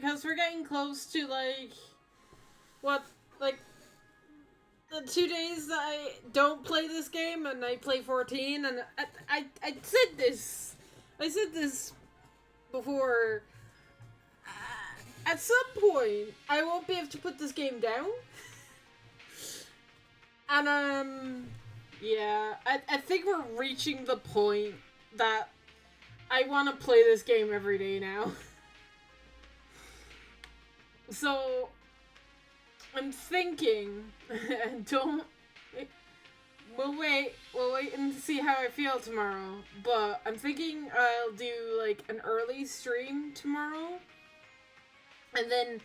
because we're getting close to, like, what, like, the 2 days that I don't play this game and I play 14, and I said this. I said this before. At some point, I won't be able to put this game down. And, yeah, I think we're reaching the point that I want to play this game every day now. So, I'm thinking, we'll wait and see how I feel tomorrow, but I'm thinking I'll do, like, an early stream tomorrow, and then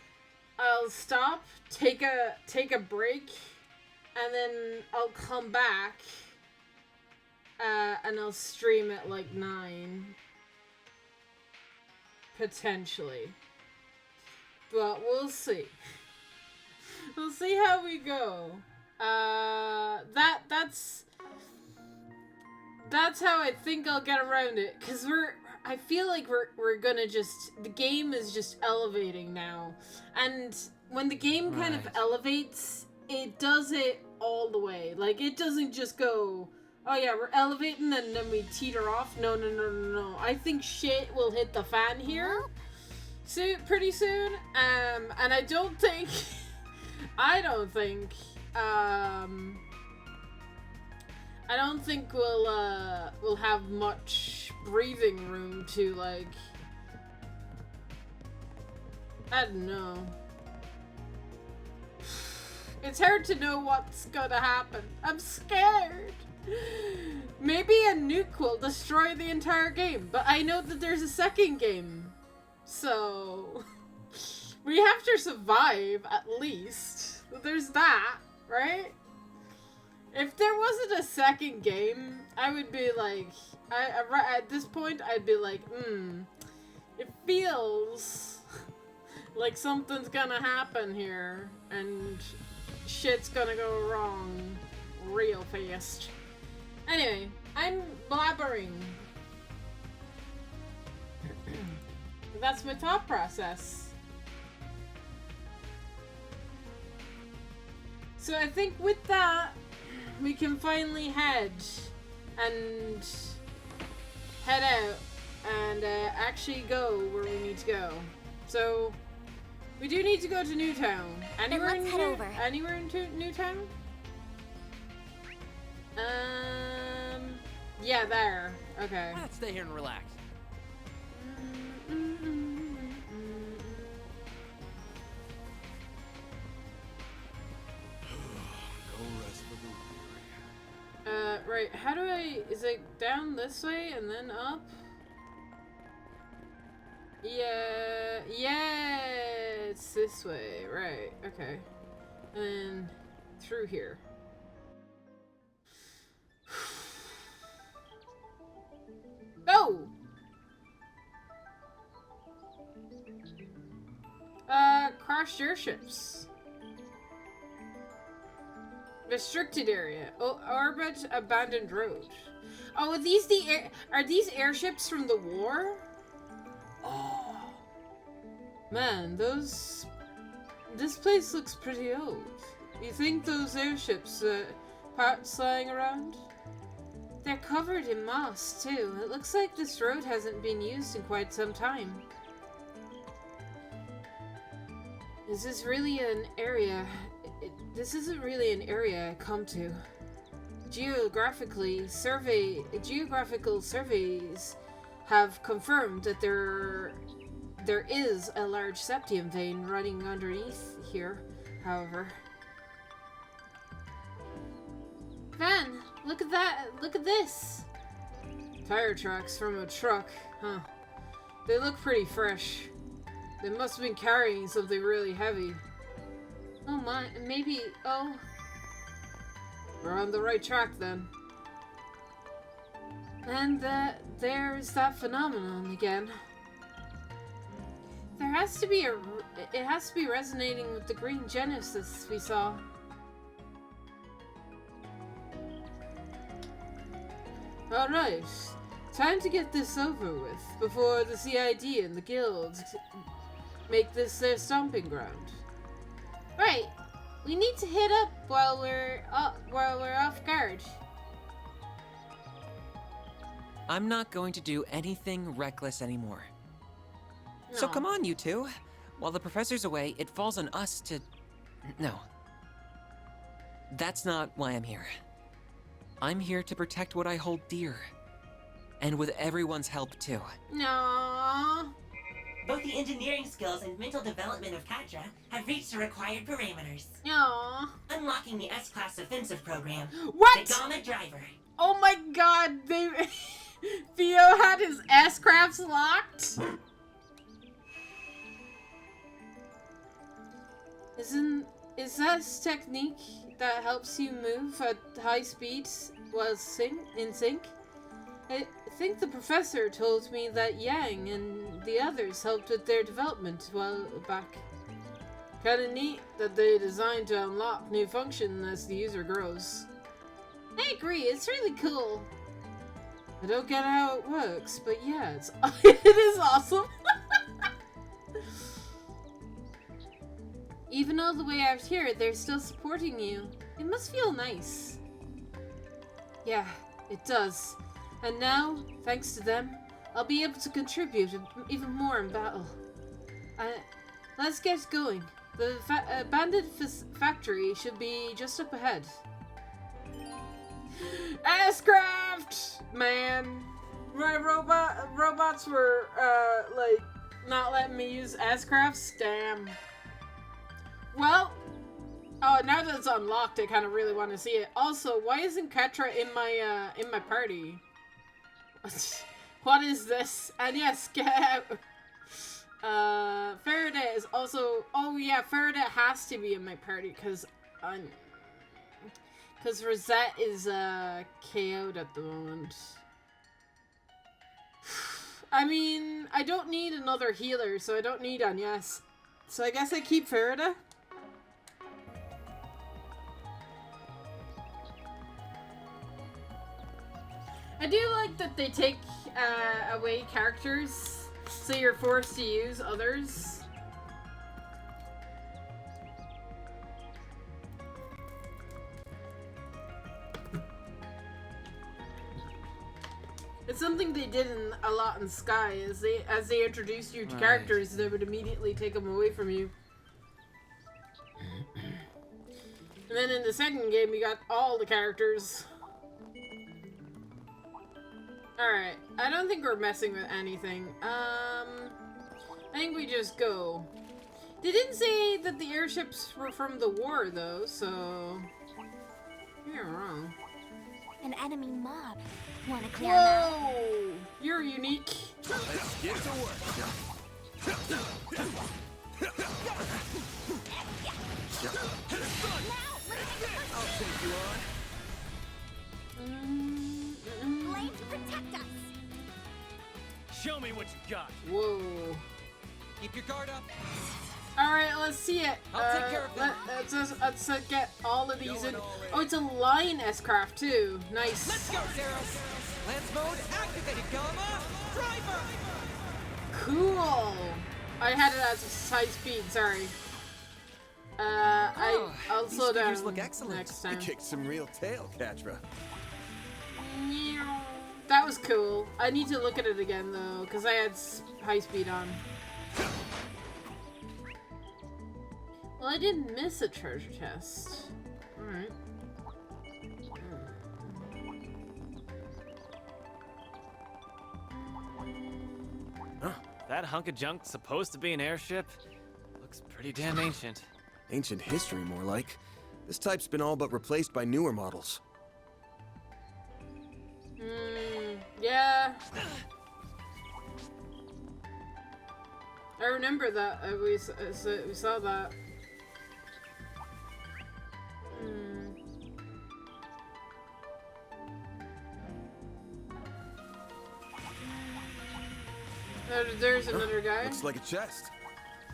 I'll stop, take a break, and then I'll come back, and I'll stream at, like, 9, potentially, but we'll see. We'll see how we go. That's how I think I'll get around it, cause I feel like we're gonna the game is just elevating now, and when the game kind of elevates, it does it all the way. Like, it doesn't just go, oh yeah, we're elevating and then we teeter off. No. I think shit will hit the fan here pretty soon, and I don't think we'll have much breathing room to, like, I don't know. It's hard to know what's gonna happen. I'm scared. Maybe a nuke will destroy the entire game, but I know that there's a second game, so we have to survive at least. There's that, right? If there wasn't a second game, I would be like, at this point, I'd be like, it feels like something's gonna happen here, and shit's gonna go wrong real fast. Anyway, I'm blabbering. That's my thought process. So I think with that, we can finally head out and actually go where we need to go. So we do need to go to Newtown. Anywhere in Newtown? Yeah, there. Okay. Let's stay here and relax. Right, how do is it down this way and then up? Yeah, it's this way, right, okay. And then through here. Oh! Crashed airships. Restricted area. Oh, orbit abandoned road. Oh, are these airships from the war? Oh. Man, this place looks pretty old. You think those airships, parts lying around? They're covered in moss, too. It looks like this road hasn't been used in quite some time. This is really an area... This isn't really an area I come to. Geographical surveys have confirmed that there is a large septium vein running underneath here, however. Van, look at that! Look at this! Tire tracks from a truck, huh? They look pretty fresh. They must have been carrying something really heavy. Oh my, maybe, oh. We're on the right track then. And there's that phenomenon again. It has to be resonating with the green genesis we saw. Alright, time to get this over with, before the CID and the guilds make this their stomping ground. Right. We need to hit up while we're off guard. I'm not going to do anything reckless anymore. So No. come on, you two. While the professor's away, it falls on us to... No. That's not why I'm here. I'm here to protect what I hold dear. And with everyone's help, too. No. Both the engineering skills and mental development of Katra have reached the required parameters. No. Unlocking the S-Class offensive program. What? The Gamma Driver. Oh my god, they... Theo had his S-crafts locked? Is that technique that helps you move at high speeds while in sync? I think the professor told me that Yang and the others helped with their development a while back. Kinda neat that they designed to unlock new function as the user grows. I agree, it's really cool. I don't get how it works, but yeah, it is awesome. Even all the way out here, they're still supporting you. It must feel nice. Yeah, it does. And now, thanks to them, I'll be able to contribute even more in battle. Let's get going. The abandoned factory should be just up ahead. S-Craft! Man. My robots were, like, not letting me use S-Crafts? Damn. Well, oh, now that it's unlocked, I kind of really want to see it. Also, why isn't Ketra in my party? What is this? And yes, get out. Faraday is also... Oh yeah, Faraday has to be in my party because Rosette is KO'd at the moment. I mean, I don't need another healer, so I don't need Agnes. So I guess I keep Faraday. I do like that they take away characters, so you're forced to use others. It's something they did a lot in Sky, as they introduced you to characters, they would immediately take them away from you. And then in the second game, you got all the characters. Alright, I don't think we're messing with anything. I think we just go. They didn't say that the airships were from the war, though, so... You're wrong. An enemy mob. Wanna clear them out? Whoa! You're unique. Let's get to work. I'll take you on. Blades protect us. Show me what you got. Whoa. Keep your guard up. Alright, let's see it. I'll take care of them. Let's get all of these in. Oh, it's a line S-Craft, too. Nice. Let's go, Zeros. Lance mode activated, Gamma. Driver. Cool. I had it as high speed, sorry. I'll slow down look excellent. next You time. kicked some real tail, Katra. That was cool. I need to look at it again, though, because I had high speed on. Well, I didn't miss a treasure chest. Alright. Huh? That hunk of junk's supposed to be an airship? Looks pretty damn ancient. Ancient history, more like. This type's been all but replaced by newer models. Yeah. I remember that. We saw that. There's another guy. Looks like a chest.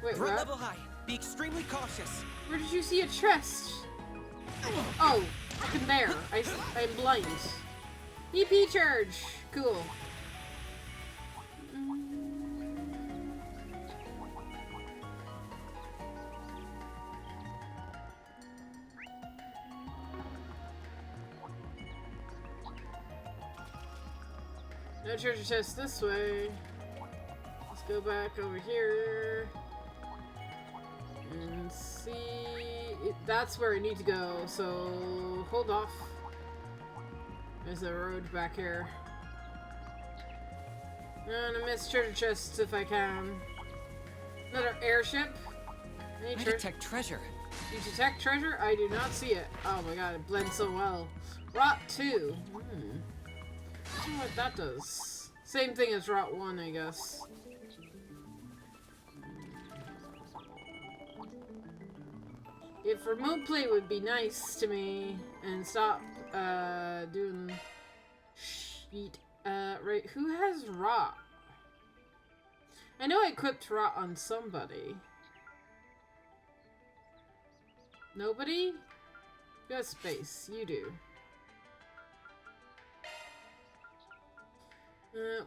Wait, Threat what? level high. Be extremely cautious. Where did you see a chest? Oh, fucking there. I'm blind. EP charge. Cool. No treasure chest this way. Let's go back over here. And see... that's where I need to go, so... hold off. There's a road back here. I'm gonna miss treasure chests if I can. Another airship. I detect treasure. You detect treasure? I do not see it. Oh my god, it blends so well. Rot 2. I wonder what that does. Same thing as Rot 1, I guess. If remote play would be nice to me and stop doing sheet. Right, who has Rot? I know I equipped Rot on somebody. Nobody? You got space. You do.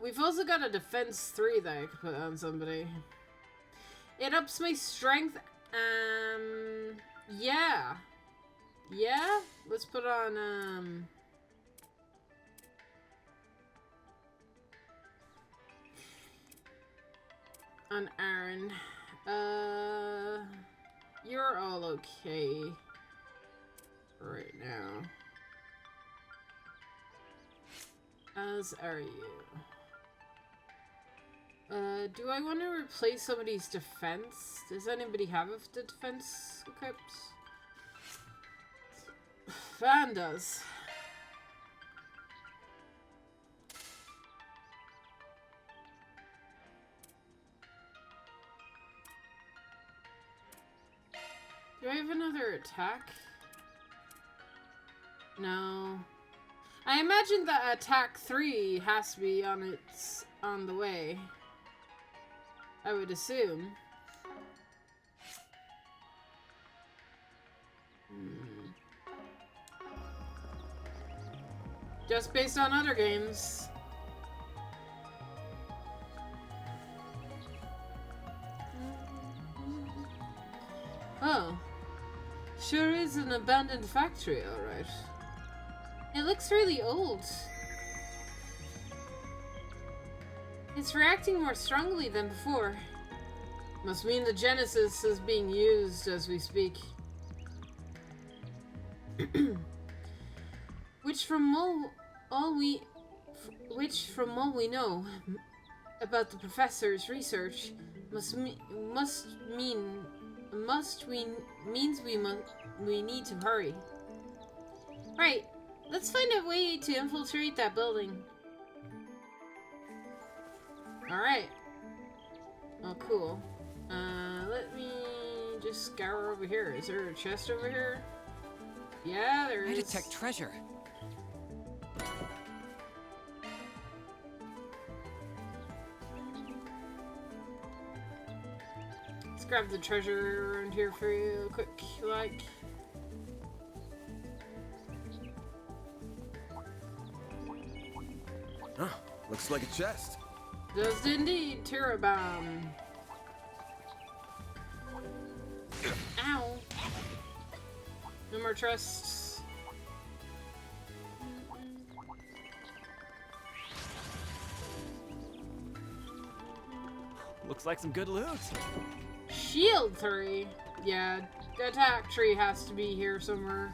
We've also got a defense 3 that I could put on somebody. It ups my strength. Yeah. Yeah? Let's put on, on Aaron. You're all okay right now. As are you. Do I want to replace somebody's defense? Does anybody have the defense equipped? Van does. Do I have another attack? No. I imagine that attack 3 has to be on the way. I would assume. Just based on other games. Oh. Sure is an abandoned factory, alright. It looks really old. It's reacting more strongly than before. Must mean the Genesis is being used as we speak. Which from all we know about the professor's research means we need to hurry. Right. Let's find a way to infiltrate that building. Alright. Oh, cool. Let me just scour over here. Is there a chest over here? Yeah, there is. I detect treasure. Let's grab the treasure around here for you, quick, like. Huh, looks like a chest. Does indeed, Terabomb. Ow. No more chests. Looks like some good loot. Shield 3. Yeah, the attack tree has to be here somewhere.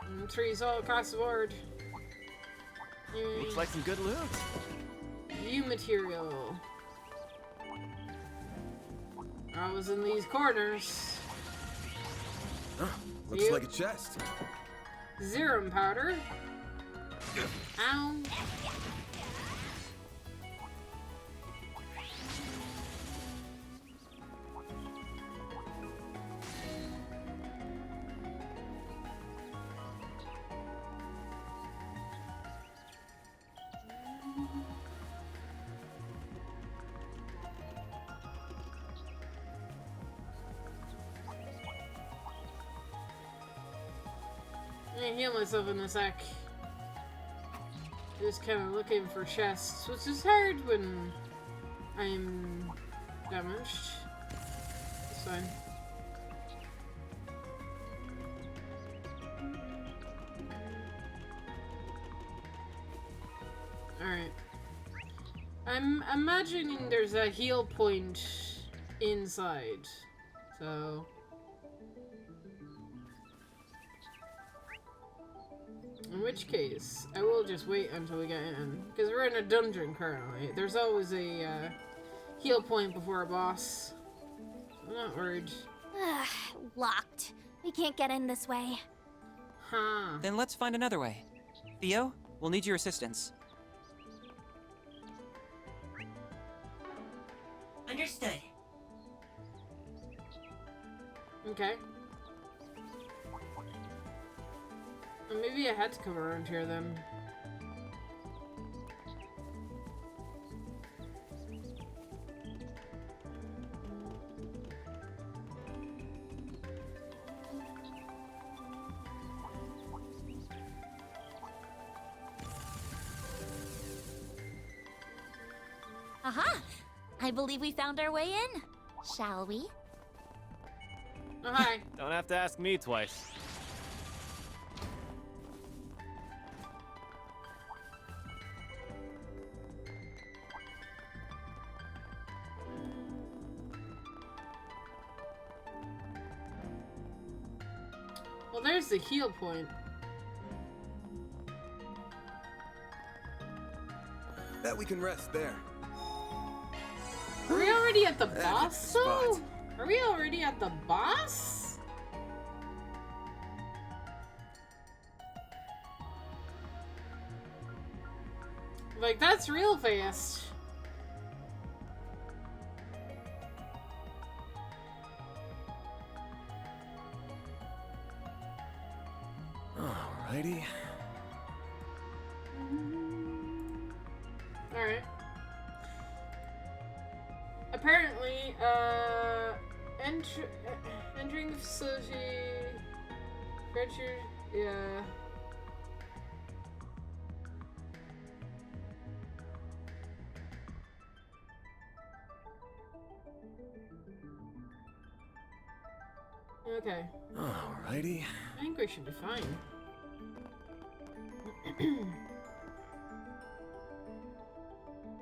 And trees all across the board. Looks like some good loot. View material. I was in these corners. Huh, looks like a chest. Serum powder. Ow. I heal myself in a sec. Just kind of looking for chests, which is hard when I'm damaged. It's fine. Alright. I'm imagining there's a heal point inside. So... in which case, I will just wait until we get in. Because we're in a dungeon currently. There's always a heal point before a boss. I'm not worried. Locked. We can't get in this way. Huh. Then let's find another way. Theo, we'll need your assistance. Understood. Okay. Well, maybe I had to come around here then. Aha! I believe we found our way in. Shall we? Oh, hi. Don't have to ask me twice. Well, there's the heal point. Bet we can rest there. Are we already at the That boss, spot. though? Are we already at the boss? Like, that's real fast. Alrighty. Alright. Apparently, entering the facility, Frencher, yeah. Okay. Alrighty. I think we should be fine.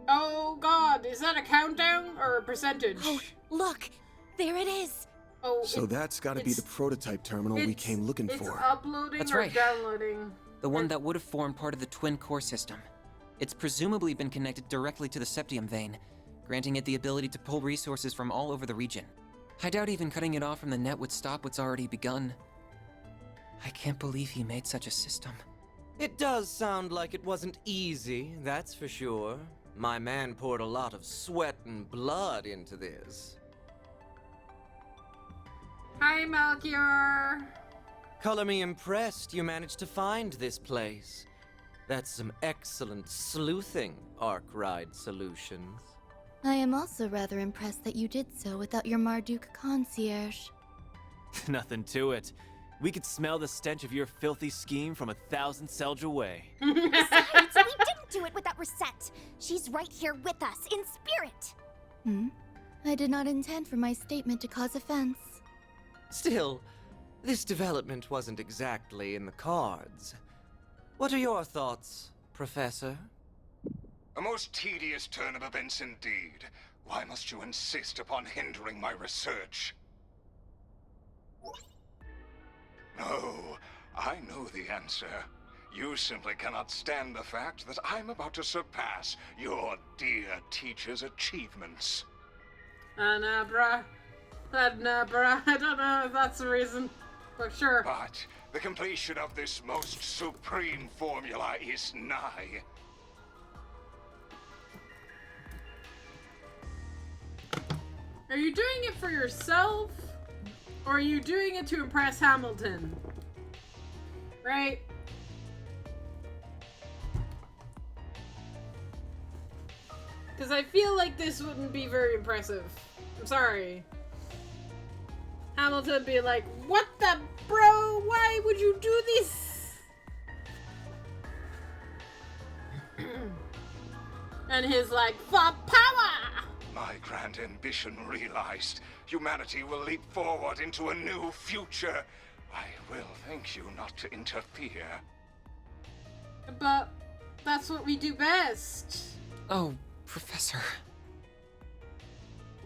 Oh god, is that a countdown or a percentage? Oh, look! There it is! Oh, So that's gotta be the prototype terminal we it's- came looking it's for. uploading That's or right. downloading? The one that would have formed part of the twin core system. It's presumably been connected directly to the septium vein, granting it the ability to pull resources from all over the region. I doubt even cutting it off from the net would stop what's already begun. I can't believe he made such a system. It does sound like it wasn't easy, that's for sure. My man poured a lot of sweat and blood into this. Hi, Melchior! Color me impressed you managed to find this place. That's some excellent sleuthing, Arkwright Solutions. I am also rather impressed that you did so without your Marduk concierge. Nothing to it. We could smell the stench of your filthy scheme from 1,000 Selge away. Besides, we didn't do it without Reset. She's right here with us, in spirit. Hmm? I did not intend for my statement to cause offense. Still, this development wasn't exactly in the cards. What are your thoughts, Professor? A most tedious turn of events indeed. Why must you insist upon hindering my research? No, I know the answer. You simply cannot stand the fact that I'm about to surpass your dear teacher's achievements. Anabra. Adnabra. I don't know if that's the reason. But sure. But the completion of this most supreme formula is nigh. Are you doing it for yourself? Or are you doing it to impress Hamilton? Right? Because I feel like this wouldn't be very impressive. I'm sorry. Hamilton be like, what the bro? Why would you do this? And he's like, for power! My grand ambition realized, humanity will leap forward into a new future. I will thank you not to interfere. But That's what we do best. Oh, Professor.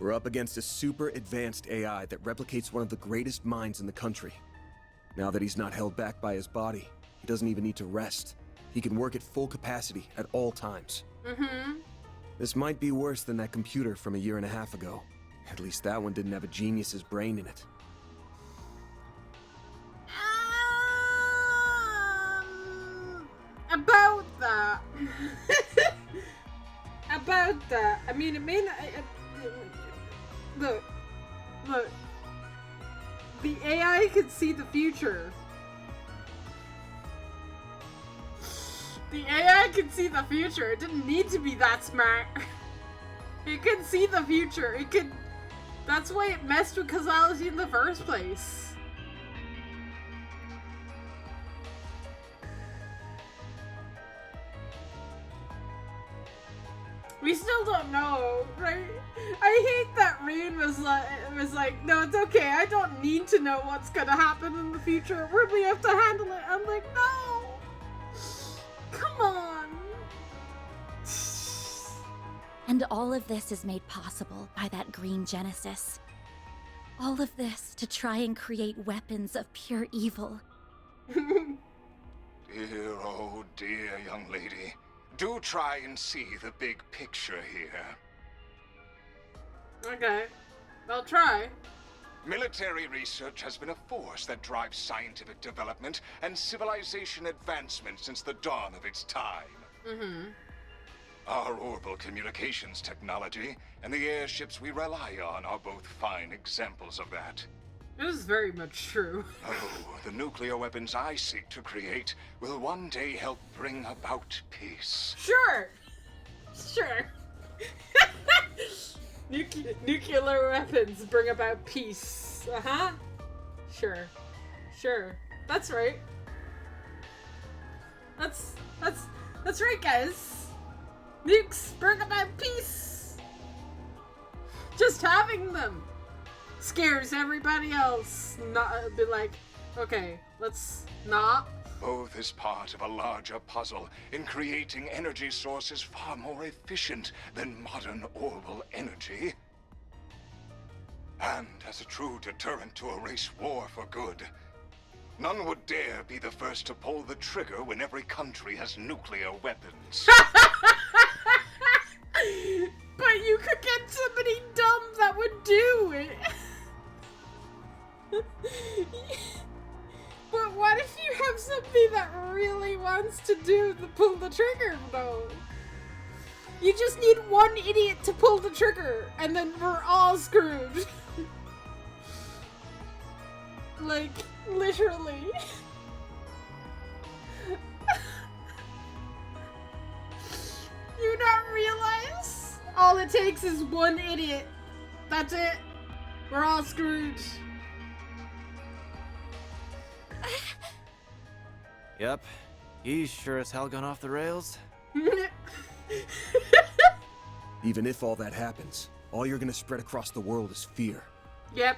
We're up against a super advanced AI that replicates one of the greatest minds in the country. Now that he's not held back by his body, he doesn't even need to rest. He can work at full capacity at all times. Mm-hmm. This might be worse than that computer from a year and a half ago. At least that one didn't have a genius's brain in it. About that. About that. I mean, it may not. Look. The AI could see the future. The AI could see the future. It didn't need to be that smart. It could see the future. It could. That's why it messed with causality in the first place. We still don't know, right? I hate that Rain was like, no, it's okay. I don't need to know what's gonna happen in the future. We have to handle it. I'm like, no, come on. And all of this is made possible by that green Genesis. All of this to try and create weapons of pure evil. Dear, oh dear, young lady. Do try and see the big picture here. Okay, I'll try. Military research has been a force that drives scientific development and civilization advancement since the dawn of its time. Mm-hmm. Our orbital communications technology and the airships we rely on are both fine examples of that. This is very much true. Oh, the nuclear weapons I seek to create will one day help bring about peace. Sure. Nuclear weapons bring about peace. Uh-huh. Sure. That's right. That's right, guys. Nukes bring about peace. Just having them scares everybody else. Not be like, okay, let's not. Both is part of a larger puzzle in creating energy sources far more efficient than modern orbital energy. And as a true deterrent to erase war for good, none would dare be the first to pull the trigger when every country has nuclear weapons. But you could get somebody dumb that would do it. But what if you have somebody that really wants to pull the trigger, though? You just need one idiot to pull the trigger, and then we're all screwed. Like, literally. You not realize? All it takes is one idiot. That's it. We're all screwed. Yep, he's sure as hell gone off the rails. Even if all that happens, all you're gonna spread across the world is fear. Yep.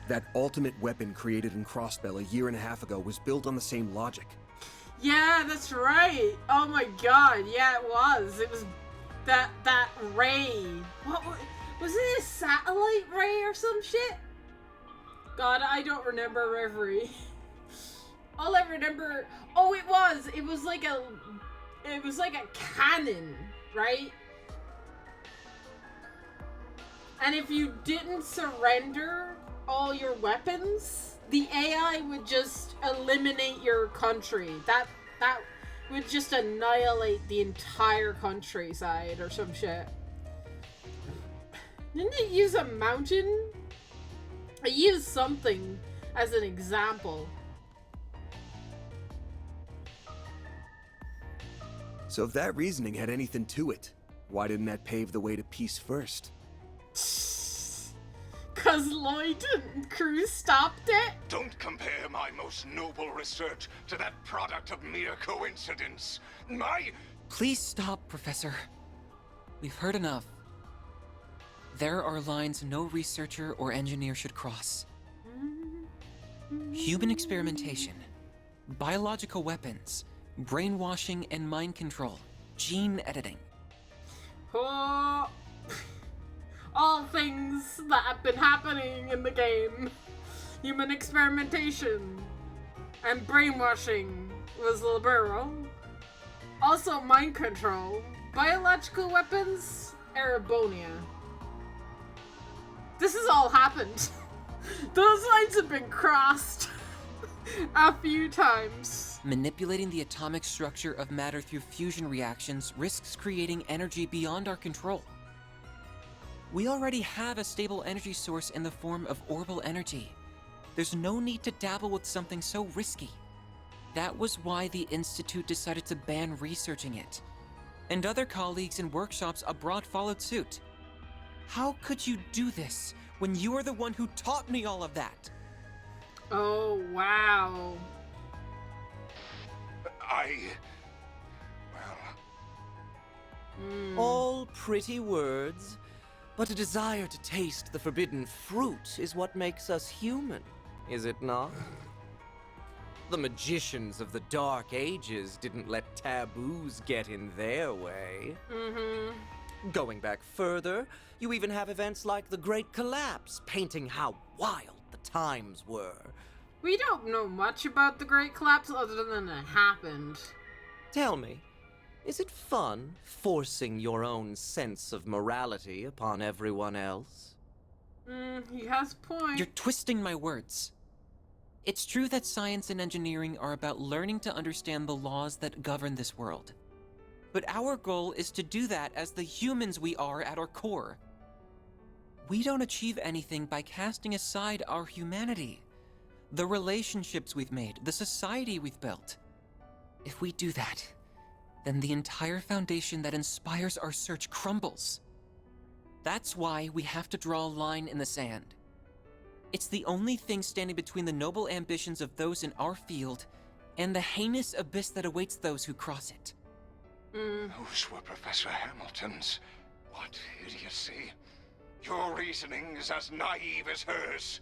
That ultimate weapon created in Crossbell a year and a half ago was built on the same logic. Yeah, that's right. Oh my god, yeah, it was. It was that ray. What was it? A satellite ray or some shit? God, I don't remember Reverie. All I remember, it was like a cannon, right? And if you didn't surrender all your weapons, the AI would just eliminate your country. That would just annihilate the entire countryside or some shit. Didn't it use a mountain? I used something as an example. So if that reasoning had anything to it, why didn't that pave the way to peace first? 'Cause Lloyd and crew stopped it? Don't compare my most noble research to that product of mere coincidence. Please stop, Professor. We've heard enough. There are lines no researcher or engineer should cross. Human experimentation, biological weapons, brainwashing and mind control, gene editing. Oh, all things that have been happening in the game. Human experimentation and brainwashing was liberal. Also mind control, biological weapons, Erebonia. This has all happened. Those lines have been crossed a few times. Manipulating the atomic structure of matter through fusion reactions risks creating energy beyond our control. We already have a stable energy source in the form of orbital energy. There's no need to dabble with something so risky. That was why the Institute decided to ban researching it. And other colleagues in workshops abroad followed suit. How could you do this when you are the one who taught me all of that? Oh, wow. All pretty words, but a desire to taste the forbidden fruit is what makes us human, is it not? The magicians of the Dark Ages didn't let taboos get in their way. Going back further, you even have events like the Great Collapse, painting how wild the times were. We don't know much about the Great Collapse other than it happened. Tell me, is it fun forcing your own sense of morality upon everyone else? He has a point. You're twisting my words. It's true that science and engineering are about learning to understand the laws that govern this world. But our goal is to do that as the humans we are at our core. We don't achieve anything by casting aside our humanity, the relationships we've made, the society we've built. If we do that, then the entire foundation that inspires our search crumbles. That's why we have to draw a line in the sand. It's the only thing standing between the noble ambitions of those in our field and the heinous abyss that awaits those who cross it. Those were Professor Hamilton's. What idiocy. Your reasoning is as naive as hers.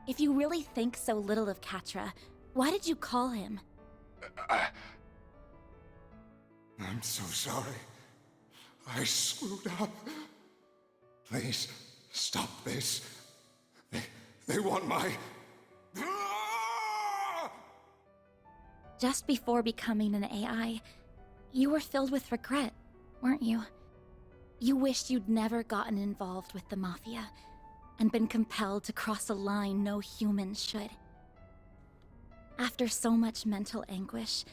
If you really think so little of Catra, why did you call him? I'm so sorry. I screwed up. Please, stop this. They want my... Just before becoming an AI, you were filled with regret, weren't you? You wished you'd never gotten involved with the Mafia, and been compelled to cross a line no human should. After so much mental anguish,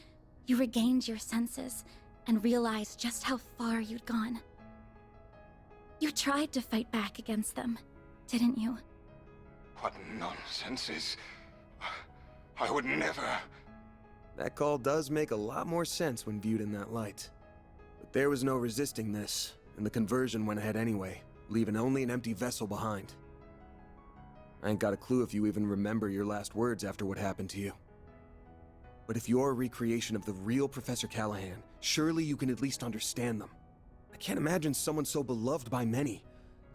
you regained your senses and realized just how far you'd gone. You tried to fight back against them, didn't you? What nonsense is... I would never... That call does make a lot more sense when viewed in that light. But there was no resisting this, and the conversion went ahead anyway, leaving only an empty vessel behind. I ain't got a clue if you even remember your last words after what happened to you. But if you're a recreation of the real Professor Callahan, surely you can at least understand them. I can't imagine someone so beloved by many,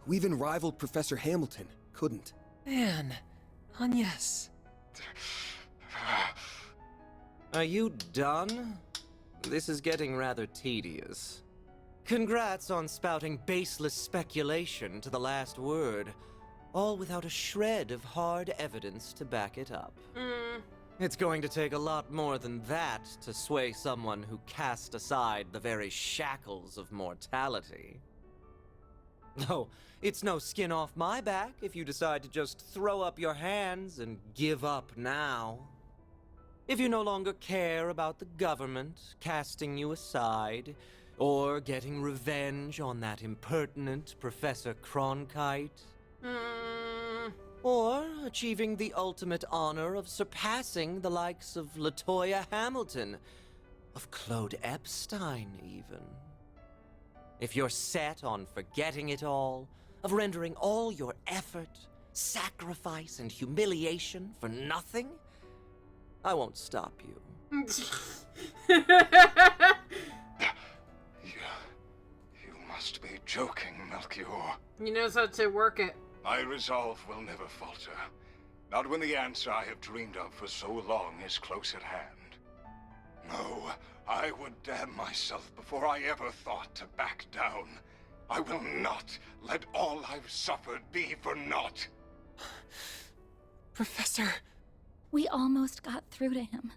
who even rivaled Professor Hamilton, couldn't. Man, Agnes. Are you done? This is getting rather tedious. Congrats on spouting baseless speculation to the last word, all without a shred of hard evidence to back it up. It's going to take a lot more than that to sway someone who cast aside the very shackles of mortality. No, it's no skin off my back if you decide to just throw up your hands and give up now. If you no longer care about the government casting you aside, or getting revenge on that impertinent Professor Cronkite, or achieving the ultimate honor of surpassing the likes of LaToya Hamilton, of Claude Epstein even. If you're set on forgetting it all, of rendering all your effort, sacrifice, and humiliation for nothing, I won't stop you. You must be joking, Melchior. He knows how to work it. My resolve will never falter. Not when the answer I have dreamed of for so long is close at hand. No, I would damn myself before I ever thought to back down. I will not let all I've suffered be for naught. Professor. We almost got through to him.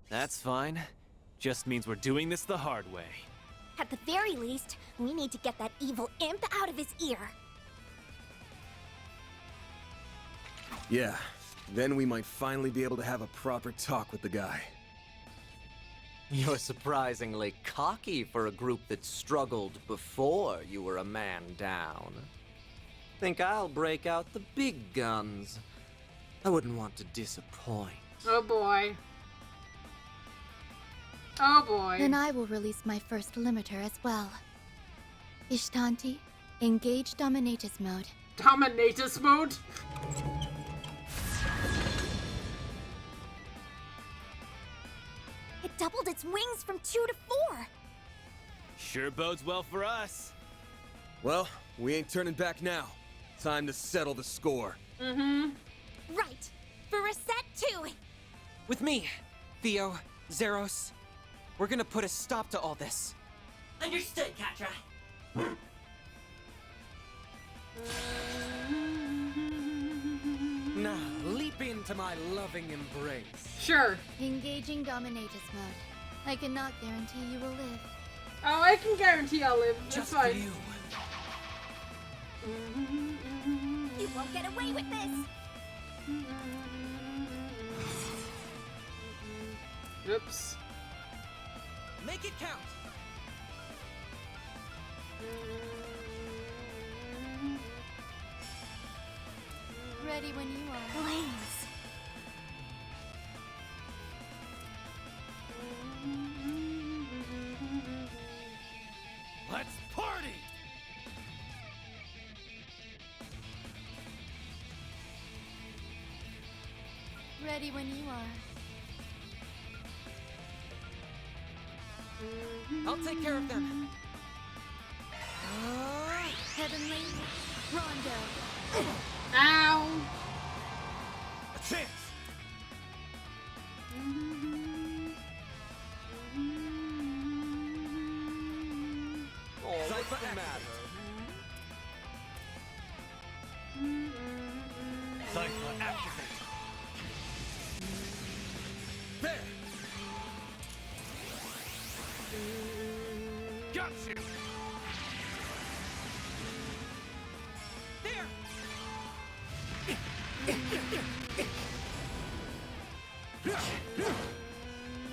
That's fine. Just means we're doing this the hard way. At the very least, we need to get that evil imp out of his ear. Yeah, then we might finally be able to have a proper talk with the guy. You're surprisingly cocky for a group that struggled before you were a man down. Think I'll break out the big guns. I wouldn't want to disappoint. Oh boy. Oh boy. Then I will release my first limiter as well. Ishtanti, engage Dominatus mode. Dominatus mode? It doubled its wings from 2 to 4. Sure bodes well for us. Well, we ain't turning back now. Time to settle the score. Right. For reset 2. With me, Theo, Zeros. We're gonna put a stop to all this. Understood, Katra. Now, leap into my loving embrace. Sure. Engaging Dominatus mode. I cannot guarantee you will live. Oh, I can guarantee I'll live. That's Just fine. for you. You won't get away with this. Oops. Make it count. Ready when you are. Blaze. Let's party! Ready when you are. I'll take care of them. Heavenly Rondo. Ow. A chance! What's the matter? Cypher activate! There! Got you! There!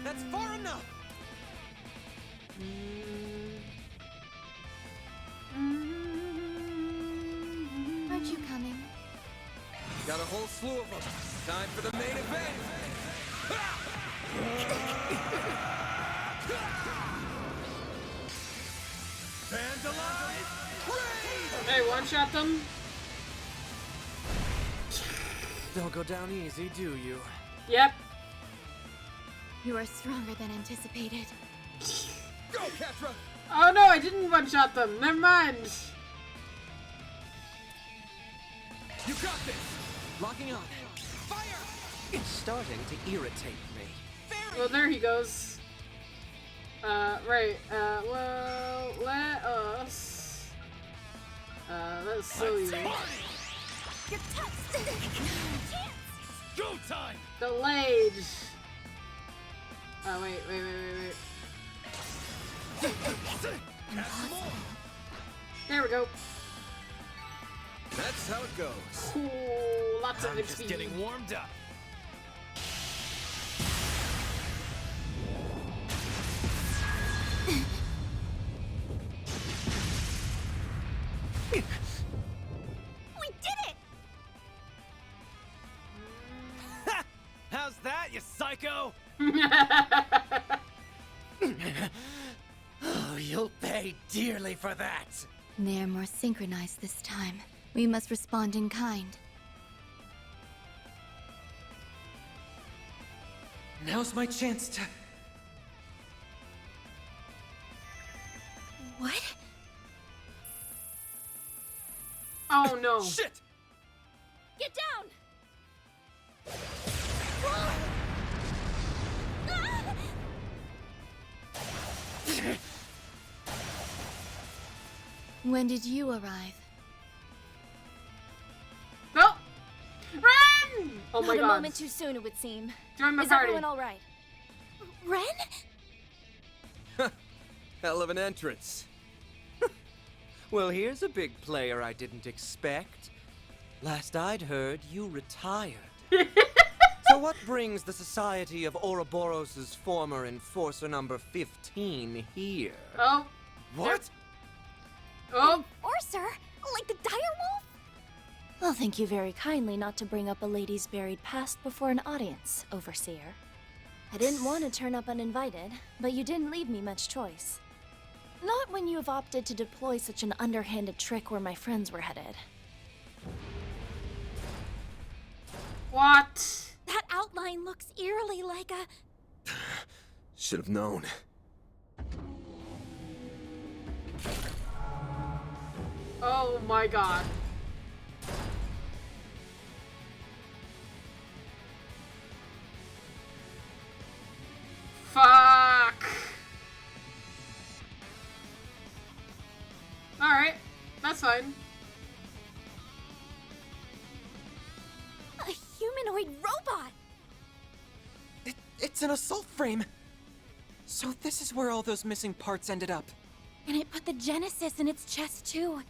That's far enough! Aren't you coming? Got a whole slew of them. Time for the main event! Vandalize! Raid! Hey, one-shot them. Don't go down easy, do you? Yep. You are stronger than anticipated. Go, Katra! Oh no, I didn't one-shot them. Never mind. You got this! Locking on. Fire! It's starting to irritate me. Well, there he goes. Right. Well, let us. Let's sew you. You're toast. Chance. Go time! Delayed. Oh, wait. There we go. That's how it goes. Cool. Lots of I'm just XP. getting warmed up. We did it. How's that, you psycho? Oh, you'll pay dearly for that. They are more synchronized this time. We must respond in kind. Now's my chance to... What? Oh no. Shit! Get down. When did you arrive? No! Run! Oh my Not a god. moment too soon, it would seem. Join my Is party. everyone all right? Ren? Hell of an entrance. Well, here's a big player I didn't expect. Last I'd heard, you retired. So what brings the Society of Ouroboros' former enforcer number 15 here? Oh. What? Oh. Enforcer? Like the direwolf? Well, thank you very kindly not to bring up a lady's buried past before an audience, Overseer. I didn't want to turn up uninvited, but you didn't leave me much choice. Not when you have opted to deploy such an underhanded trick where my friends were headed. What? That outline looks eerily like a... Should have known. Oh my god. Fuck. Alright, that's fine. a humanoid robot! It's an assault frame. So this is where all those missing parts ended up. And it put the Genesis in its chest, too.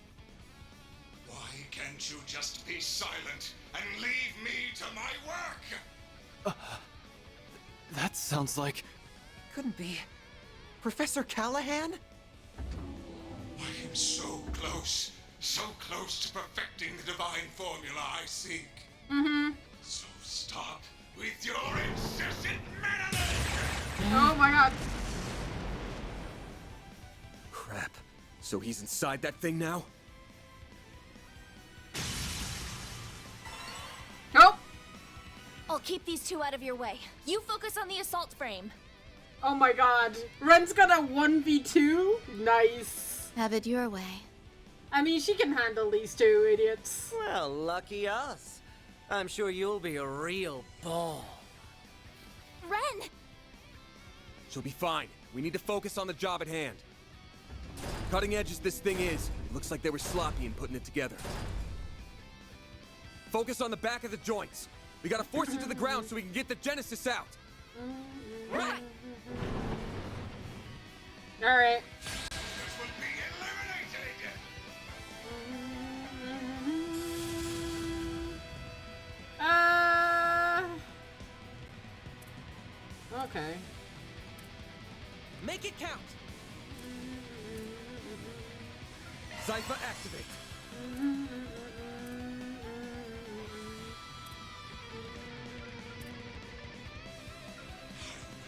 Why can't you just be silent and leave me to my work? That sounds like... Couldn't be. Professor Callahan? I am so close to perfecting the divine formula I seek. Mm-hmm. So stop with your incessant meddling! Oh my god. Crap. So he's inside that thing now? Nope. I'll keep these two out of your way. You focus on the assault frame. Oh my god. Ren's got a 1v2? Nice. Have it your way. I mean, she can handle these two idiots. Well, lucky us. I'm sure you'll be a real ball. Ren! She'll be fine. We need to focus on the job at hand. Cutting edge as this thing is, it looks like they were sloppy in putting it together. Focus on the back of the joints. We gotta force it to the ground so we can get the Genesis out. Right! Alright. This will be eliminated! Okay. Make it count! Zypher activate.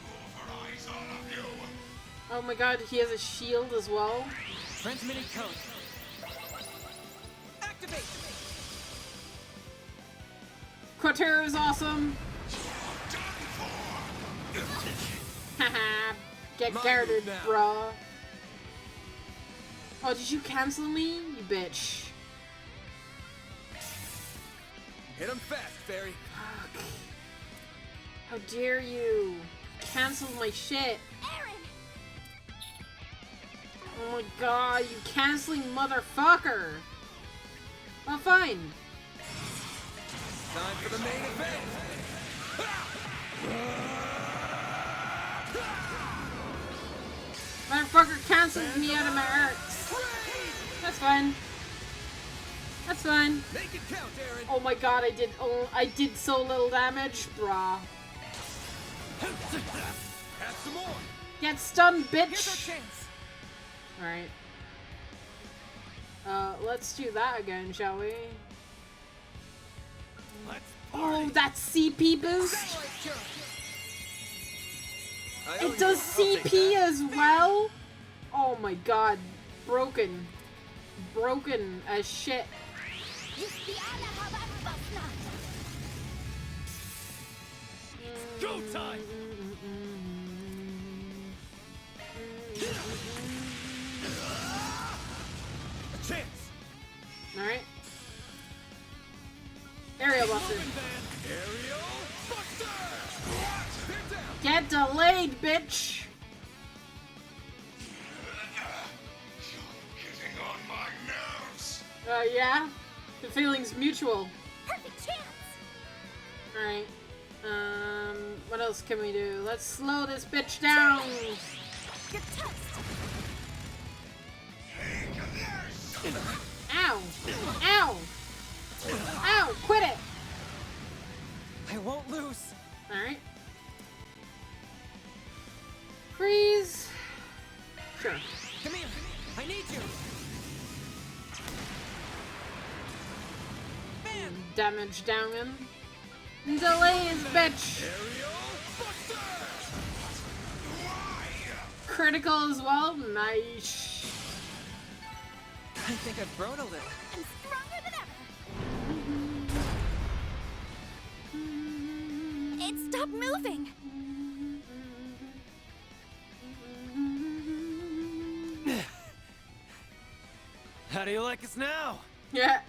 Pulverize all of you! Oh my god, he has a shield as well. Transmitting code. Activate! Quater is awesome. Done for! Haha. Get My guarded, move now. bruh. Oh, did you cancel me? You bitch. Hit him fast, Fairy. Fuck. How dare you? Cancel my shit. Aaron! Oh my god, you canceling motherfucker. Well, fine. Time for the main event. Motherfucker canceled me out of my arcs. That's fine. That's fine. Make it count, Aaron. Oh my god, I did so little damage, brah. Have some more. Get stunned, Here's our bitch. chance. Alright. Let's do that again, shall we? Let's Oh, that CP boost. It does CP as well? Oh my god. Broken. Broken as shit. Go time! A chance. Alright. Aerial Buster. Aerial Buster. They're down. Get delayed, bitch. You're getting on my Yeah? The feeling's mutual. Perfect chance! Alright. What else can we do? Let's slow this bitch down! You're toast! Ow! Ow! Ow! Quit it! I won't lose. Alright. Freeze! Sure. Come here. I need you. Damage down him. Delays, bitch! Critical as well? Nice. I think I've grown a little. I'm stronger than ever! It stopped moving! How do you like us now? Yeah.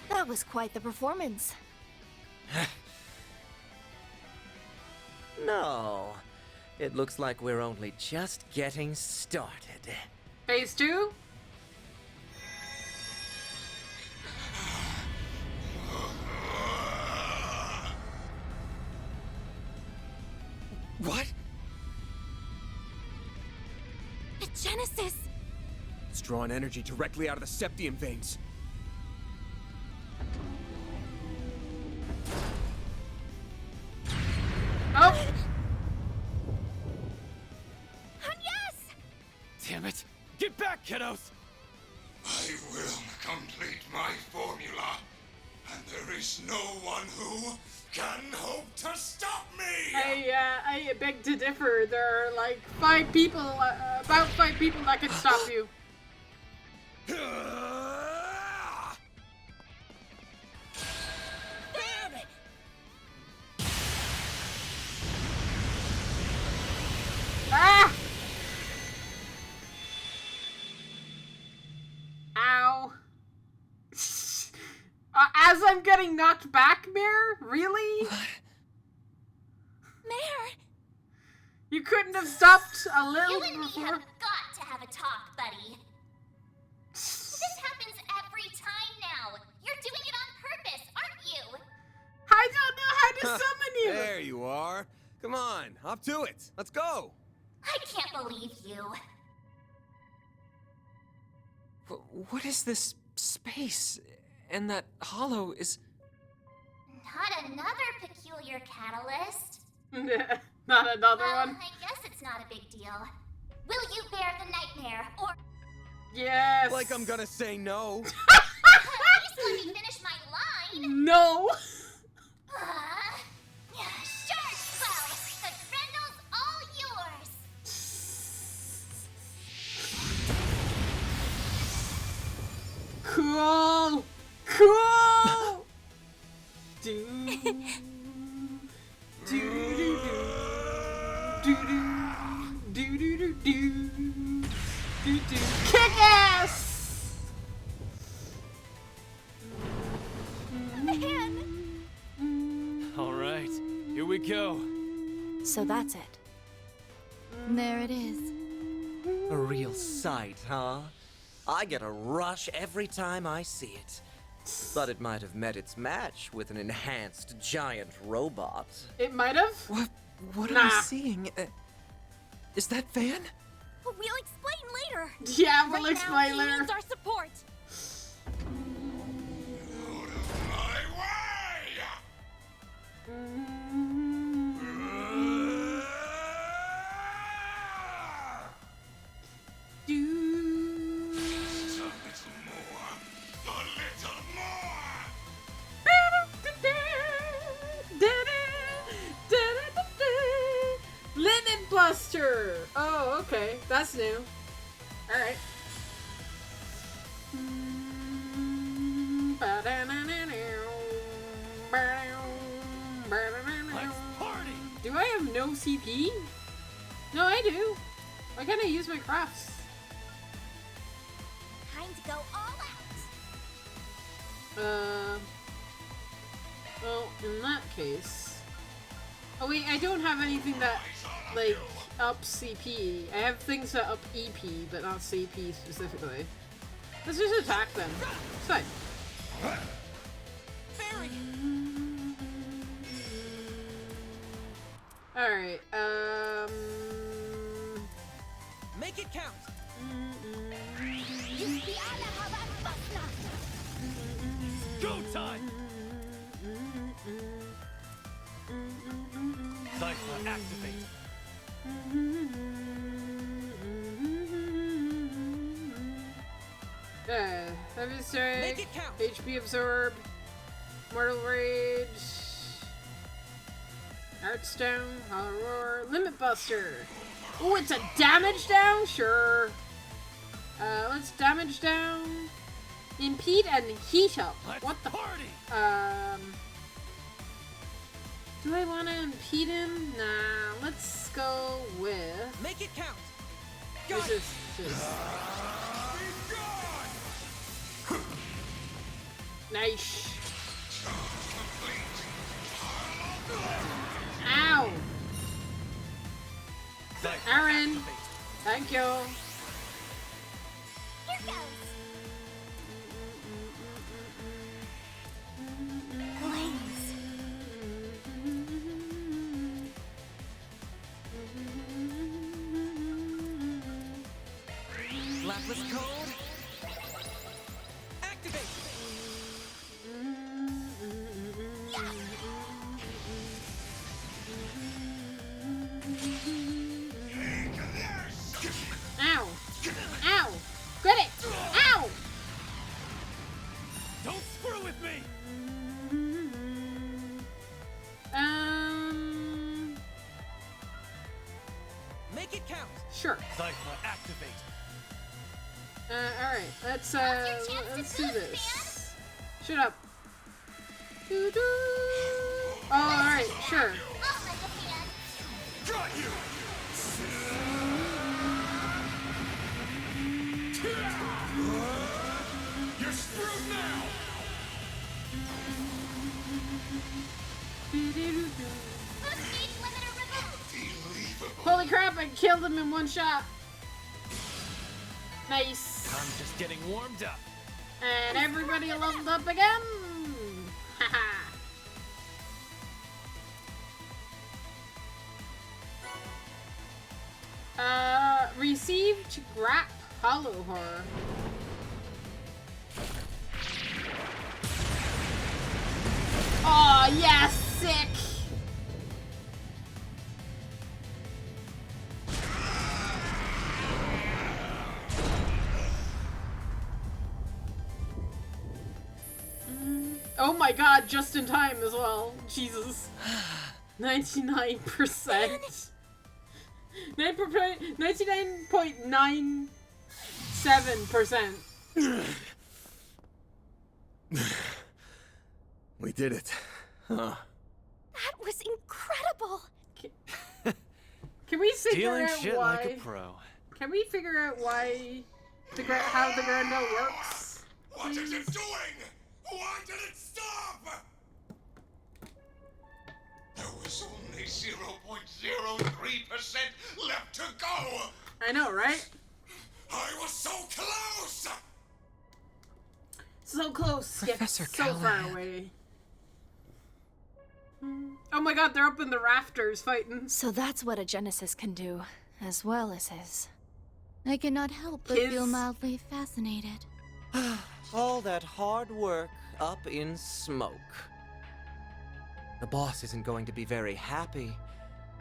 That was quite the performance. No. It looks like we're only just getting started. Phase 2? What? The Genesis! It's drawing energy directly out of the septium veins. Oh! Yes! Damn it! Get back, kiddos! I will complete my formula, and there is no one who can hope to stop me! I beg to differ. There are like 5 people, about 5 people that can stop you. Ah! Ow. As I'm getting knocked back, Mirror? Really? Mare! You couldn't have stopped a little You and me before? have got to have a talk, buddy. This happens every time now. You're doing it on purpose, aren't you? I don't know how to summon you! There you are. Come on, up to it. Let's go. I can't believe you. What is this space? And that hollow is... Not another peculiar catalyst. Not another Well, one. I guess it's not a big deal. Will you bear the nightmare, or Yes. Like I'm gonna say no. at least let me finish my line? No. Sure, well, the Grendel's all yours. Cool. Cool. do do do do do do do do do do. Kick ass. All right, here we go. So that's it. There it is. A real sight, huh? I get a rush every time I see it. But it might have met its match with an enhanced giant robot. It might have. What are Nah. we seeing? Is that Van? We'll explain later. Yeah, we'll Right explain now, later. He needs our support. My way! Just a little more. A little more! Linen Buster! Oh, okay. That's new. Alright. Let's party! Do I have no CP? No, I do. Why can't I use my crafts? Time to go all out. Well, in that case... Oh wait, I don't have anything that, like, up CP. I have things that up EP, but not CP specifically. Let's just attack them. It's fine. Alright, Make it count! Go time! Cypher activate. Heavy Strike, Make it count. HP Absorb, Mortal Rage, Heartstone, Hollow Roar, Limit Buster. Oh, it's a damage down? Sure. Let's damage down, Impede, and Heat Up. What the party? Do I want to impede him? Nah, let's go with... Make it count! Resist. Nice. Ow! Aaron! Thank you. Here goes. Flames. Lapis Code. Activate! Ow! Ow! Get it! Ow! Don't screw with me! Make it count! Sure. Cypher activate. Alright, let's do this. Shut up. Doo-doo. Oh, alright, sure. I'll lend a hand. Got you! You're screwed now! Boost speed limiter removed. Holy crap, I killed him in one shot. Nice. I'm just getting warmed up. And everybody leveled up again. Haha. Received Grap Hollow Horror. Oh yes, sick. Oh my god, just in time as well. Jesus. 99%. 99.97%. We did it. Huh. That was incredible! Can we figure Stealing out shit why? like a pro. Can we figure out why how the Grendel works? What is it doing? Why did it stop? There was only 0.03% left to go. I know, right? I was so close. So close, yet Professor so far Callahan. away. Oh my god, they're up in the rafters fighting. So that's what a Genesis can do, as well as his. I cannot help but Kiss. feel mildly fascinated. All that hard work up in smoke. The boss isn't going to be very happy.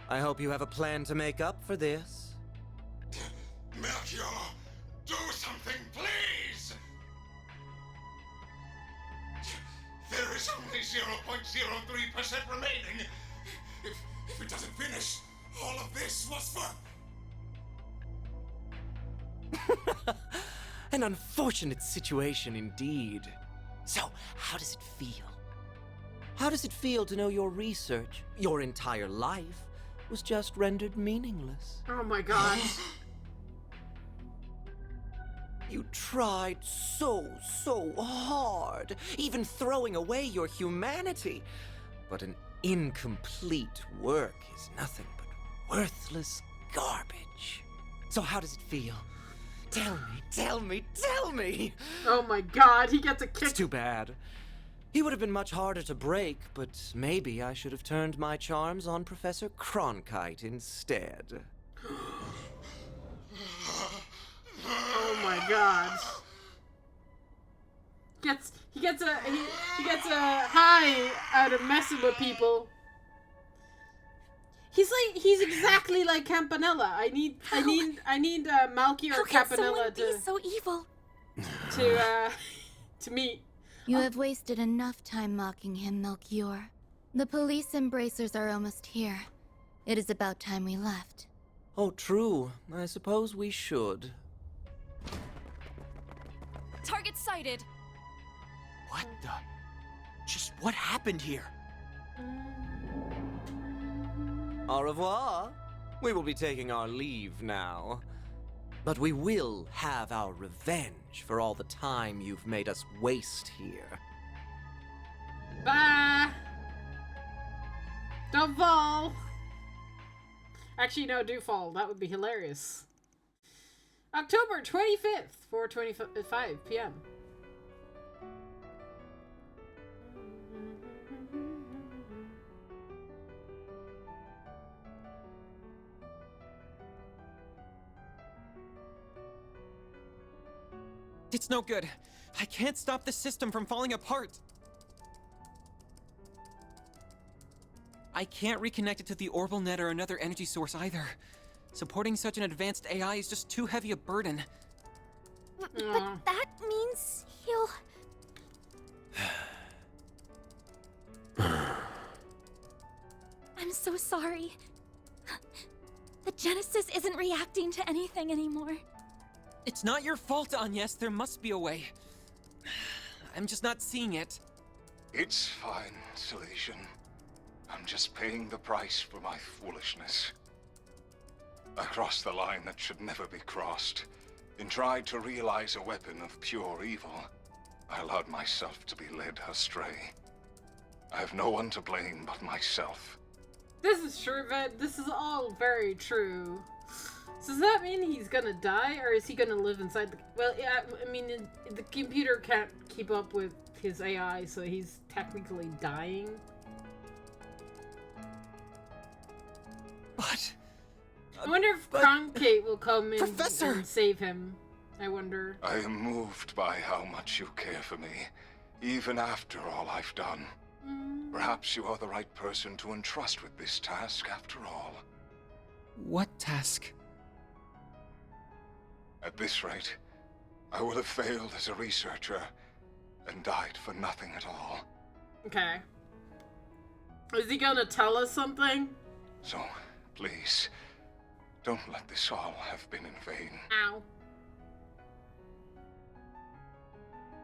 I hope you have a plan to make up for this. Melchior, do something, please. There is only 0.03% remaining. If it doesn't finish, all of this was for... An unfortunate situation indeed. So, how does it feel? How does it feel to know your research, your entire life, was just rendered meaningless? Oh my god. You tried so hard, even throwing away your humanity. But an incomplete work is nothing but worthless garbage. So how does it feel? Tell me, tell me, tell me! Oh my god, he gets a kick. It's too bad. He would have been much harder to break, but maybe I should have turned my charms on Professor Cronkite instead. Oh my god. He gets a high out of messing with people. He's exactly like Campanella. I need Malky or How can Campanella someone be so evil? to meet. You have wasted enough time mocking him, Melchior. The police embracers are almost here. It is about time we left. Oh, true. I suppose we should. Target sighted. What the? Just what happened here? Au revoir. We will be taking our leave now. But we will have our revenge for all the time you've made us waste here. Bye. Don't fall. Actually, no, do fall. That would be hilarious. October 25th, 4:25 p.m. It's no good. I can't stop the system from falling apart. I can't reconnect it to the orbital net or another energy source either. Supporting such an advanced AI is just too heavy a burden. But that means he'll... I'm so sorry. The Genesis isn't reacting to anything anymore. It's not your fault, Agnes. There must be a way. I'm just not seeing it. It's fine, Salesian. I'm just paying the price for my foolishness. I crossed the line that should never be crossed, and tried to realize a weapon of pure evil. I allowed myself to be led astray. I have no one to blame but myself. This is true, Ved. This is all very true. So does that mean he's gonna die, or is he gonna live inside the... Well, yeah, I mean, the computer can't keep up with his AI, so he's technically dying. But... I wonder if Cronkite will come in Professor! and save him. I wonder. I am moved by how much you care for me, even after all I've done. Perhaps you are the right person to entrust with this task after all. What task? At this rate, I would have failed as a researcher and died for nothing at all. Okay. Is he gonna tell us something? So, please, don't let this all have been in vain. Ow.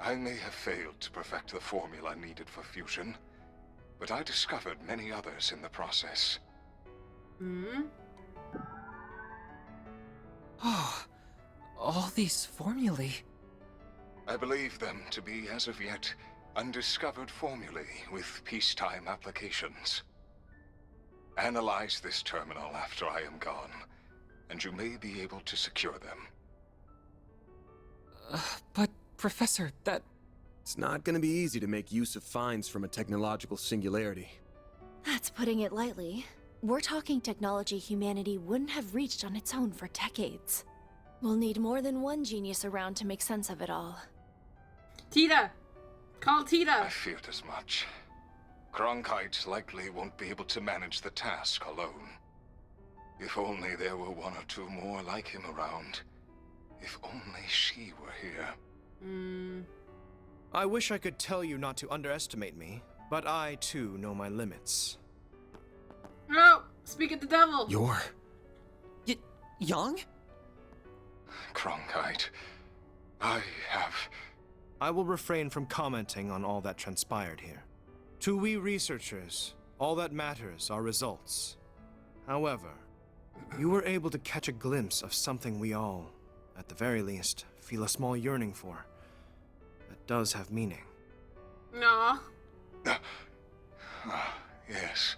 I may have failed to perfect the formula needed for fusion, but I discovered many others in the process. Oh, all these formulae. I believe them to be, as of yet, undiscovered formulae with peacetime applications. Analyze this terminal after I am gone, and you may be able to secure them. But, Professor, that... It's not gonna be easy to make use of finds from a technological singularity. That's putting it lightly. We're talking technology humanity wouldn't have reached on its own for decades. We'll need more than one genius around to make sense of it all. Tita! Call Tita! I feared as much. Cronkite likely won't be able to manage the task alone. If only there were one or two more like him around. If only she were here. I wish I could tell you not to underestimate me, but I too know my limits. No! Speak at the devil! You're... Young? Cronkite, I have... I will refrain from commenting on all that transpired here. To we researchers, all that matters are results. However, you were able to catch a glimpse of something we all, at the very least, feel a small yearning for. That does have meaning. No. Yes,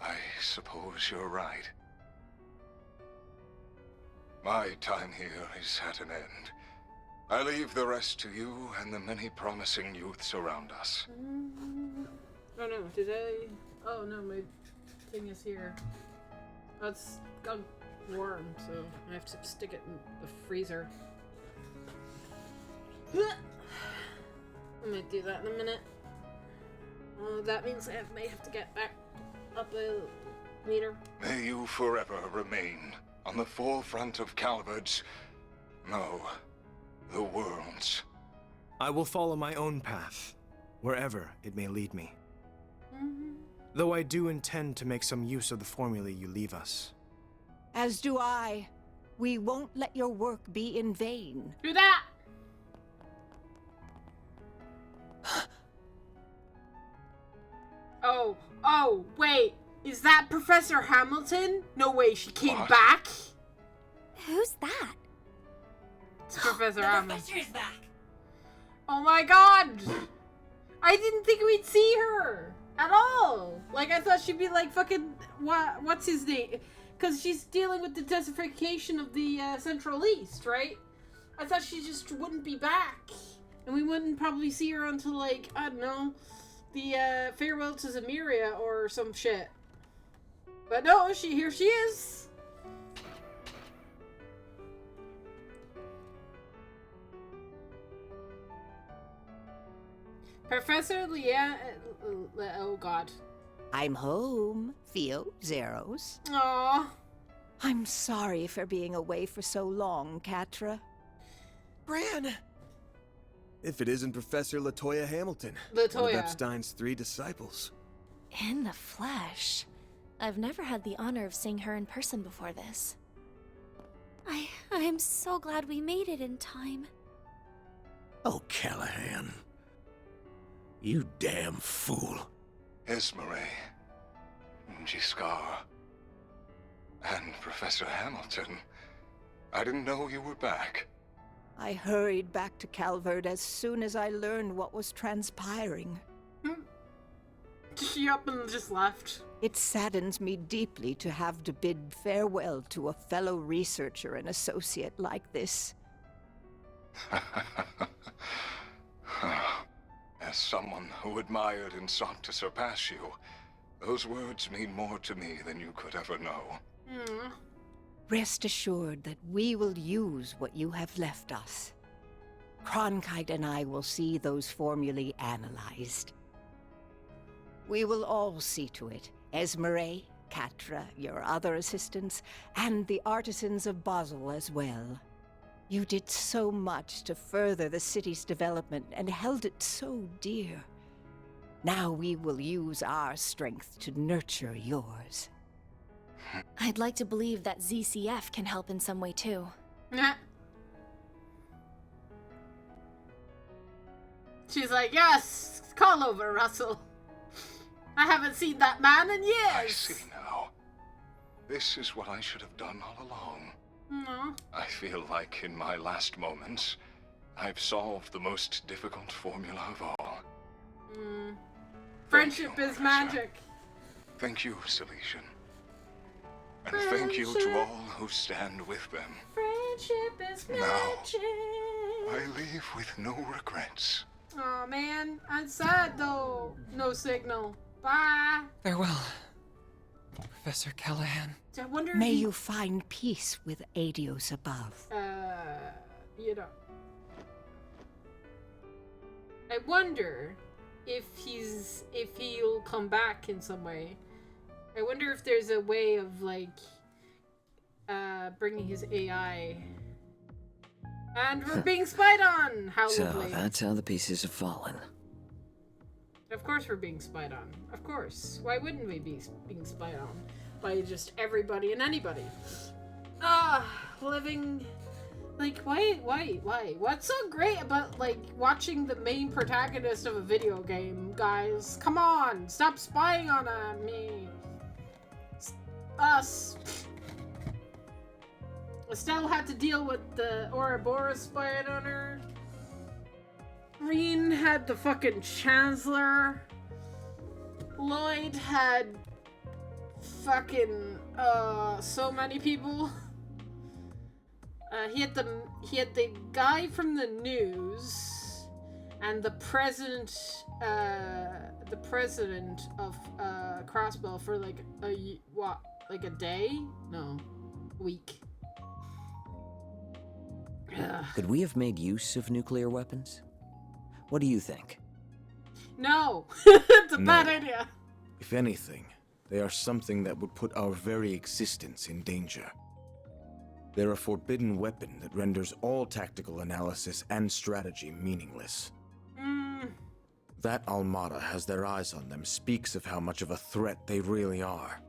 I suppose you're right. My time here is at an end. I leave the rest to you and the many promising youths around us. Oh no, did I? Oh no, my thing is here. Oh, it's got warm, so I have to stick it in the freezer. I might do that in a minute. That means I may have to get back up a meter. May you forever remain on the forefront of Calvard's, no, the world's. I will follow my own path, wherever it may lead me. Though I do intend to make some use of the formulae you leave us. As do I. We won't let your work be in vain. Do that! Oh, wait. Is that Professor Hamilton? No way, she came back? Who's that? It's Professor The Hamilton. professor is back. Oh my god! I didn't think we'd see her at all. Like, I thought she'd be like fucking, what's his name? Because she's dealing with the desertification of the Central East, right? I thought she just wouldn't be back. And we wouldn't probably see her until, like, I don't know, the Farewell to Zamiria or some shit. But no, here she is. Professor oh god. I'm home, Theo Zeros. Aww. I'm sorry for being away for so long, Catra. Bran! If it isn't Professor Latoya Hamilton, one of Latoya. Epstein's 3 disciples. In the flesh. I've never had the honor of seeing her in person before this. I'm so glad we made it in time. Oh, Callahan. You damn fool. Esmeralda, Giscard, and Professor Hamilton. I didn't know you were back. I hurried back to Calvard as soon as I learned what was transpiring. She up and just left. It saddens me deeply to have to bid farewell to a fellow researcher and associate like this. As someone who admired and sought to surpass you, those words mean more to me than you could ever know. Rest assured that we will use what you have left us. Cronkite and I will see those formulae analyzed. We will all see to it. Esmeralda, Catra, your other assistants, and the artisans of Basel as well. You did so much to further the city's development and held it so dear. Now we will use our strength to nurture yours. I'd like to believe that ZCF can help in some way too. Nah. She's like, yes, call over, Russell. I haven't seen that man in years. I see now. This is what I should have done all along. No. I feel like in my last moments, I've solved the most difficult formula of all. Friendship is magic. Thank you, Silesian. And thank you to all who stand with them. Friendship is Now, magic. I leave with no regrets. Aw, man. I'm sad, though. No signal. Bye. Farewell, Professor Callahan. I wonder May if you find peace with Adios above. you know. I wonder if he'll come back in some way. I wonder if there's a way of, like, bringing his AI. And we're being spied on! How So lovely. that's how the pieces have fallen. Of course we're being spied on. Of course. Why wouldn't we be being spied on? By just everybody and anybody. Living... Like, why? What's so great about, like, watching the main protagonist of a video game, guys? Come on! Stop spying on me! Us! Estelle had to deal with the Ouroboros spying on her. Reen had the fucking Chancellor. Lloyd had fucking, so many people. He had the guy from the news, and the president of Crossbell for like a day? No, week. Could we have made use of nuclear weapons? What do you think? No, it's a bad idea. If anything, they are something that would put our very existence in danger. They're a forbidden weapon that renders all tactical analysis and strategy meaningless. That Almada has their eyes on them speaks of how much of a threat they really are.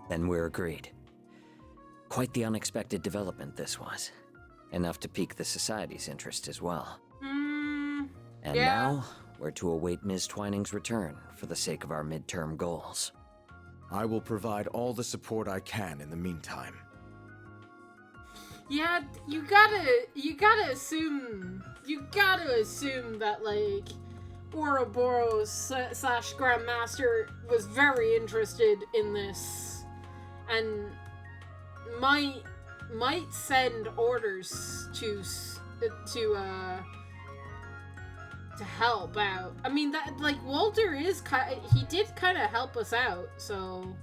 Then we're agreed. Quite the unexpected development this was. Enough to pique the Society's interest as well. And now, we're to await Ms. Twining's return for the sake of our midterm goals. I will provide all the support I can in the meantime. Yeah, you gotta assume that, like, Ouroboros / Grandmaster was very interested in this, and might send orders to help out. I mean, that, like, Walter he did kind of help us out, so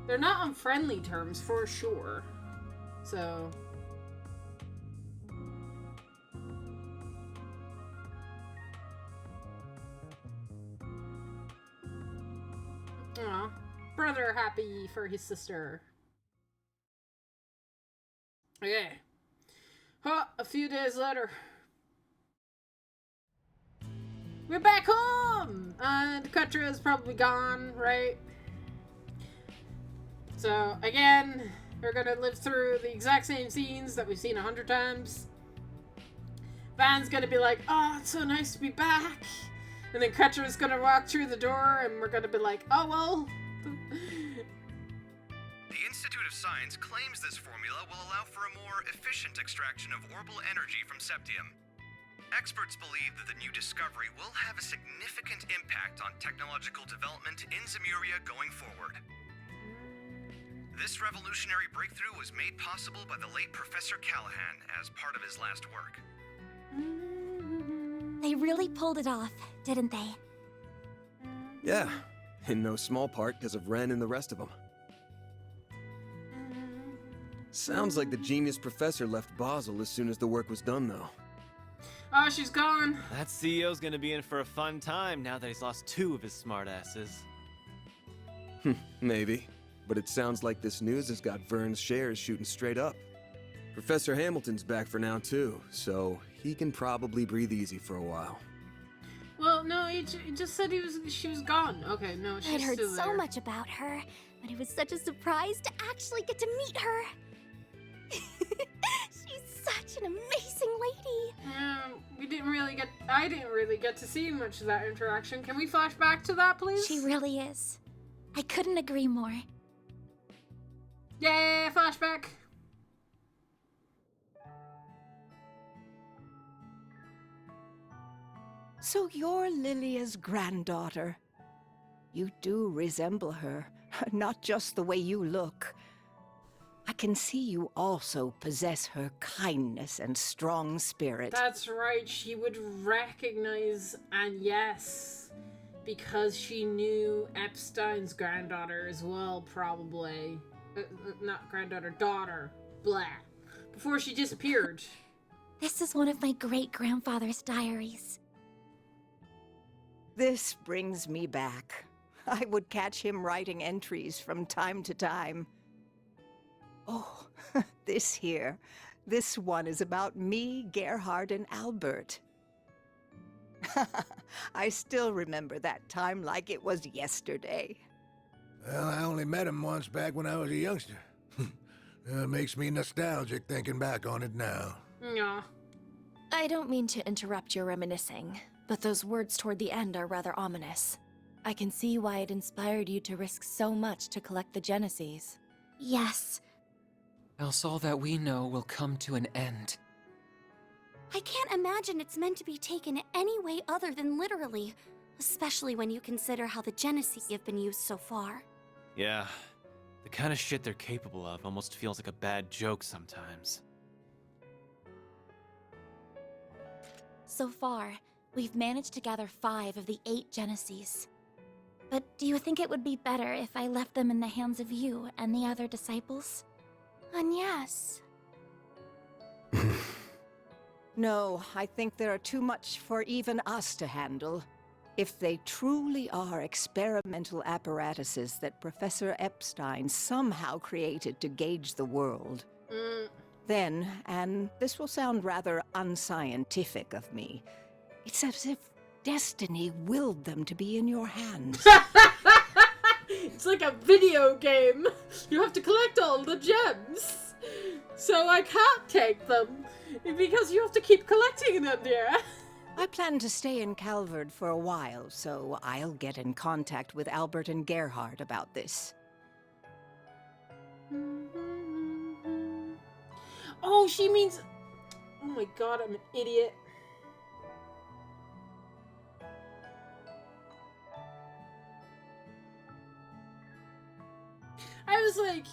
they're not on friendly terms for sure. So aw, brother happy for his sister. Okay. A few days later, we're back home! And Ketra is probably gone, right? So, again, we're gonna live through the exact same scenes that we've seen 100 times. Van's gonna be like, oh, it's so nice to be back. And then Ketra's gonna walk through the door and we're gonna be like, oh, well. The Institute of Science claims this formula will allow for a more efficient extraction of orbital energy from Septium. Experts believe that the new discovery will have a significant impact on technological development in Zemuria going forward. This revolutionary breakthrough was made possible by the late Professor Callahan as part of his last work. They really pulled it off, didn't they? Yeah, in no small part because of Ren and the rest of them. Sounds like the genius professor left Basel as soon as the work was done, though. Oh, she's gone. That CEO's gonna be in for a fun time now that he's lost 2 of his smartasses. Maybe. But it sounds like this news has got Vern's shares shooting straight up. Professor Hamilton's back for now, too, so he can probably breathe easy for a while. Well, no, he just said she was gone. Okay, no, she's I'd heard still there. so much about her, but it was such a surprise to actually get to meet her. She's such an amazing lady. Yeah, I didn't really get to see much of that interaction. Can we flash back to that, please? She really is. I couldn't agree more. Yeah, flashback. So you're Lilia's granddaughter. You do resemble her, not just the way you look. I can see you also possess her kindness and strong spirit. That's right, she would recognize, and yes, because she knew Epstein's granddaughter as well, probably. Not granddaughter, daughter. Blah. Before she disappeared. This is one of my great-grandfather's diaries. This brings me back. I would catch him writing entries from time to time. Oh, this one is about me, Gerhard, and Albert. I still remember that time like it was yesterday. Well, I only met him once back when I was a youngster. It makes me nostalgic thinking back on it now. Yeah. I don't mean to interrupt your reminiscing, but those words toward the end are rather ominous. I can see why it inspired you to risk so much to collect the Genesees. Yes. Else all that we know will come to an end. I can't imagine it's meant to be taken any way other than literally, especially when you consider how the Genesee have been used so far. Yeah, The kind of shit they're capable of almost feels like a bad joke sometimes. So far, we've managed to gather 5 of the 8 Genesees. But do you think it would be better if I left them in the hands of you and the other disciples? Yes. No, I think there are too much for even us to handle. If they truly are experimental apparatuses that Professor Epstein somehow created to gauge the world, then, and this will sound rather unscientific of me, it's as if destiny willed them to be in your hands. It's like a video game. You have to collect all the gems. So I can't take them because you have to keep collecting them, dear. I plan to stay in Calvard for a while, so I'll get in contact with Albert and Gerhard about this. Oh, she means... Oh my god, I'm an idiot. I was like...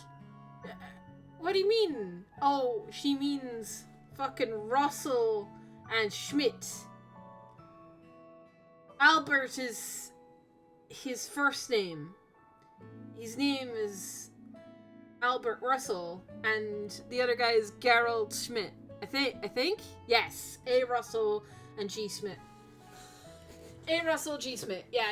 What do you mean? Oh, she means fucking Russell and Schmidt. Albert is his first name. His name is Albert Russell, and the other guy is Gerald Schmidt. I think? Yes. A. Russell and G. Schmidt. A. Russell, G. Schmidt. Yeah.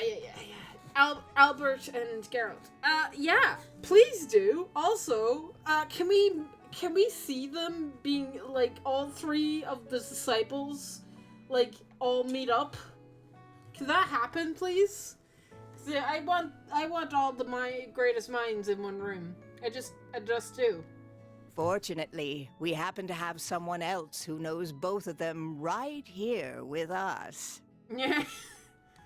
Albert and Gerald. Yeah. Please do. Also, can we see them being, like, all 3 of the disciples, like, all meet up? Can that happen, please? I want all my greatest minds in one room. I just do. Fortunately, we happen to have someone else who knows both of them right here with us. Yeah.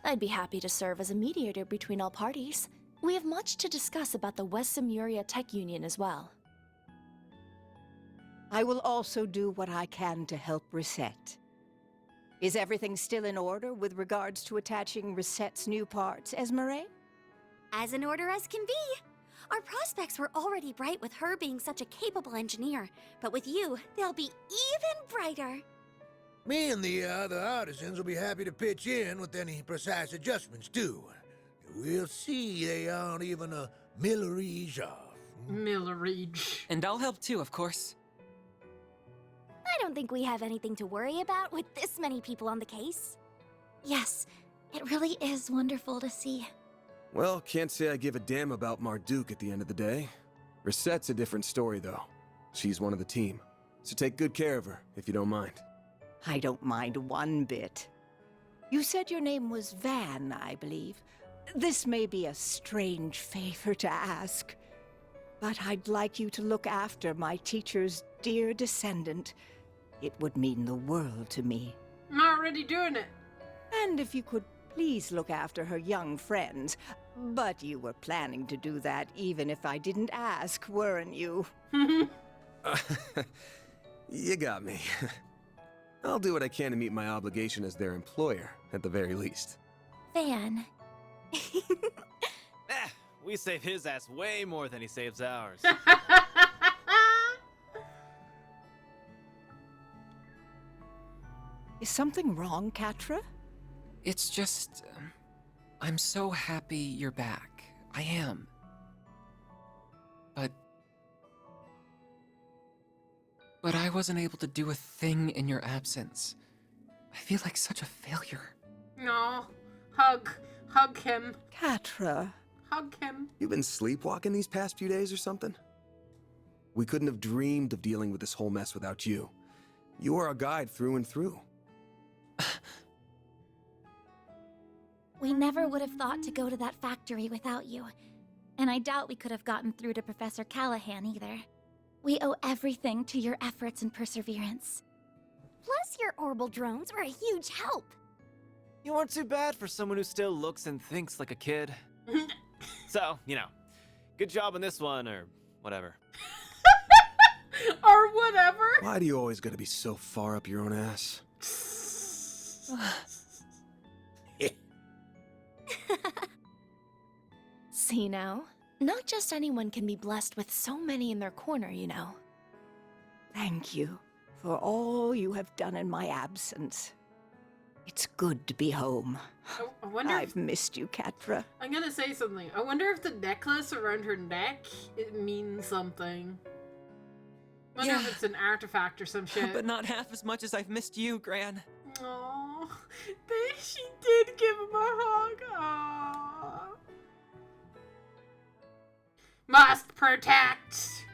I'd be happy to serve as a mediator between all parties. We have much to discuss about the West Simuria Tech Union as well. I will also do what I can to help Reset. Is everything still in order with regards to attaching Reset's new parts, Esmeralda? As in order as can be. Our prospects were already bright with her being such a capable engineer, but with you, they'll be even brighter. Me and the other artisans will be happy to pitch in with any precise adjustments, too. We'll see they aren't even a millerage off. Millerage. And I'll help too, of course. I don't think we have anything to worry about with this many people on the case. Yes, it really is wonderful to see. Well, can't say I give a damn about Marduk at the end of the day. Reset's a different story, though. She's one of the team. So take good care of her, if you don't mind. I don't mind one bit. You said your name was Van, I believe. This may be a strange favor to ask, but I'd like you to look after my teacher's dear descendant. It would mean the world to me. I'm already doing it. And if you could please look after her young friends. But you were planning to do that even if I didn't ask, weren't you? You got me. I'll do what I can to meet my obligation as their employer, at the very least. Van. We save his ass way more than he saves ours. Is something wrong, Catra? It's just... I'm so happy you're back. I am. But I wasn't able to do a thing in your absence. I feel like such a failure. No. Hug him. Catra. Hug him. You've been sleepwalking these past few days or something? We couldn't have dreamed of dealing with this whole mess without you. You are our guide through and through. We never would have thought to go to that factory without you. And I doubt we could have gotten through to Professor Callahan either. We owe everything to your efforts and perseverance. Plus, your orbital drones were a huge help. You weren't too bad for someone who still looks and thinks like a kid. So, good job on this one, or whatever. Or whatever? Why do you always gotta be so far up your own ass? See now? Not just anyone can be blessed with so many in their corner, you know. Thank you for all you have done in my absence. It's good to be home. I wonder I've missed you, Catra. I'm gonna say something. I wonder if the necklace around her neck, it means something. I wonder if it's an artifact or some shit. But not half as much as I've missed you, Gran. Aww. She did give him a hug. Aww. Must protect!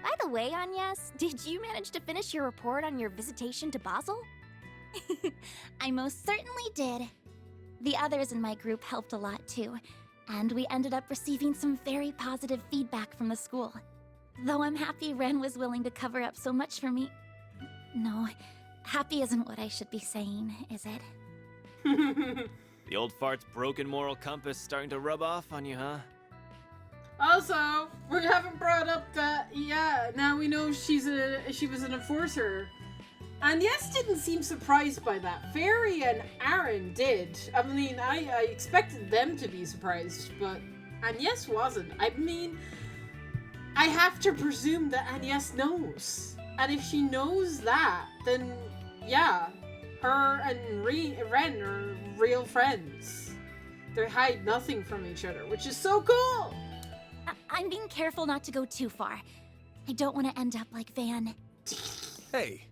By the way, Agnes, did you manage to finish your report on your visitation to Basel? I most certainly did. The others in my group helped a lot too, and we ended up receiving some very positive feedback from the school. Though I'm happy Ren was willing to cover up so much for me. No, happy isn't what I should be saying, is it? The old fart's broken moral compass starting to rub off on you, huh? Also, we haven't brought up that, yeah, now we know she was an enforcer. Agnes didn't seem surprised by that. Fairy and Aaron did. I mean, I expected them to be surprised, but Agnes wasn't. I mean, I have to presume that Agnes knows. And if she knows that, then yeah, her and Ren are real friends. They hide nothing from each other, which is so cool! I'm being careful not to go too far. I don't want to end up like Van. Hey.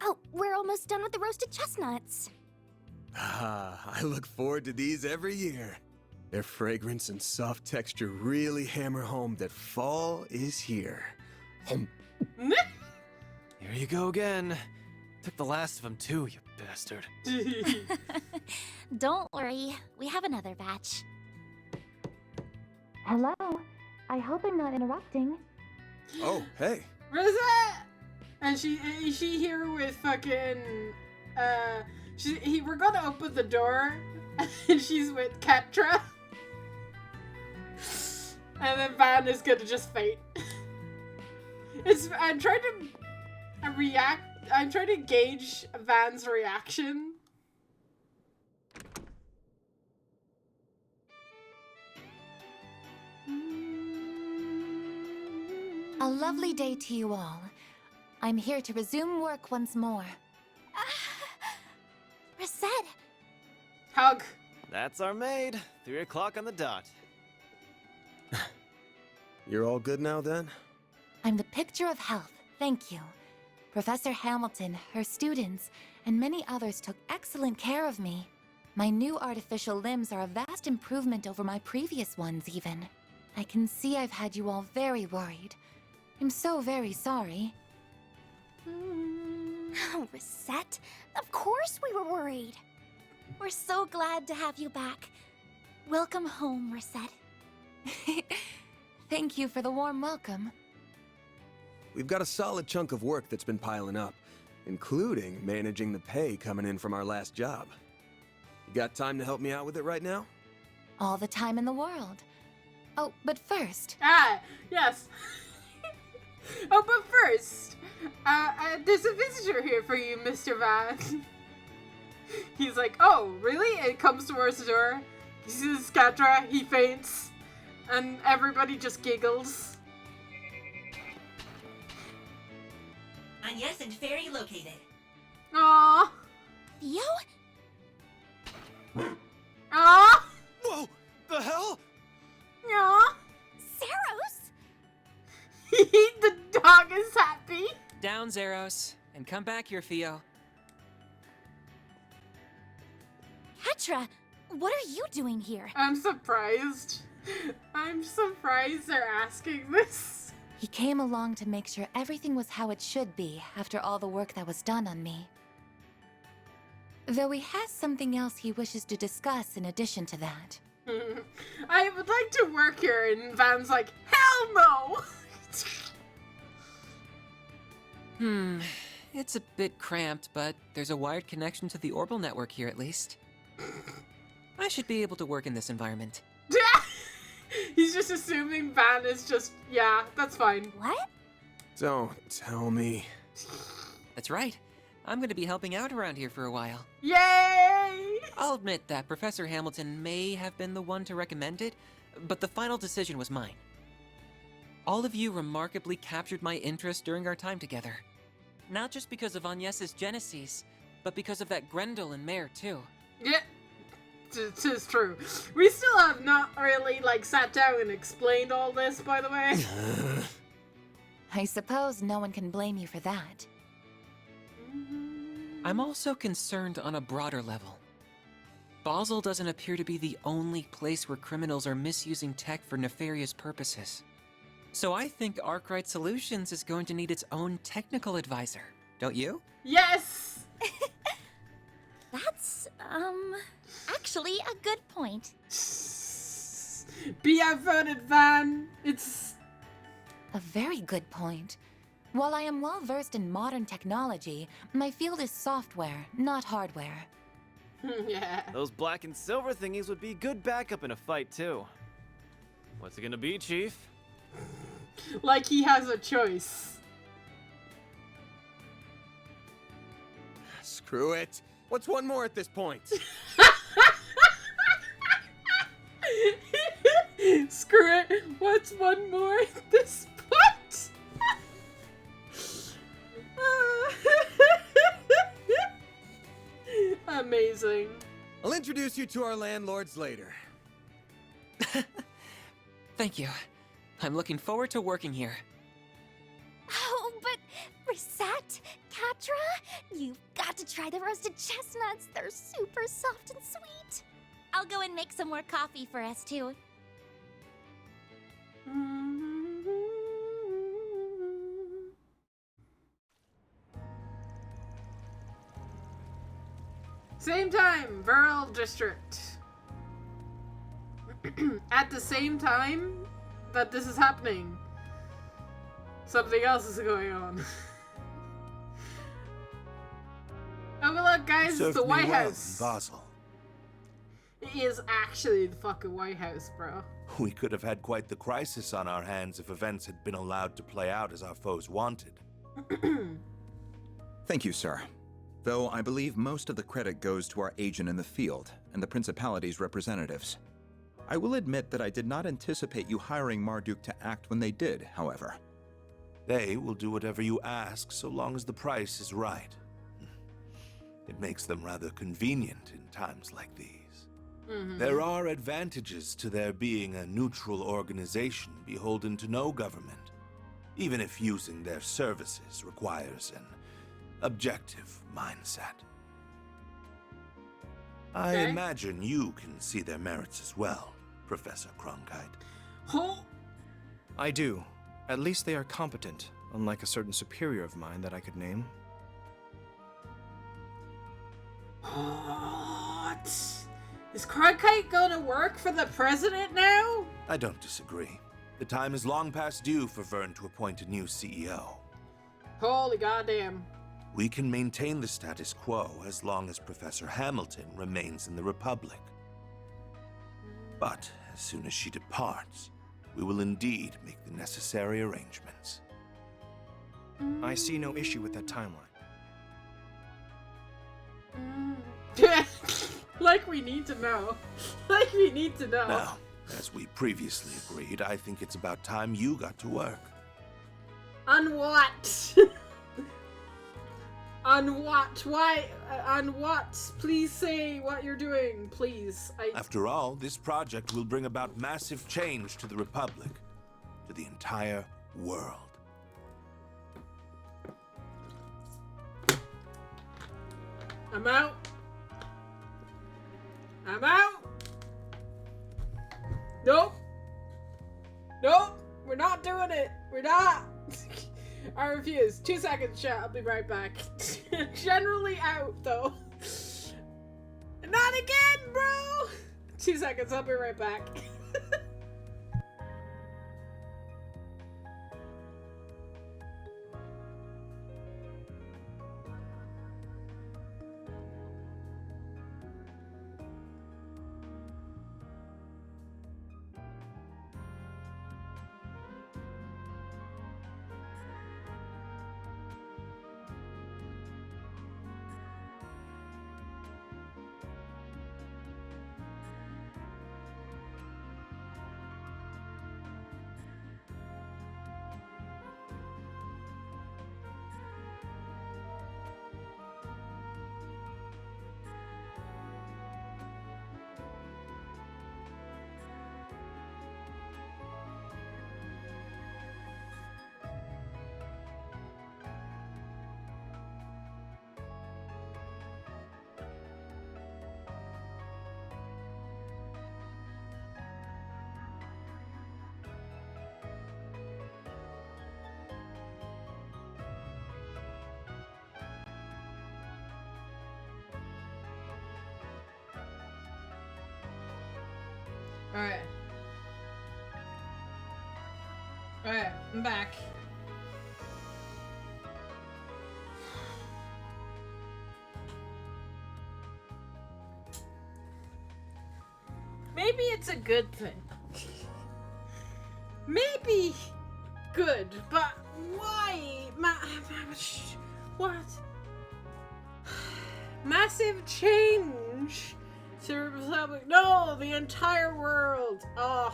Oh, we're almost done with the roasted chestnuts. I look forward to these every year. Their fragrance and soft texture really hammer home that fall is here. Here you go again. Took the last of them too, you bastard. Don't worry, we have another batch. Hello, I hope I'm not interrupting. Oh, hey. Rosette! And is she here with fucking, we're gonna open the door, and she's with Catra. And then Van is gonna just faint. I'm trying to gauge Van's reaction. A lovely day to you all. I'm here to resume work once more. Reset! Hug. That's our maid. 3 o'clock on the dot. You're all good now, then? I'm the picture of health, thank you. Professor Hamilton, her students, and many others took excellent care of me. My new artificial limbs are a vast improvement over my previous ones, even. I can see I've had you all very worried. I'm so very sorry. Oh, Reset, of course we were worried. We're so glad to have you back. Welcome home, Reset. Thank you for the warm welcome. We've got a solid chunk of work that's been piling up, including managing the pay coming in from our last job. You got time to help me out with it right now? All the time in the world. Oh, but first... Yes. Oh, but first, there's a visitor here for you, Mr. Van. He's like, oh, really? And comes towards the door. He sees Catra, he faints, and everybody just giggles. Agnes and Fairy located. Aww. Theo? Aww. Whoa! The hell? Aww. Saros? The dog is happy. Down, Zeros. And come back here, Theo. Catra, what are you doing here? I'm surprised. I'm surprised they're asking this. He came along to make sure everything was how it should be after all the work that was done on me. Though he has something else he wishes to discuss in addition to that. I would like to work here, and Van's like, hell no! It's a bit cramped, but there's a wired connection to the orbital network here at least. I should be able to work in this environment. He's just assuming Van is just, yeah, that's fine. What? Don't tell me. That's right. I'm going to be helping out around here for a while. Yay! I'll admit that Professor Hamilton may have been the one to recommend it, but the final decision was mine. All of you remarkably captured my interest during our time together. Not just because of Agnes's genesis, but because of that Grendel and Mare, too. Yeah, it is true. We still have not really, like, sat down and explained all this, by the way. I suppose no one can blame you for that. I'm also concerned on a broader level. Basel doesn't appear to be the only place where criminals are misusing tech for nefarious purposes. So I think Arkwright Solutions is going to need its own technical advisor, don't you? Yes! That's, actually a good point. Be outvoted, Van. It's a very good point. While I am well versed in modern technology, my field is software, not hardware. Yeah. Those black and silver thingies would be good backup in a fight, too. What's it gonna be, Chief? Like he has a choice. Screw it. What's one more at this point? Screw it. What's one more at this point? Amazing. I'll introduce you to our landlords later. Thank you. I'm looking forward to working here. Oh, but Risette, Catra, you've got to try the roasted chestnuts. They're super soft and sweet. I'll go and make some more coffee for us, too. Same time, Viral District. At the same time that this is happening, something else is going on. Oh, look, guys, it's the White House. Basel. It is actually the fucking White House, bro. We could have had quite the crisis on our hands if events had been allowed to play out as our foes wanted. Thank you, sir. Though I believe most of the credit goes to our agent in the field and the Principality's representatives. I will admit that I did not anticipate you hiring Marduk to act when they did, however. They will do whatever you ask so long as the price is right. It makes them rather convenient in times like these. There are advantages to their being a neutral organization beholden to no government, even if using their services requires an objective mindset. I imagine you can see their merits as well, Professor Cronkite. I do. At least they are competent, unlike a certain superior of mine that I could name. What? Is Cronkite gonna work for the president now? I don't disagree. The time is long past due for Vern to appoint a new CEO. Holy goddamn. We can maintain the status quo as long as Professor Hamilton remains in the Republic. But as soon as she departs, we will indeed make the necessary arrangements. I see no issue with that timeline. Like we need to know. Like we need to know. Now, as we previously agreed, I think it's about time you got to work. On what? On what? Why? On what? Please say what you're doing, please. After all, this project will bring about massive change to the Republic, to the entire world. I'm out. I'm out. Nope. Nope. We're not doing it. We're not. I refuse. 2 seconds, chat. I'll be right back. Generally out, though. Not again, bro. 2 seconds. I'll be right back. Alright. Alright, I'm back. Maybe it's a good thing. Maybe good, but why? What? Massive change to Republic. No, the entire world. Ugh.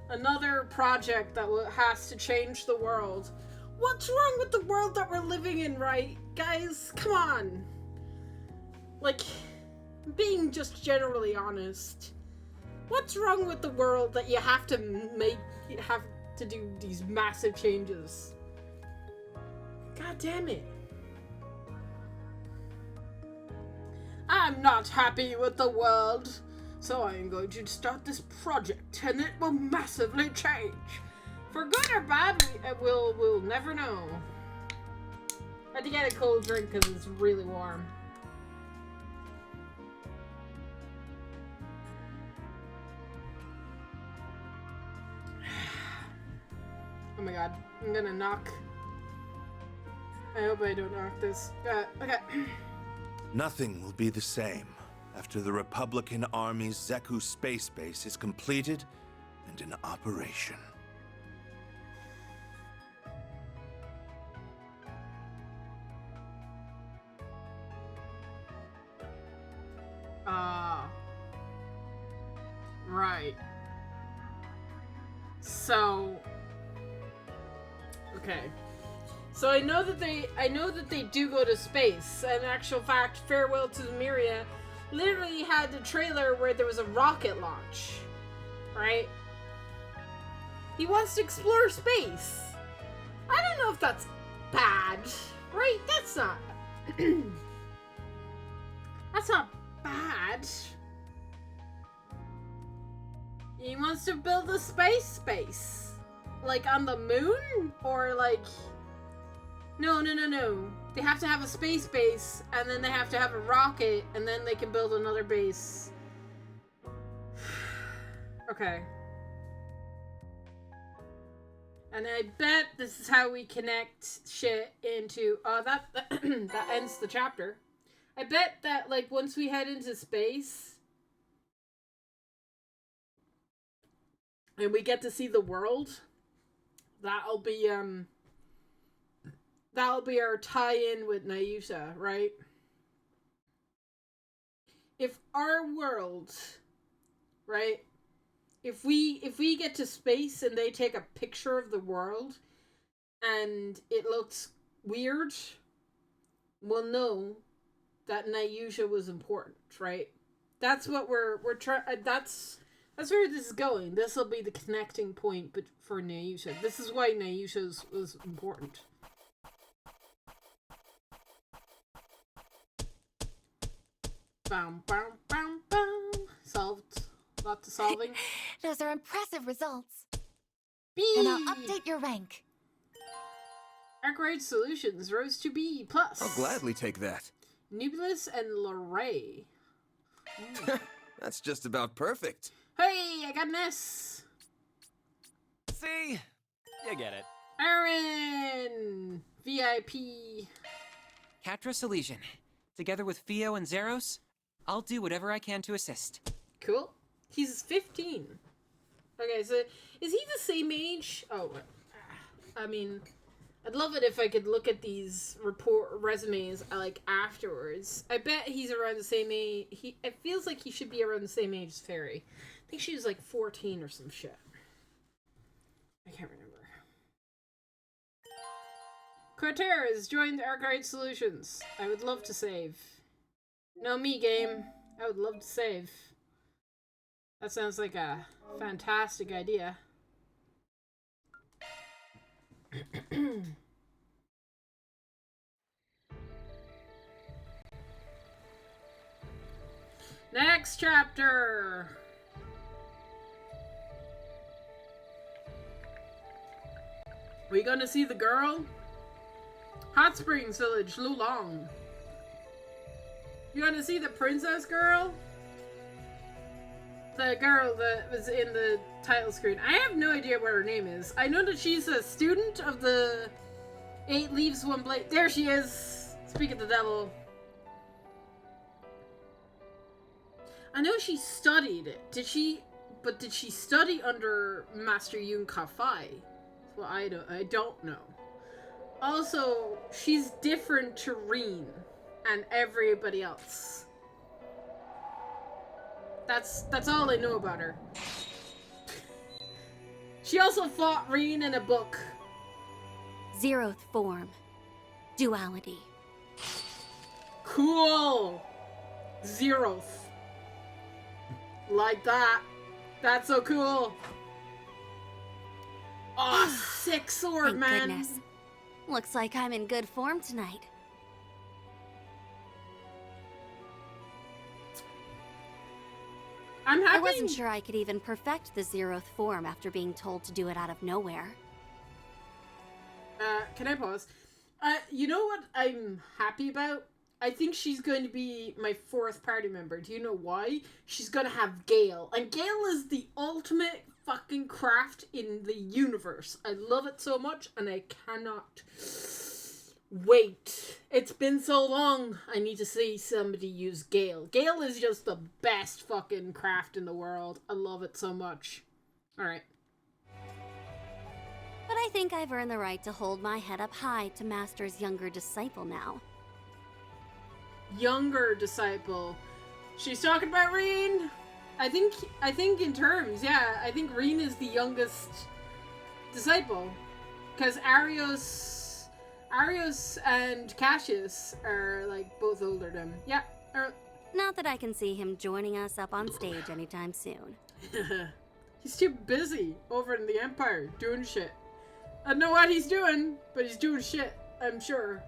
Another project that has to change the world. What's wrong with the world that we're living in, right? Guys, come on. Like, being just generally honest. What's wrong with the world that you have to do these massive changes? God damn it. I'm not happy with the world, so I'm going to start this project, and it will massively change. For good or bad, we'll never know. I had to get a cold drink because it's really warm. Oh my god, I'm gonna knock. I hope I don't knock this. Okay. Nothing will be the same after the Republican Army's Zeku space base is completed and in operation. Right. So, okay. So I know that they do go to space. And in actual fact, Farewell to Lemuria literally had the trailer where there was a rocket launch. Right? He wants to explore space. I don't know if that's bad. Right? That's not that's not bad. He wants to build a space. Like on the moon? Or like... No. They have to have a space base, and then they have to have a rocket, and then they can build another base. Okay. And I bet this is how we connect shit into... that ends the chapter. I bet that, like, once we head into space... and we get to see the world, that'll be our tie-in with Nayusha, right? If our world, right? If we get to space and they take a picture of the world and it looks weird, we'll know that Nayusha was important, right? That's what we're trying. That's where this is going. This will be the connecting point, but for Nayusha, this is why Nayusha was important. Bam, bam, bam, bam. Solved. Lots of solving. Those are impressive results. B. And I'll update your rank. Arkwright Solutions rose to B+. I'll gladly take that. Nubulus and Lorray. That's just about perfect. Hey, I got an S. See? You get it. Aaron! VIP. Catras Elysian. Together with Theo and Zeros, I'll do whatever I can to assist. Cool. He's 15. Okay, so is he the same age? Oh, I mean, I'd love it if I could look at these resumes like afterwards. I bet he's around the same age. It feels like he should be around the same age as Fairy. I think she was like 14 or some shit. I can't remember. Cortez joined Arkwright Solutions. I would love to save. No me game. I would love to save. That sounds like a fantastic idea. Next chapter. We gonna see the girl? Hot Springs Village, Lulong. You gonna see the princess girl? The the girl that was in the title screen. I have no idea what her name is. I know that she's a student of the 8 Leaves, 1 Blade. There she is! Speak of the devil. I know she studied it. Did she study under Master Yun Ka-Fai? Well, I don't know. Also, she's different to Reen and everybody else. That's all I know about her. She also fought Reen in a book. Zeroth form. Duality. Cool! Zeroth. Like that. That's so cool. Oh, sick sword, Thank man. goodness. Looks like I'm in good form tonight. I'm happy. I wasn't sure I could even perfect the Zeroth form after being told to do it out of nowhere. Can I pause? You know what I'm happy about? I think she's going to be my 4th party member. Do you know why? She's gonna have Gale. And Gale is the ultimate fucking craft in the universe. I love it so much, and I cannot wait. It's been so long. I need to see somebody use Gale. Gale is just the best fucking craft in the world. I love it so much. Alright. But I think I've earned the right to hold my head up high to Master's younger disciple now. Younger disciple. She's talking about Reen. I think in terms, yeah, I think Reen is the youngest disciple. Because Arios and Cassius are like both older than him. Yeah. Not that I can see him joining us up on stage anytime soon. He's too busy over in the Empire doing shit. I don't know what he's doing, but he's doing shit, I'm sure.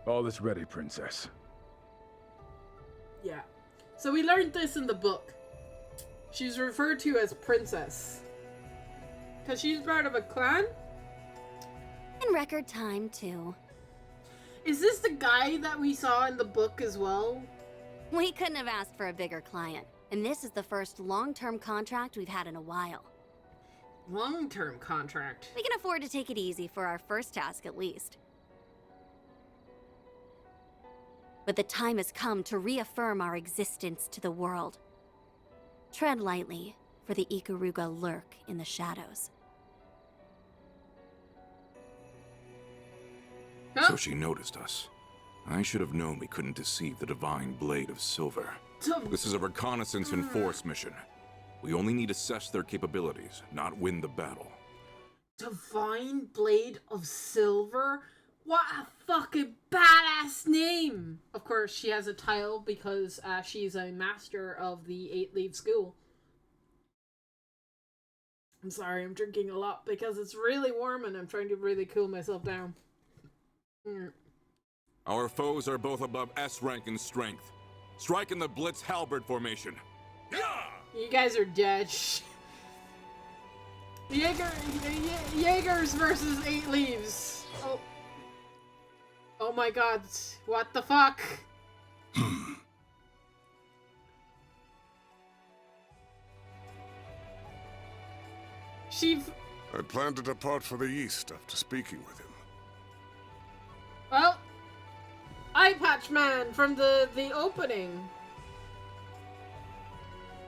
All is ready, Princess. Yeah. So we learned this in the book. She's referred to as Princess. Because she's part of a clan? In record time, too. Is this the guy that we saw in the book as well? We couldn't have asked for a bigger client. And this is the first long-term contract we've had in a while. Long-term contract? We can afford to take it easy for our first task, at least. But the time has come to reaffirm our existence to the world. Tread lightly, for the Ikaruga lurk in the shadows. So she noticed us. I should have known we couldn't deceive the Divine Blade of Silver. This is a reconnaissance and force mission. We only need to assess their capabilities, not win the battle. Divine Blade of Silver? What a fucking badass name! Of course, she has a title because she's a master of the 8 Leaf School. I'm sorry, I'm drinking a lot because it's really warm and I'm trying to really cool myself down. Our foes are both above S rank in strength. Strike in the Blitz Halberd formation. You guys are dead. Jaegers versus 8 Leaves. Oh. Oh my god, what the fuck? I plan to depart for the east after speaking with him. Well, Eye Patch Man from the opening.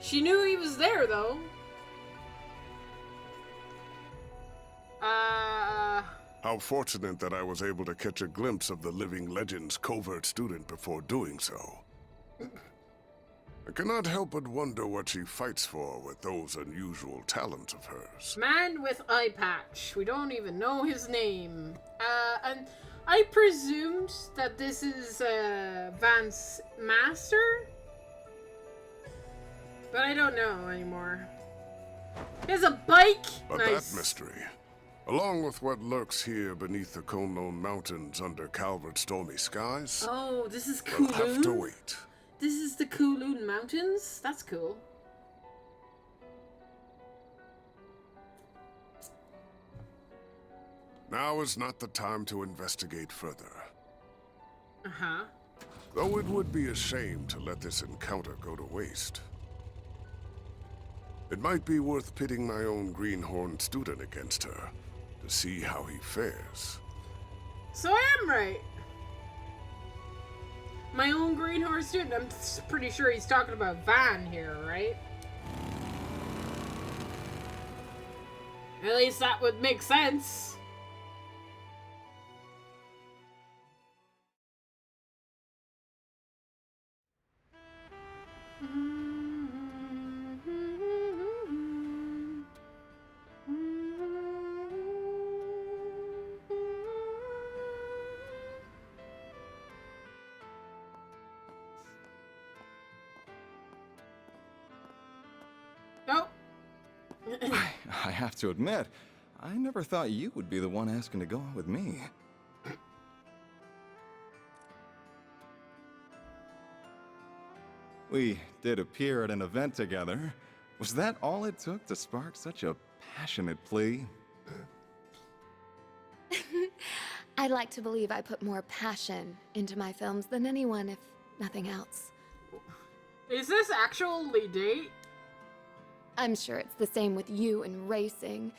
She knew he was there, though. How fortunate that I was able to catch a glimpse of the Living Legends covert student before doing so. I cannot help but wonder what she fights for with those unusual talents of hers. Man with eye patch. We don't even know his name. And I presumed that this is Van's master? But I don't know anymore. He has a bike! But nice. that mystery, along with what lurks here beneath the Kunlun Mountains under Calvert's stormy skies, oh, this is we'll Kunlun? have to wait. This is the Kunlun Mountains? That's cool. Now is not the time to investigate further. Uh-huh. Though it would be a shame to let this encounter go to waste. It might be worth pitting my own greenhorn student against her to see how he fares. So I am right. My own greenhorn student. I'm pretty sure he's talking about Van here, right? At least that would make sense. Nope. I have to admit, I never thought you would be the one asking to go out with me. We did appear at an event together. Was that all it took to spark such a passionate plea? I'd like to believe I put more passion into my films than anyone, if nothing else. Is this actually date? I'm sure it's the same with you and racing.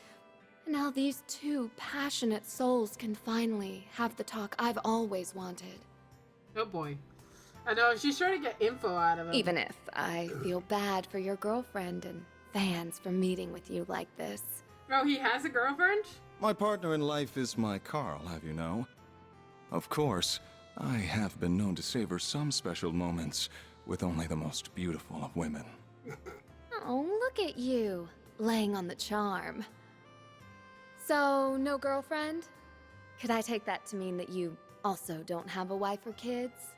And now these two passionate souls can finally have the talk I've always wanted. Oh boy. I know, she's trying to get info out of him. Even if I feel bad for your girlfriend and fans for meeting with you like this. Oh, he has a girlfriend? My partner in life is my Carl, have you know. Of course, I have been known to savor some special moments with only the most beautiful of women. Oh, look at you, laying on the charm. So, no girlfriend? Could I take that to mean that you also don't have a wife or kids?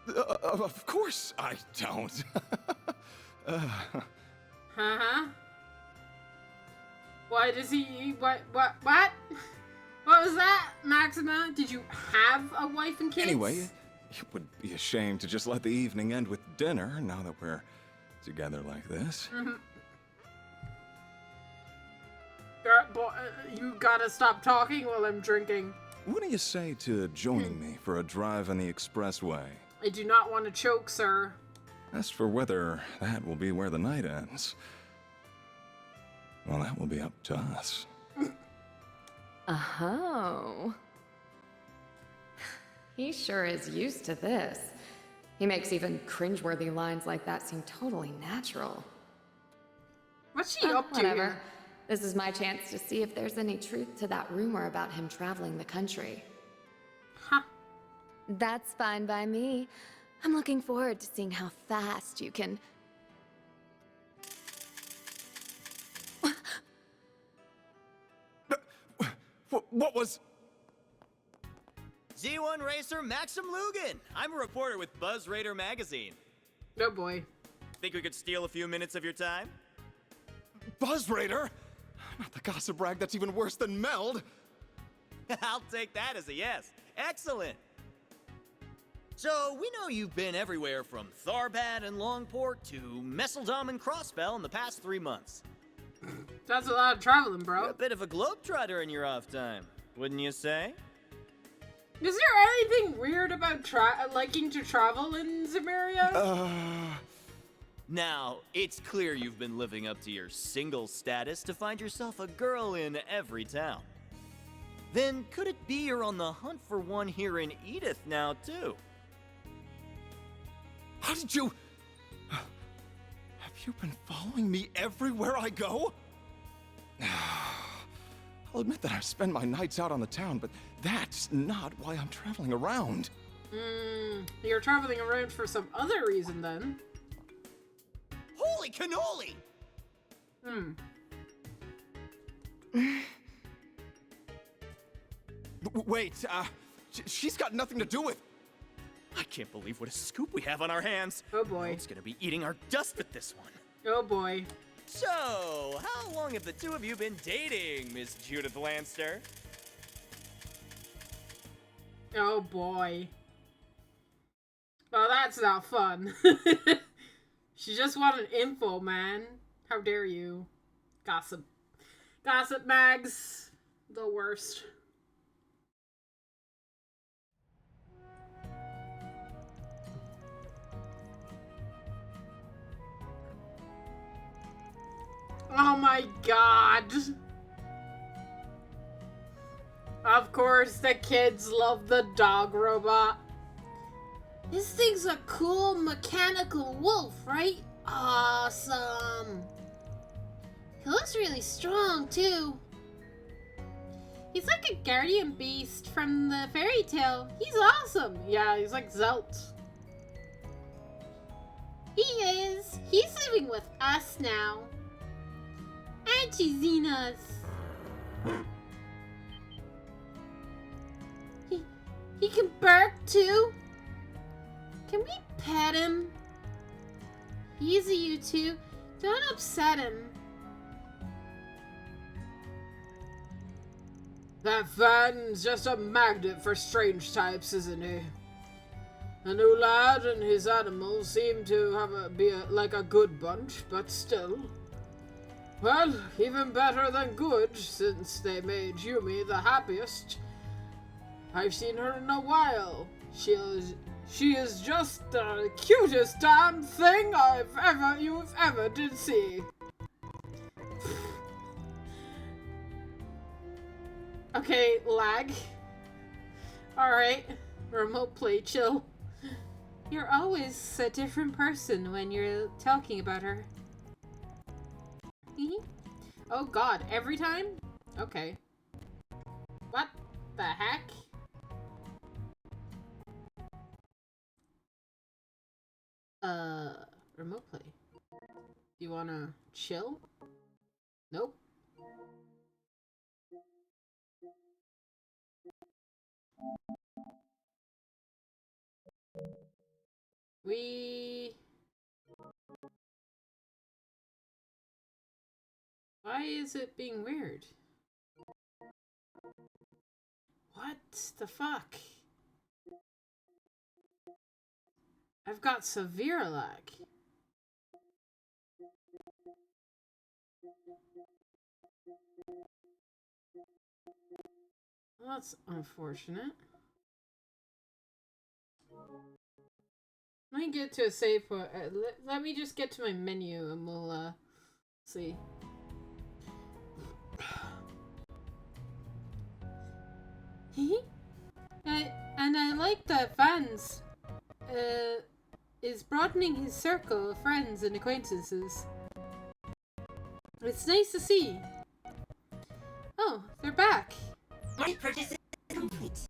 Of course I don't. Uh-huh. Why does he... What? What was that, Maxima? Did you have a wife and kids? Anyway, it would be a shame to just let the evening end with dinner now that we're together like this. Mm-hmm. You gotta stop talking while I'm drinking. What do you say to joining me for a drive on the expressway? I do not want to choke, sir. As for whether that will be where the night ends, well, that will be up to us. Oh. He sure is used to this. He makes even cringeworthy lines like that seem totally natural. What's she up to Whatever. here? This is my chance to see if there's any truth to that rumor about him traveling the country. Huh. That's fine by me. I'm looking forward to seeing how fast you can... What was... Z1 Racer Maxim Lugan! I'm a reporter with Buzz Raider magazine. Oh boy. Think we could steal a few minutes of your time? Buzz Raider? Not the gossip rag that's even worse than Meld. I'll take that as a yes. Excellent! So, we know you've been everywhere from Tharbad and Longport to Messeldom and Crossbell in the past 3 months. That's a lot of traveling, bro. You're a bit of a globetrotter in your off time, wouldn't you say? Is there anything weird about liking to travel in Zemeria? Now, it's clear you've been living up to your single status to find yourself a girl in every town. Then could it be you're on the hunt for one here in Edith now, too? How did you... Have you been following me everywhere I go? I'll admit that I spend my nights out on the town, but that's not why I'm traveling around. You're traveling around for some other reason, then. Holy cannoli! Wait, she's got nothing to do with... I can't believe what a scoop we have on our hands. Oh boy. It's gonna be eating our dust with this one. Oh boy. So, how long have the two of you been dating, Miss Judith Lanster? Oh boy. Well, that's not fun. She just wanted info, man. How dare you. Gossip. Gossip mags. The worst. Oh my god. Of course, the kids love the dog robot. This thing's a cool mechanical wolf, right? Awesome. He looks really strong, too. He's like a guardian beast from the fairy tale. He's awesome. Yeah, he's like Zelt. He is. He's living with us now. Aren't you, Xenos? He can bark too? Can we pet him? Easy, you two. Don't upset him. That Van's just a magnet for strange types, isn't he? The new lad and his animals seem to be like a good bunch, but still. Well, even better than good, since they made Yumi the happiest I've seen her in a while. She is just the cutest damn thing you've ever did see. Okay, lag. Alright, remote play, chill. You're always a different person when you're talking about her. Oh god, every time? Okay. What the heck? Remote play. Do you wanna chill? Nope. Why is it being weird? What the fuck? I've got severe lag. Well, that's unfortunate. Let me get to a save point. Let me just get to my menu and we'll see. I like that Vans is broadening his circle of friends and acquaintances. It's nice to see. Oh, they're back. My purchase is complete.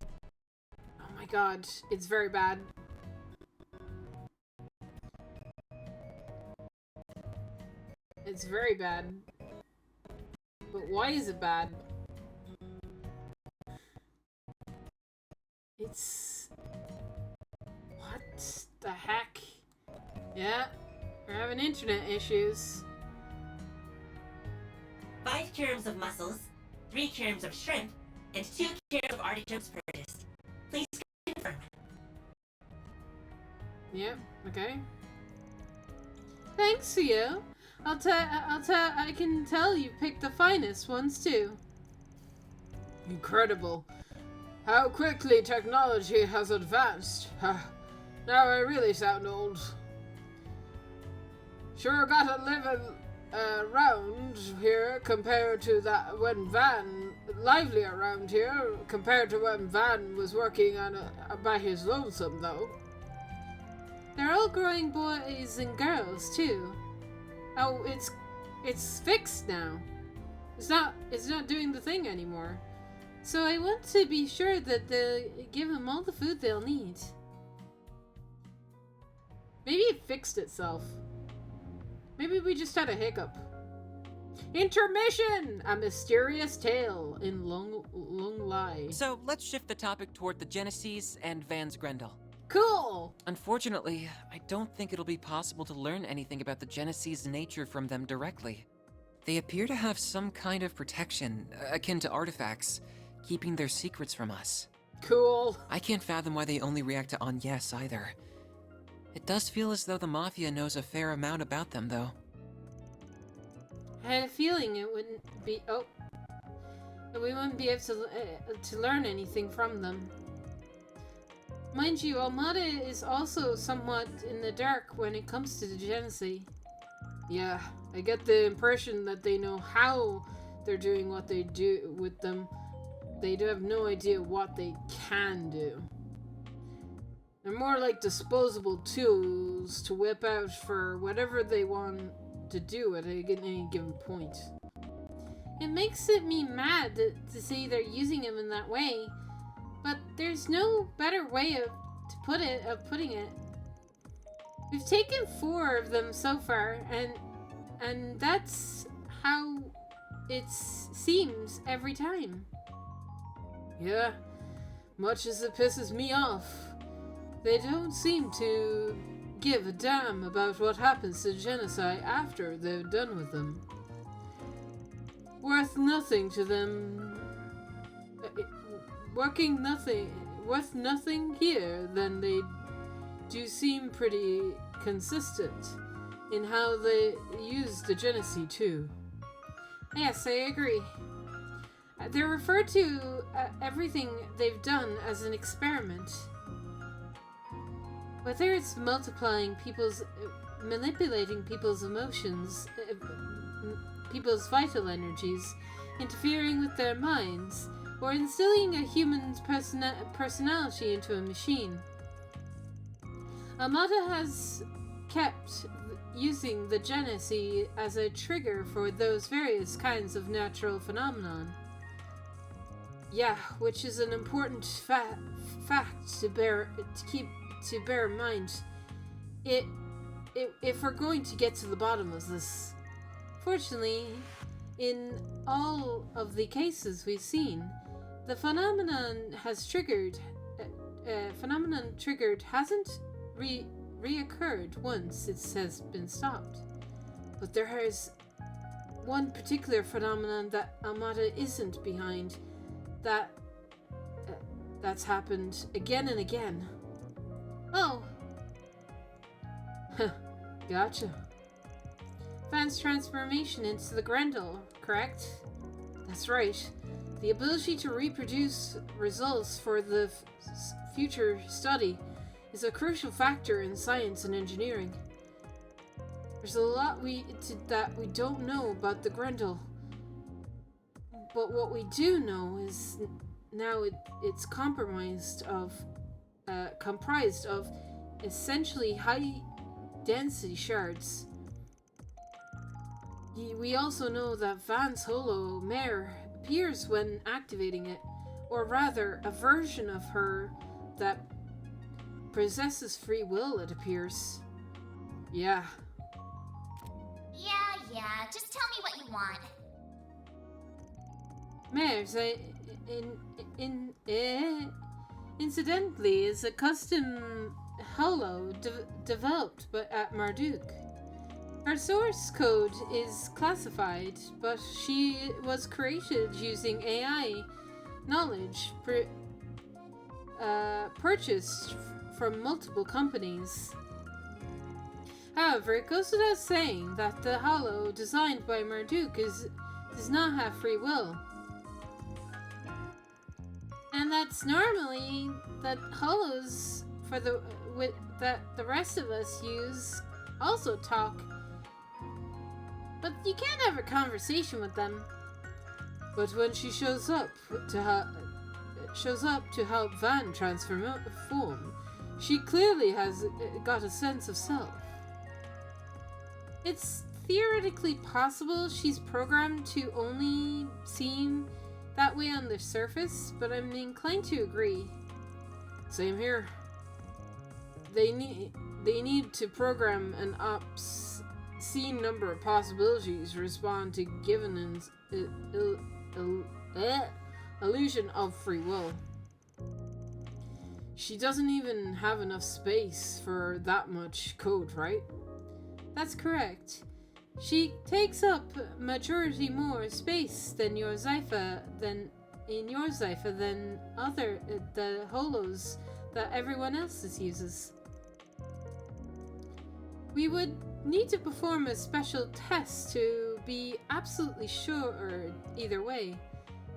Oh my god, it's very bad. It's very bad. But why is it bad? It's... What the heck? Yeah, we're having internet issues. 5 kilograms of mussels, 3 kilograms of shrimp, and 2 kilograms of artichokes purchased. Please confirm. Yep, okay. Thanks, Theo. I can tell you picked the finest ones too. Incredible. How quickly technology has advanced. Now I really sound old. Sure gotta live around here compared to that when Van lively around here compared to when Van was working on by his lonesome though. They're all growing boys and girls too. Oh, it's fixed now. It's not doing the thing anymore. So I want to be sure that they give them all the food they'll need. Maybe it fixed itself. Maybe we just had a hiccup. Intermission! A mysterious tale in Lung Lai. So let's shift the topic toward the Genesees and Vans Grendel. Cool! Unfortunately, I don't think it'll be possible to learn anything about the Genesees' nature from them directly. They appear to have some kind of protection, akin to artifacts, keeping their secrets from us. Cool. I can't fathom why they only react to on yes either. It does feel as though the Mafia knows a fair amount about them, though. I had a feeling it wouldn't be... Oh. That we wouldn't be able to learn anything from them. Mind you, Almada is also somewhat in the dark when it comes to the Genesee. Yeah, I get the impression that they know how they're doing what they do with them. They do have no idea what they can do. They're more like disposable tools to whip out for whatever they want to do at any given point. It makes me mad to say they're using him in that way, but there's no better way of putting it. We've taken 4 of them so far, and that's how it seems every time. Yeah, much as it pisses me off, they don't seem to give a damn about what happens to genocide after they're done with them. Worth nothing to them. Worth nothing here, then they do seem pretty consistent in how they use the genocide too. Yes, I agree. They refer to everything they've done as an experiment. Whether it's manipulating people's emotions, people's vital energies, interfering with their minds, or instilling a human's personality into a machine. Armada has kept using the genocide as a trigger for those various kinds of natural phenomenon. Yeah, which is an important fact to bear in mind. If we're going to get to the bottom of this. Fortunately, in all of the cases we've seen, the phenomenon triggered hasn't reoccurred once it has been stopped. But there is one particular phenomenon that Armada isn't behind that's happened again and again. Oh. Gotcha. Van's transformation into the Grendel, correct? That's right. The ability to reproduce results for the future study is a crucial factor in science and engineering. There's a lot that we don't know about the Grendel. But what we do know is now it's comprised of essentially high-density shards. We also know that Van's holo mare appears when activating it, or rather, a version of her that possesses free will, it appears. Yeah. Yeah, just tell me what you want. Mares, incidentally, is a custom holo developed at Marduk. Her source code is classified, but she was created using AI knowledge purchased from multiple companies. However, it goes without saying that the holo designed by Marduk does not have free will. And that's normally that holos that the rest of us use also talk. But you can't have a conversation with them. But when she shows up to help Van transform, she clearly has got a sense of self. It's theoretically possible she's programmed to only seem that way on the surface, but I'm inclined to agree. Same here. They need to program an obscene number of possibilities to respond to given illusion of free will. She doesn't even have enough space for that much code, right? That's correct. She takes up majority more space than your Zypha than the holos that everyone else uses. We would need to perform a special test to be absolutely sure either way,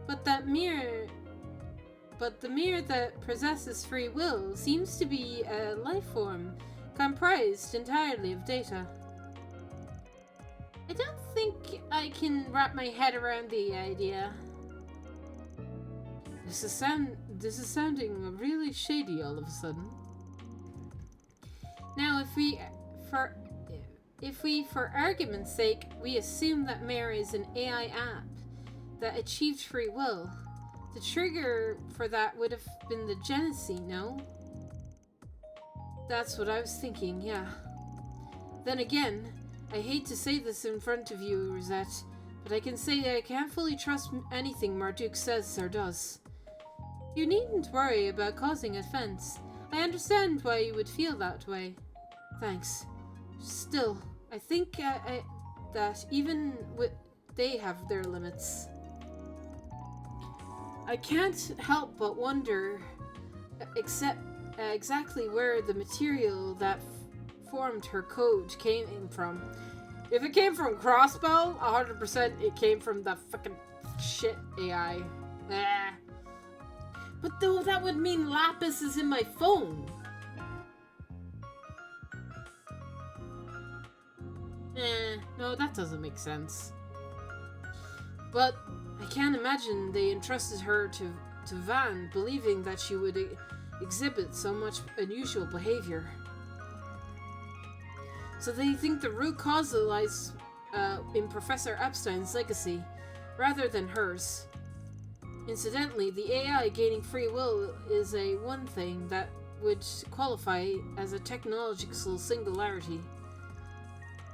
but the mirror that possesses free will seems to be a life form comprised entirely of data. I don't think I can wrap my head around the idea. This is sounding really shady all of a sudden. Now, if we, for argument's sake, we assume that Mare is an AI app that achieved free will, the trigger for that would have been the Genesee, no? That's what I was thinking, yeah. Then again, I hate to say this in front of you, Rosette, but I can say I can't fully trust anything Marduk says or does. You needn't worry about causing offense. I understand why you would feel that way. Thanks. Still, I think that even they have their limits. I can't help but wonder exactly where the material that formed her code came from. If it came from Crossbow, 100% it came from the fucking shit AI. But though that would mean Lapis is in my phone. No, that doesn't make sense. But I can't imagine they entrusted her to Van, believing that she would exhibit so much unusual behavior. So they think the root cause lies in Professor Epstein's legacy, rather than hers. Incidentally, the AI gaining free will is one thing that would qualify as a technological singularity.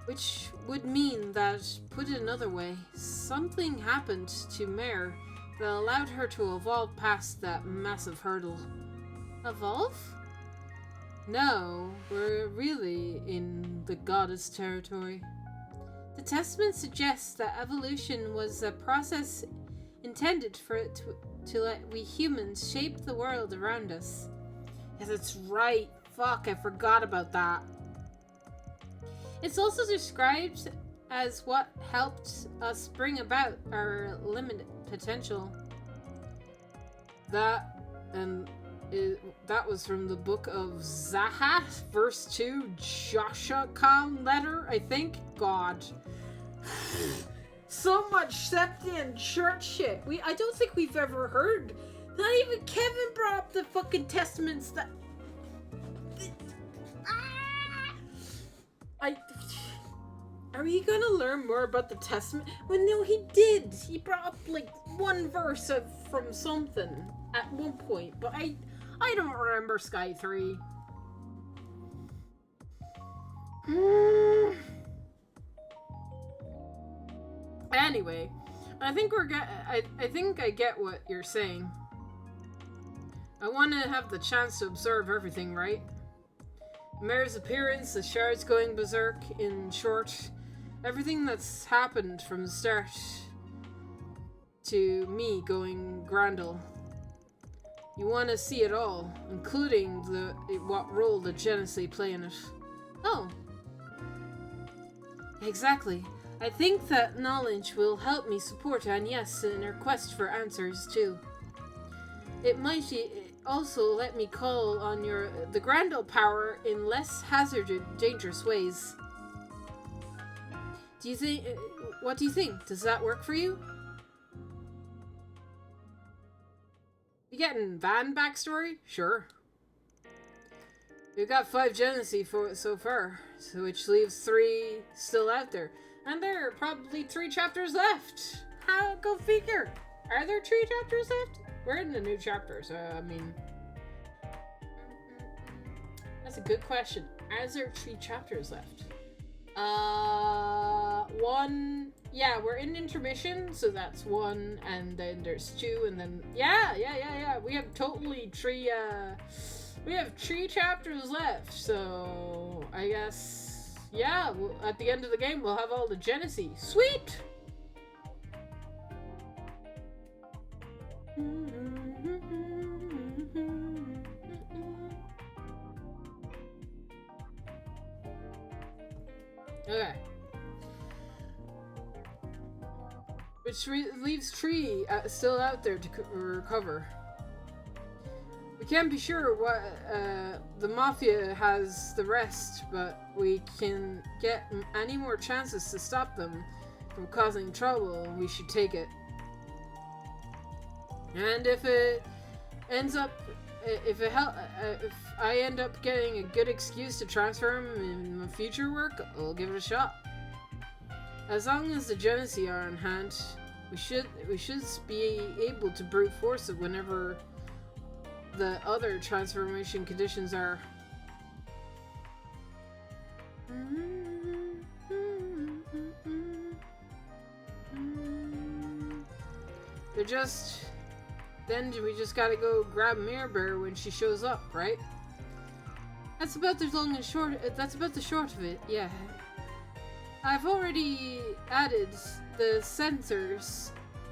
Which would mean that, put it another way, something happened to Mare that allowed her to evolve past that massive hurdle. Evolve? No, we're really in the goddess territory. The testament suggests that evolution was a process intended for it to let we humans shape the world around us. Yeah, that's right. Fuck, I forgot about that. It's also described as what helped us bring about our limited potential. That was from the book of Zahat, verse 2, Joshua Khan letter, I think. God. So much Septian church shit. I don't think we've ever heard. Not even Kevin brought up the fucking testaments that... Are we gonna learn more about the testament? Well, no, he did. He brought up like one verse from something at one point, but I don't remember Sky 3. Anyway, I think I think I get what you're saying. I want to have the chance to observe everything, right? Mare's appearance, the shards going berserk, in short, everything that's happened from the start to me going Grandel. You want to see it all, including what role the Genesee play in it. Oh. Exactly. I think that knowledge will help me support Agnes in her quest for answers, too. It might also let me call on the Grandel power in less hazardous, dangerous ways. What do you think? Does that work for you? You getting Van backstory? Sure. We've got 5 Genesee so far, which leaves 3 still out there. And there are probably 3 chapters left. How? Go figure. Are there 3 chapters left? We're in the new chapter, so I mean... That's a good question. Are there 3 chapters left? 1... Yeah, we're in intermission, so that's 1, and then there's 2, and then... Yeah. We have totally 3, we have 3 chapters left, so... I guess... Yeah, at the end of the game, we'll have all the Genesee. Sweet! Okay. Which leaves Tree still out there to recover. can't be sure what the Mafia has the rest, but we can get any more chances to stop them from causing trouble. We should take it. And if it ends up, if I end up getting a good excuse to transfer him in my future work, I'll give it a shot. As long as the Genesee are on hand, we should be able to brute force it whenever the other transformation conditions are. They're just. Then we just gotta go grab Mirror Bear when she shows up, right? That's about the long and short. That's about the short of it. Yeah. I've already added the sensors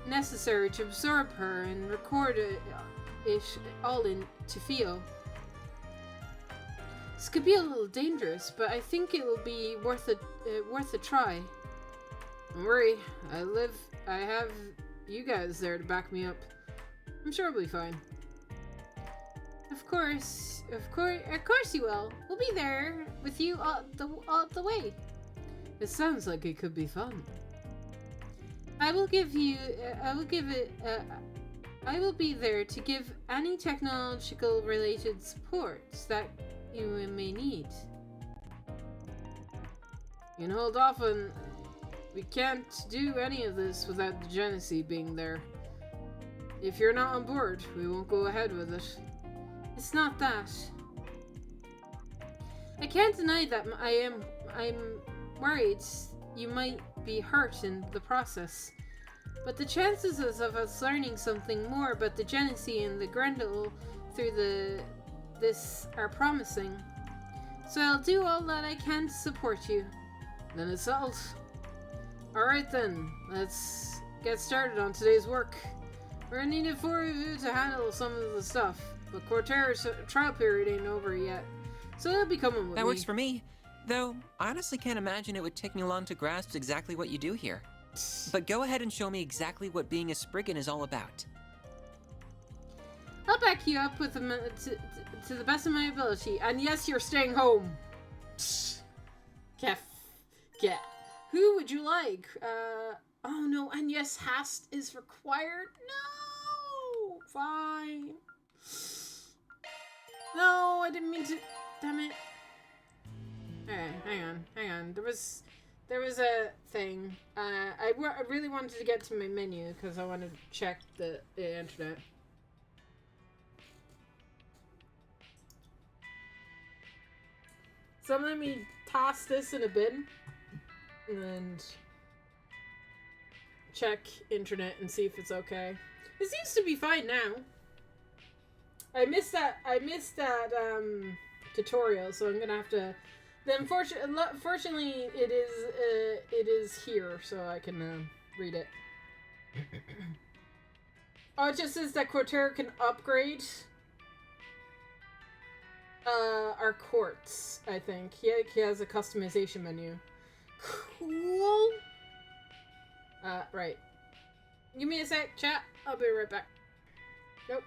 necessary to absorb her and record it all into feel. This could be a little dangerous, but I think it'll be worth a try. Don't worry, I have you guys there to back me up. I'm sure we'll be fine. Of course you will. We'll be there with you all the way. It sounds like it could be fun. I will be there to give any technological related supports that you may need. You can hold off on. We can't do any of this without the Genesee being there. If you're not on board, we won't go ahead with it. It's not that. I can't deny that I'm worried you might be hurt in the process. But the chances of us learning something more about the Genesee and the Grendel through this are promising. So I'll do all that I can to support you. Then it's settled. Alright then, let's get started on today's work. We're gonna need 4 of you to handle some of the stuff, but Cortera's trial period ain't over yet, so they'll be coming with me. That works for me. Though, I honestly can't imagine it would take me long to grasp exactly what you do here. But go ahead and show me exactly what being a Spriggan is all about. I'll back you up with to the best of my ability, and yes, you're staying home. Kef. Who would you like? Oh no, and yes, hast is required? No! Fine. No, I didn't mean to. Damn it. Okay, hang on. There was a thing. I really wanted to get to my menu because I wanted to check the internet. So let me toss this in a bin and check internet and see if it's okay. It seems to be fine now. I missed that tutorial, so I'm gonna have to. Then fortunately, it is here, so I can read it. Oh, it just says that Cortera can upgrade our courts. I think he has a customization menu. Cool. Right. Give me a sec, chat. I'll be right back. Nope.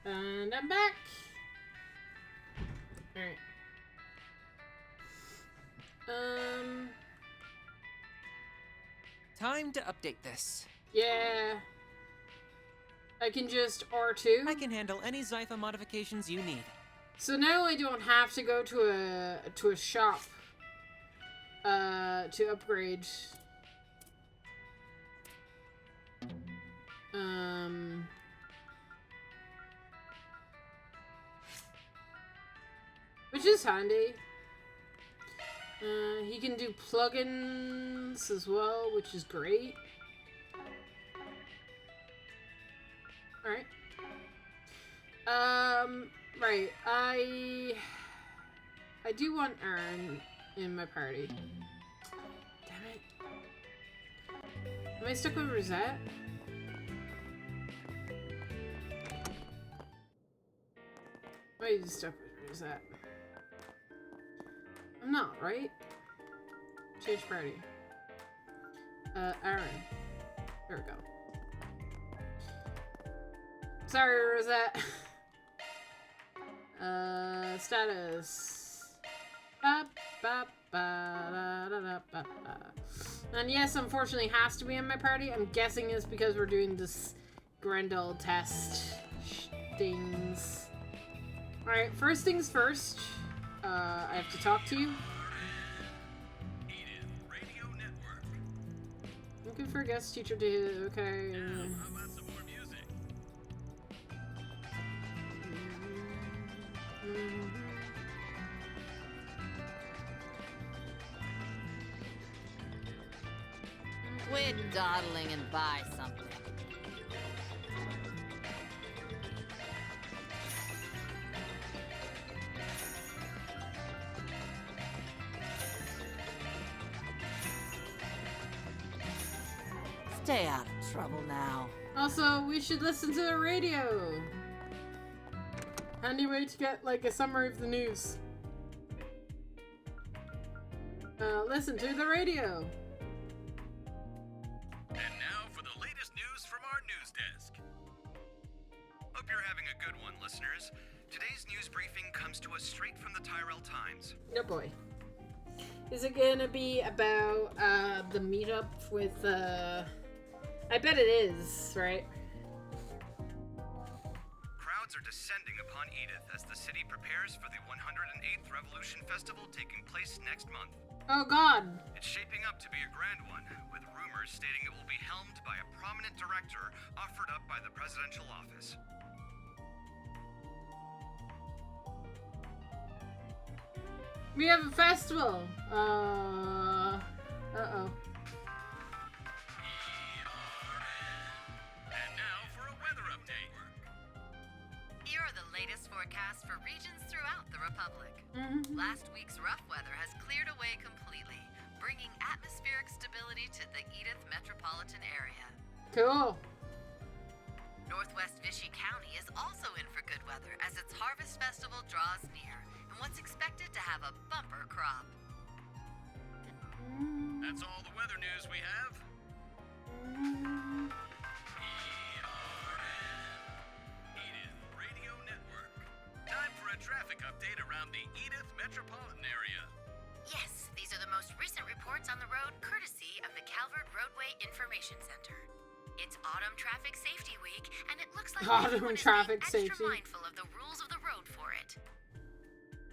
And I'm back. Alright. Time to update this. Yeah. I can just R2. I can handle any Zypha modifications you need. So now I don't have to go to a shop to upgrade. Which is handy. He can do plugins as well, which is great. Alright. Right. I do want Aaron in my party. Damn it. Am I stuck with Rosette? Am I stuck with Rosette? I'm not, right? Change party. Aaron. There we go. Sorry, Rosette. Status. Ba, ba, ba, da, da, da, ba, ba. And yes, unfortunately, has to be in my party. I'm guessing it's because we're doing this Grendel test things. Alright, first things first. I have to talk to you. Looking for a guest teacher to... Okay. Quit dawdling and buy something. Stay out of trouble now. Also, we should listen to the radio. Handy way to get like a summary of the news. Listen to the radio. And now for the latest news from our news desk. Hope you're having a good one, listeners. Today's news briefing comes to us straight from the Tyrell Times. Oh boy. Is it gonna be about the meetup with I bet it is, right? Crowds are descending upon Edith as the city prepares for the 108th Revolution Festival taking place next month. Oh god. It's shaping up to be a grand one, with rumors stating it will be helmed by a prominent director offered up by the presidential office. We have a festival. Uh-oh. And now for a weather update. Here are the latest forecasts for regions throughout the Republic. Last week's rough weather has cleared away completely, bringing atmospheric stability to the Edith metropolitan area. Cool. Northwest Vichy County is also in for good weather as its harvest festival draws near, and what's expected to have a bumper crop. That's all the weather news we have. Edith Radio Network. Time for a traffic update around the Edith metropolitan area. Yes, these are the most recent reports on the road courtesy of the Calvert Roadway Information Center. It's Autumn Traffic Safety Week, and it looks like everyone is being extra mindful of the rules of the road for it.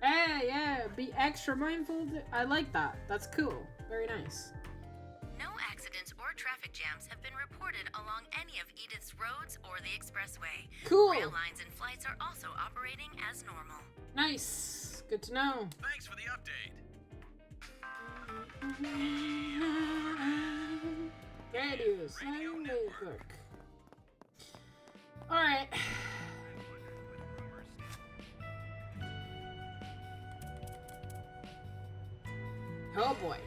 Hey, yeah, be extra mindful. I like that. That's cool. Very nice. No accidents or traffic jams have been reported along any of Edith's roads or the expressway. Cool. Rail lines and flights are also operating as normal. Nice. Good to know. Thanks for the update. Radios. Network. Alright. Oh boy.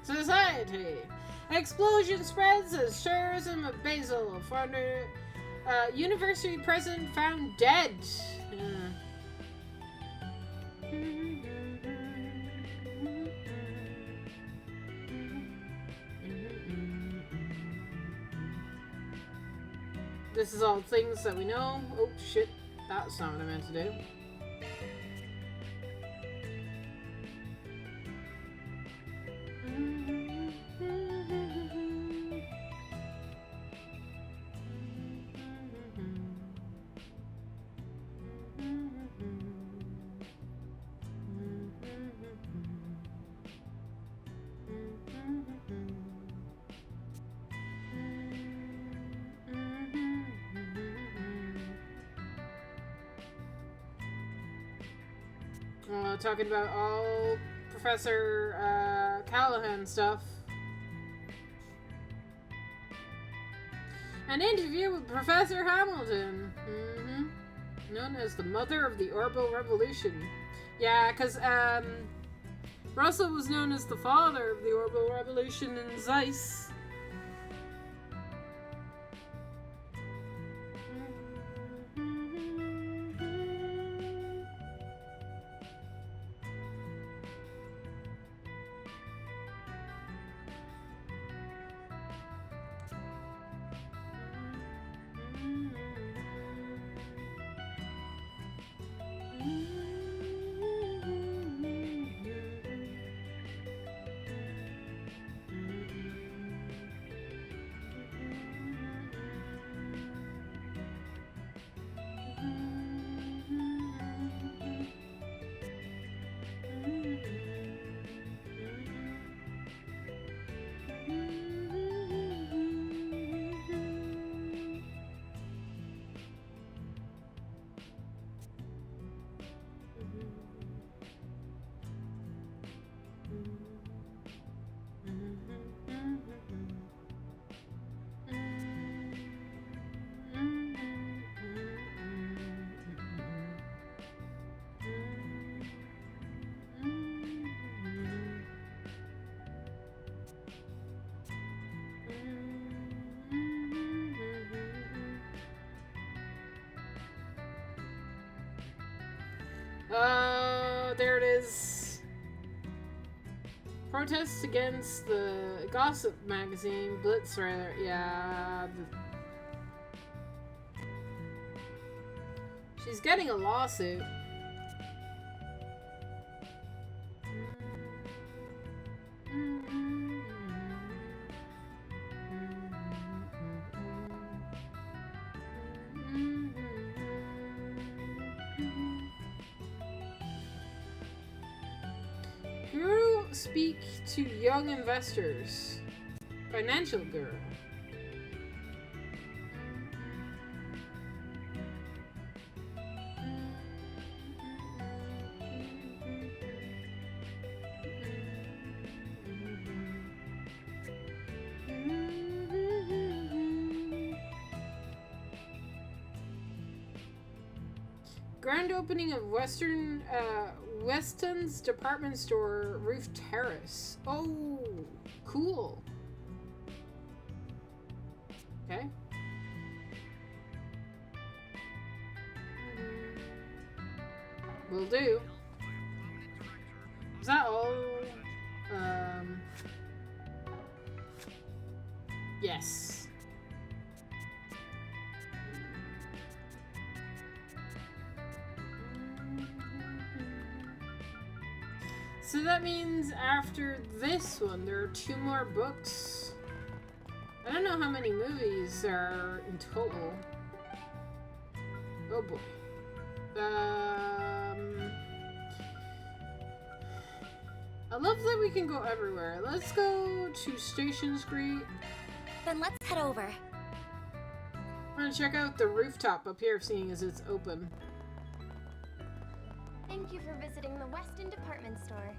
Society. Explosion spreads as tourism of Basel. Founder, university president found dead. This is all things that we know. Oh shit, that's not what I meant to do. Talking about all Professor Callahan stuff. An interview with Professor Hamilton, known as the mother of the Orbital Revolution. Yeah, because Russell was known as the father of the Orbital Revolution in Zeiss. There it is. Protests against the gossip magazine, Blitz, rather. Yeah. She's getting a lawsuit. Speak to young investors. Financial Guru. Grand opening of Weston's department store roof terrace. Oh, cool. Okay. Will do. Is that all? Yes. So that means after this one, there are 2 more books. I don't know how many movies there are in total. Oh boy. I love that we can go everywhere. Let's go to Station Street. Then let's head over. I'm gonna check out the rooftop up here, seeing as it's open. Thank you for visiting the Weston department store.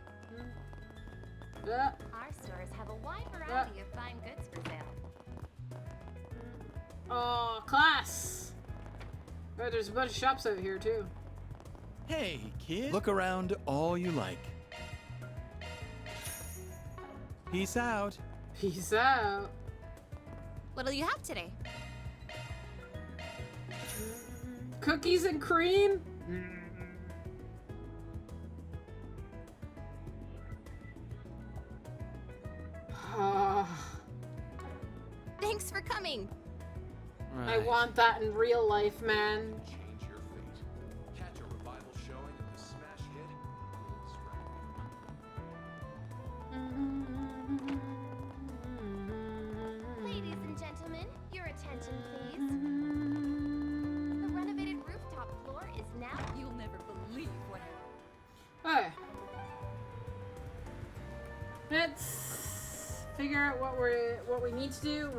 Yeah. Our stores have a wide variety of fine goods for sale. Oh, class! Oh, there's a bunch of shops out here, too. Hey, kid. Look around all you like. Peace out. Peace out. What'll you have today? Cookies and cream? Thanks for coming. I want that in real life, man. Change your fate. Catch a revival showing of the smash hit. Ladies and gentlemen, your attention, please. The renovated rooftop floor is now. You'll never believe what. Okay. Let's figure out what we need to do,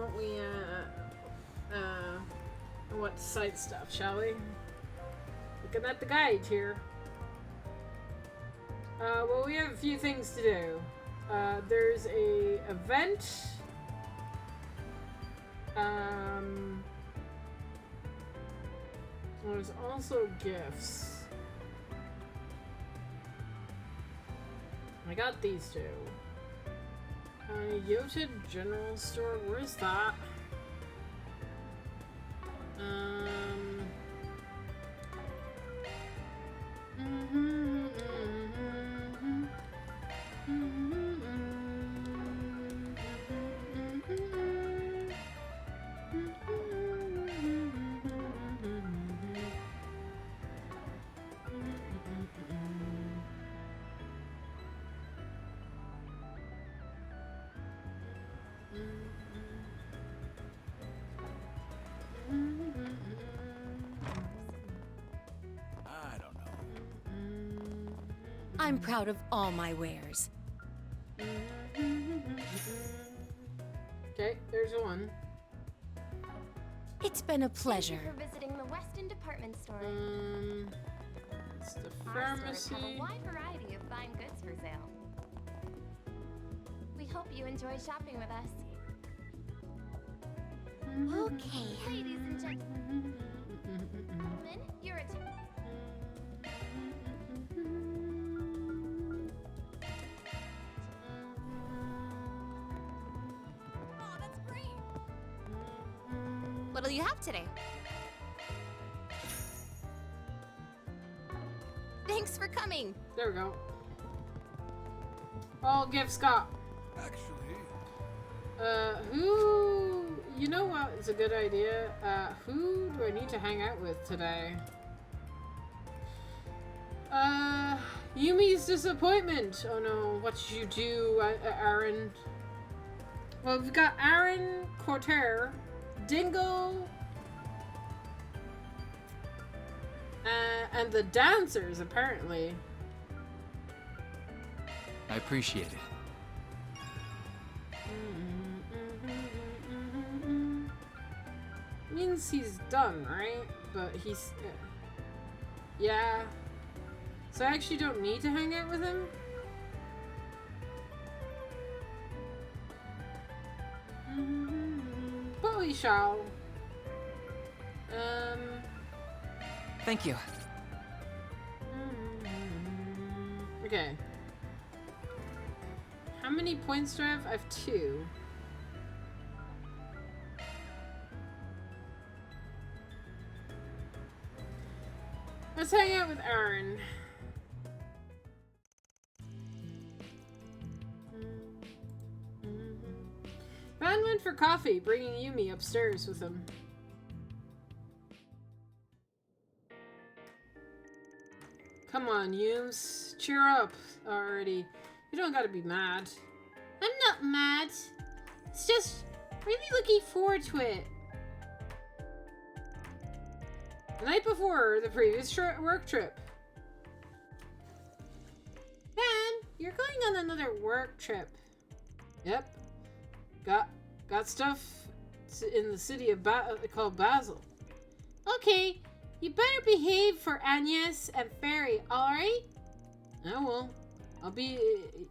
what side stuff, shall we? Looking at the guide here. Well, we have a few things to do. There's a event. There's also gifts. I got these two. Yota General Store, where's that? I'm proud of all my wares. Okay, there's one. It's been a pleasure. Thank you for visiting the Weston Department Store. It's the Our stores pharmacy. have a wide variety of fine goods for sale. We hope you enjoy shopping with us. Okay. Ladies and gentlemen, your attention. Oh, that's great. What'll you have today? Thanks for coming. There we go. All gifts got. Actually, who? You know what? It's a good idea. Who do I need to hang out with today? Yumi's disappointment. Oh no, what did you do, Aaron? Well, we've got Aaron, Cortair, Dingo, and the dancers, apparently. I appreciate it. Means he's done, right? But he's... yeah. So I actually don't need to hang out with him? But we shall. Thank you. Okay. How many points do I have? I have 2. Let's hang out with Aaron. Van went for coffee, bringing Yumi upstairs with him. Come on, Yums. Cheer up already. You don't gotta be mad. I'm not mad. It's just really looking forward to it. The night before the previous work trip. Van, you're going on another work trip. Yep. Got stuff in the city of called Basel. Okay, you better behave for Agnes and Fairy, alright? I will.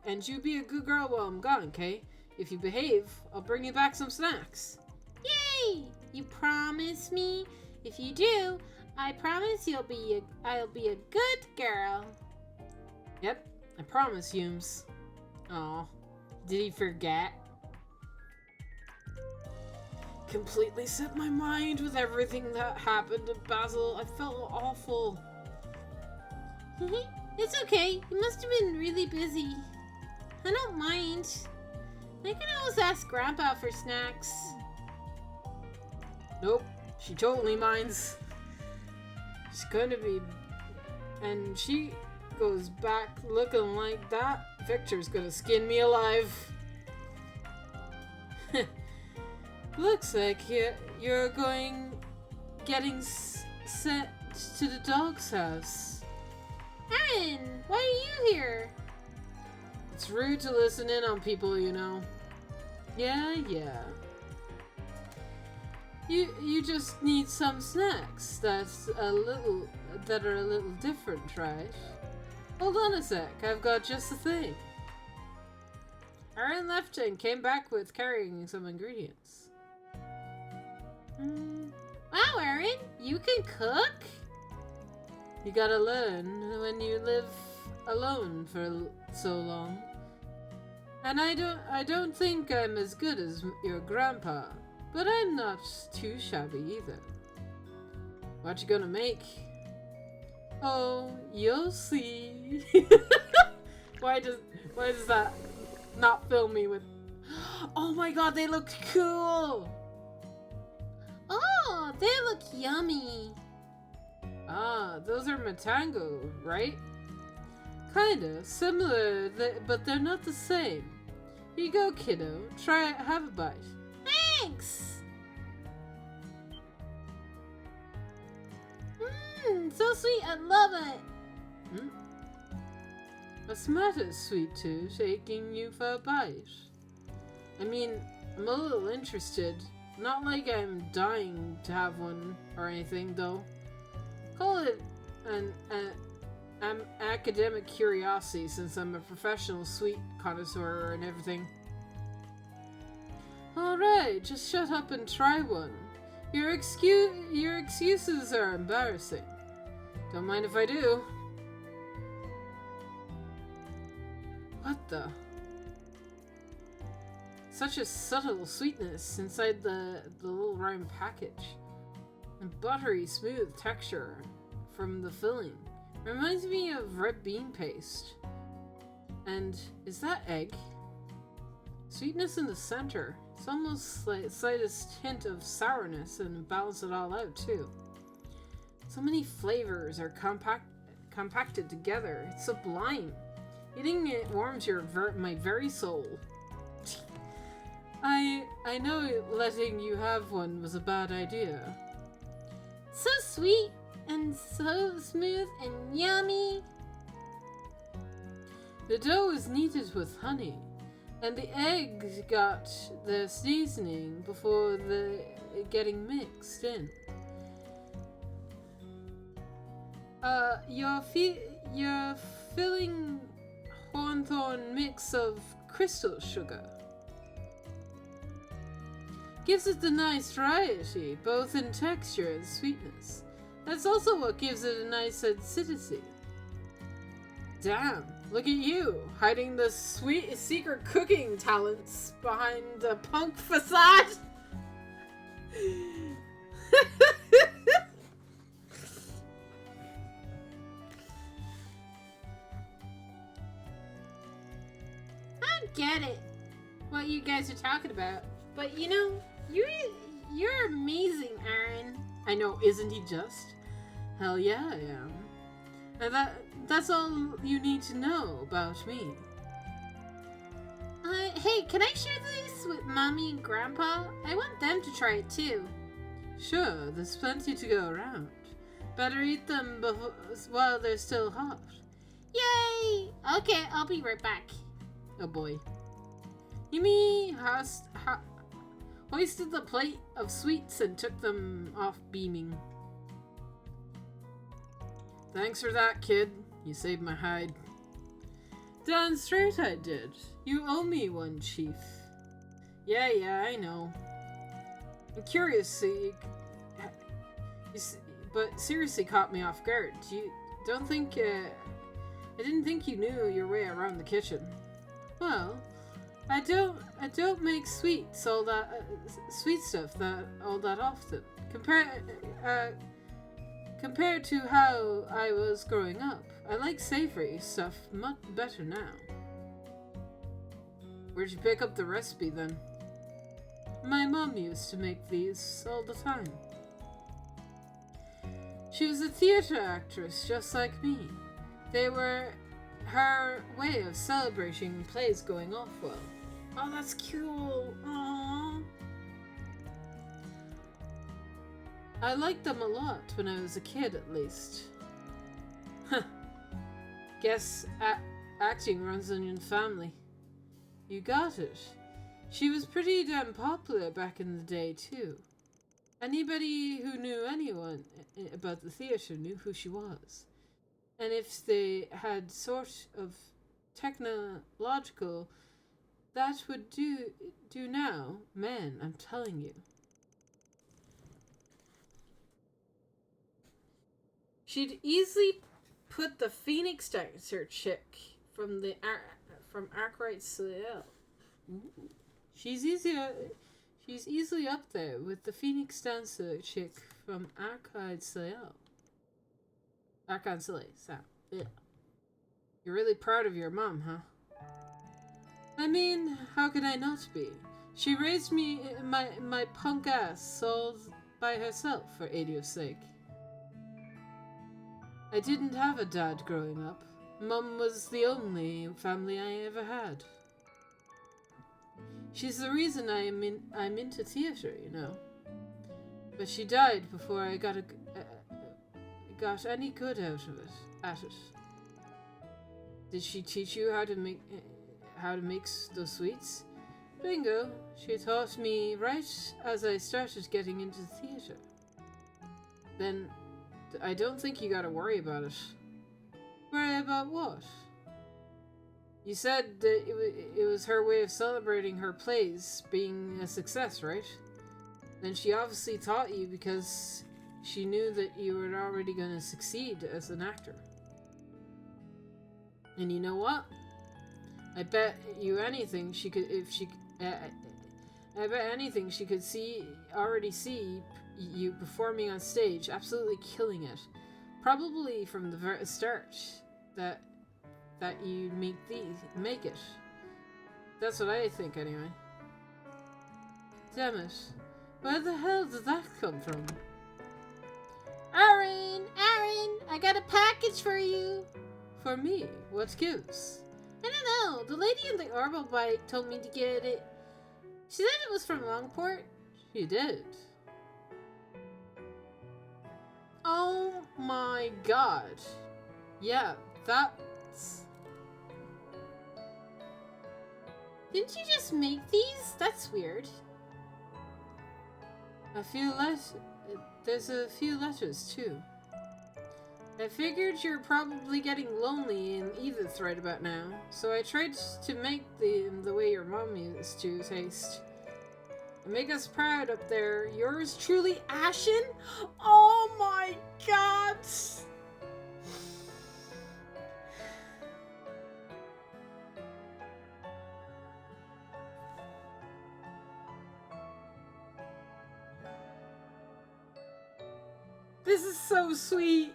And you be a good girl while I'm gone, okay? If you behave, I'll bring you back some snacks. Yay! You promise me? If you do, I promise I'll be a good girl. Yep, I promise, Humes. Aw, did he forget? Completely set my mind with everything that happened in Basel. I felt awful. It's okay. You must have been really busy. I don't mind. I can always ask Grandpa for snacks. Nope. She totally minds. She's gonna be... And she goes back looking like that. Victor's gonna skin me alive. Looks like you're getting sent to the dog's house. Aaron, why are you here? It's rude to listen in on people, you know. Yeah. You just need some snacks that are a little different, right? Hold on a sec, I've got just the thing. Aaron left and came back with carrying some ingredients. Wow, Aaron, you can cook? You gotta learn when you live alone for so long. And I don't think I'm as good as your grandpa, but I'm not too shabby either. What you gonna make? Oh, you'll see. Why does that not fill me with... Oh my god, they look cool! Oh, they look yummy. Ah, those are Matango, right? Kinda, similar, but they're not the same. Here you go, kiddo. Try it, have a bite. Thanks! So sweet, I love it! What's the matter, sweet tooth, taking you for a bite? I mean, I'm a little interested. Not like I'm dying to have one or anything, though. Call it an academic curiosity, since I'm a professional sweet connoisseur and everything. Alright, just shut up and try one. Your excuses are embarrassing. Don't mind if I do. What the? Such a subtle sweetness inside the little round package. And buttery smooth texture from the filling. Reminds me of red bean paste. And is that egg? Sweetness in the center. It's almost like the slightest hint of sourness and balance it all out too. So many flavors are compacted together. It's sublime. Eating it warms my very soul. I know letting you have one was a bad idea. So sweet and so smooth and yummy. The dough is kneaded with honey, and the eggs got their seasoning before getting mixed in. You're filling Hawthorne mix of crystal sugar. Gives it the nice variety, both in texture and sweetness. That's also what gives it a nice acidity. Damn, look at you, hiding the sweet secret cooking talents behind a punk facade. I don't get it, what you guys are talking about. But you know, you're amazing, Aaron. I know, isn't he just? Hell yeah, I am. And that's all you need to know about me. Hey, can I share these with Mommy and Grandpa? I want them to try it too. Sure, there's plenty to go around. Better eat them while they're still hot. Yay! Okay, I'll be right back. Oh boy. Yumi hoisted the plate of sweets and took them off beaming. Thanks for that, kid. You saved my hide. Damn straight I did. You owe me one, Chief. Yeah, I know. I'm curious, but seriously caught me off guard. I didn't think you knew your way around the kitchen. Well, I don't make sweet stuff all that often. Compared to how I was growing up, I like savory stuff much better now. Where'd you pick up the recipe then? My mom used to make these all the time. She was a theater actress just like me. They were her way of celebrating plays going off well. Oh, that's cool. Aww. I liked them a lot when I was a kid, at least. Huh. Guess acting runs in your family. You got it. She was pretty damn popular back in the day, too. Anybody who knew anyone about the theatre knew who she was. And if they had sort of technological, that would do now. Man, I'm telling you. She'd easily put the Phoenix Dancer chick from Arkwright Soleil. She's easily up there with the Phoenix Dancer chick from Arkwright Soleil. Arkwright Soleil, yeah. You're really proud of your mom, huh? I mean, how could I not be? She raised me, my punk ass, all by herself, for idiots' sake. I didn't have a dad growing up. Mum was the only family I ever had. She's the reason I'm into theatre, you know. But she died before I got any good out of it. Did she teach you how to make those sweets? Bingo! She taught me right as I started getting into theatre. Then I don't think you gotta worry about it. Worry about what? You said that it was her way of celebrating her plays being a success, right? Then she obviously taught you because she knew that you were already going to succeed as an actor. And you know what? I bet you anything she could, I bet anything she could already see you performing on stage, absolutely killing it. Probably from the very start that you make it. That's what I think, anyway. Damn it. Where the hell did that come from? Aaron! I got a package for you! For me? What gives? I don't know. The lady in the orbital bike told me to get it. She said it was from Longport. She did. Oh my god. Yeah, that's... Didn't you just make these? That's weird. There's a few letters, too. I figured you're probably getting lonely in Edith right about now, so I tried to make them the way your mom used to taste. And make us proud up there. Yours truly, Ashen? Oh my god! This is so sweet.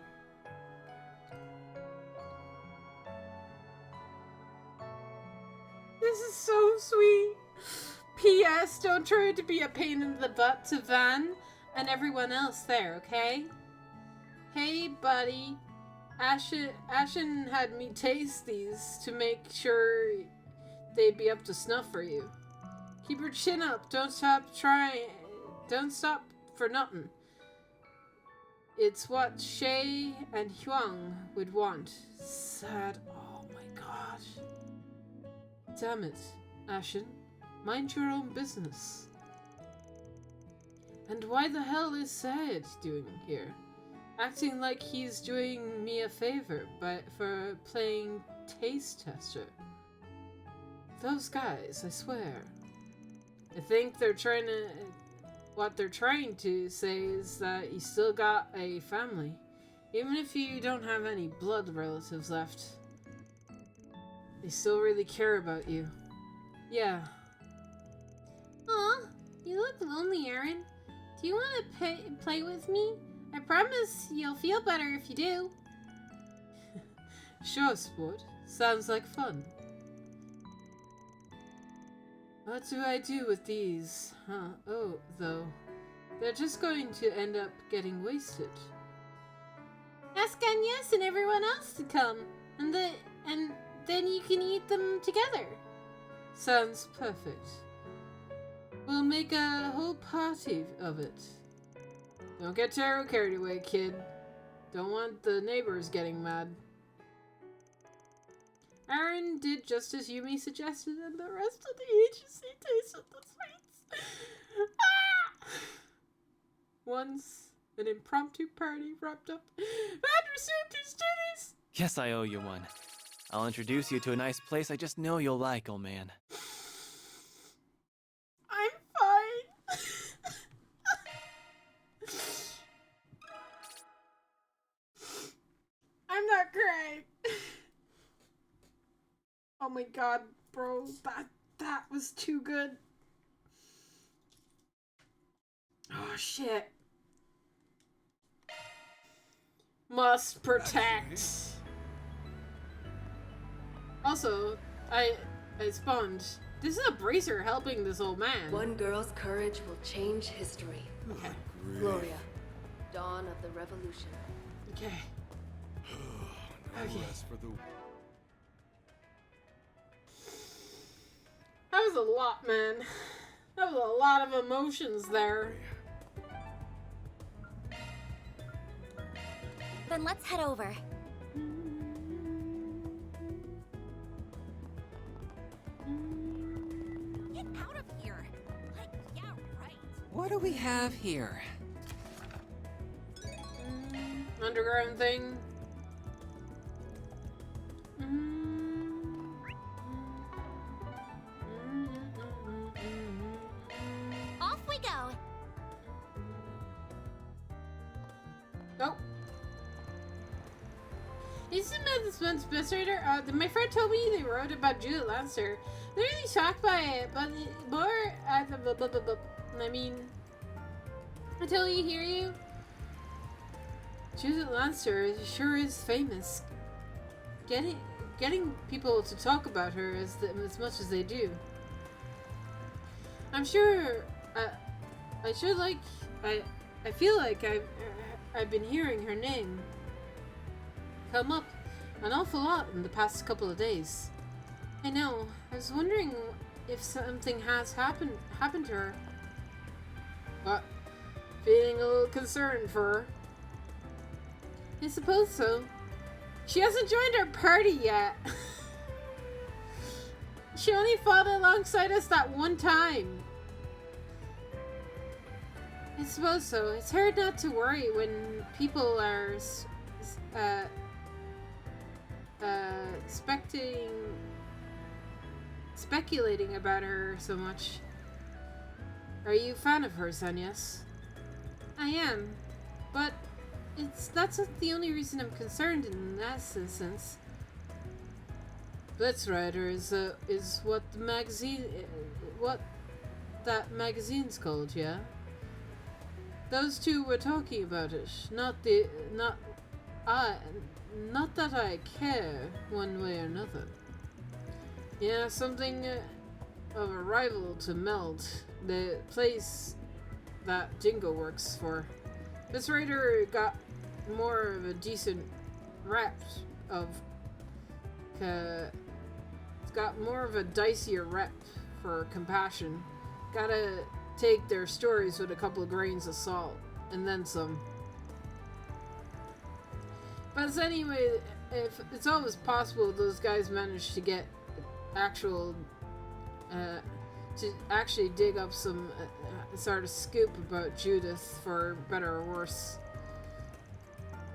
This is so sweet. P.S. Don't try to be a pain in the butt to Van and everyone else there, okay? Hey, buddy. Ashen had me taste these to make sure they'd be up to snuff for you. Keep your chin up. Don't stop trying. Don't stop for nothing. It's what Shay and Huang would want. Sad. Oh my god. Damn it, Ashen. Mind your own business. And why the hell is Sad doing here? Acting like he's doing me a favor for playing taste tester. Those guys, I swear. I think what they're trying to say is that you still got a family. Even if you don't have any blood relatives left. They still really care about you. Yeah. Aw, you look lonely, Aaron. Do you want to play with me? I promise you'll feel better if you do. Sure, sport. Sounds like fun. What do I do with these? Huh? Oh, though. They're just going to end up getting wasted. Ask Agnes and everyone else to come, and then you can eat them together. Sounds perfect. We'll make a whole party of it. Don't get too carried away, kid. Don't want the neighbors getting mad. Aaron did just as Yumi suggested, and the rest of the agency tasted the sweets. Ah! Once an impromptu party wrapped up, Matt resumed his duties. Yes, I owe you one. I'll introduce you to a nice place I just know you'll like, old man. I'm fine. I'm not crying. Oh my god, bro, that was too good. Oh shit. Must protect. Also, I spawned. This is a bracer helping this old man. One girl's courage will change history. Okay. Gloria, dawn of the revolution. Okay. No rest for the... That was a lot, man. That was a lot of emotions there. Then let's head over. Get out of here. Like, yeah, right. What do we have here? Underground thing. Off we go. Oh. Isn't this one's best writer? My friend told me they wrote about Judith Lancer. They're really shocked by it, but more I mean, I totally hear you. Judith Lancer sure is famous. Getting people to talk about her as much as they do. I'm sure. I feel like I've been hearing her name come up an awful lot in the past couple of days. I know. I was wondering if something has happened to her. But feeling a little concerned for her. I suppose so. She hasn't joined our party yet. She only fought alongside us that one time. I suppose so. It's hard not to worry when people are speculating about her so much. Are you a fan of hers, Agnes? I am, but that's not the only reason I'm concerned in that instance. Blitzrider is what the magazine, what that magazine's called, yeah? Those two were talking about it, not that I care one way or another. Yeah, something of a rival to Melt, the place that Jingo works for. This writer got more of a decent rep of it's got more of a dicier rep for compassion. Gotta take their stories with a couple of grains of salt and then some. But anyway, if it's always possible those guys managed to get actual to actually dig up some sort of scoop about Judith, for better or worse.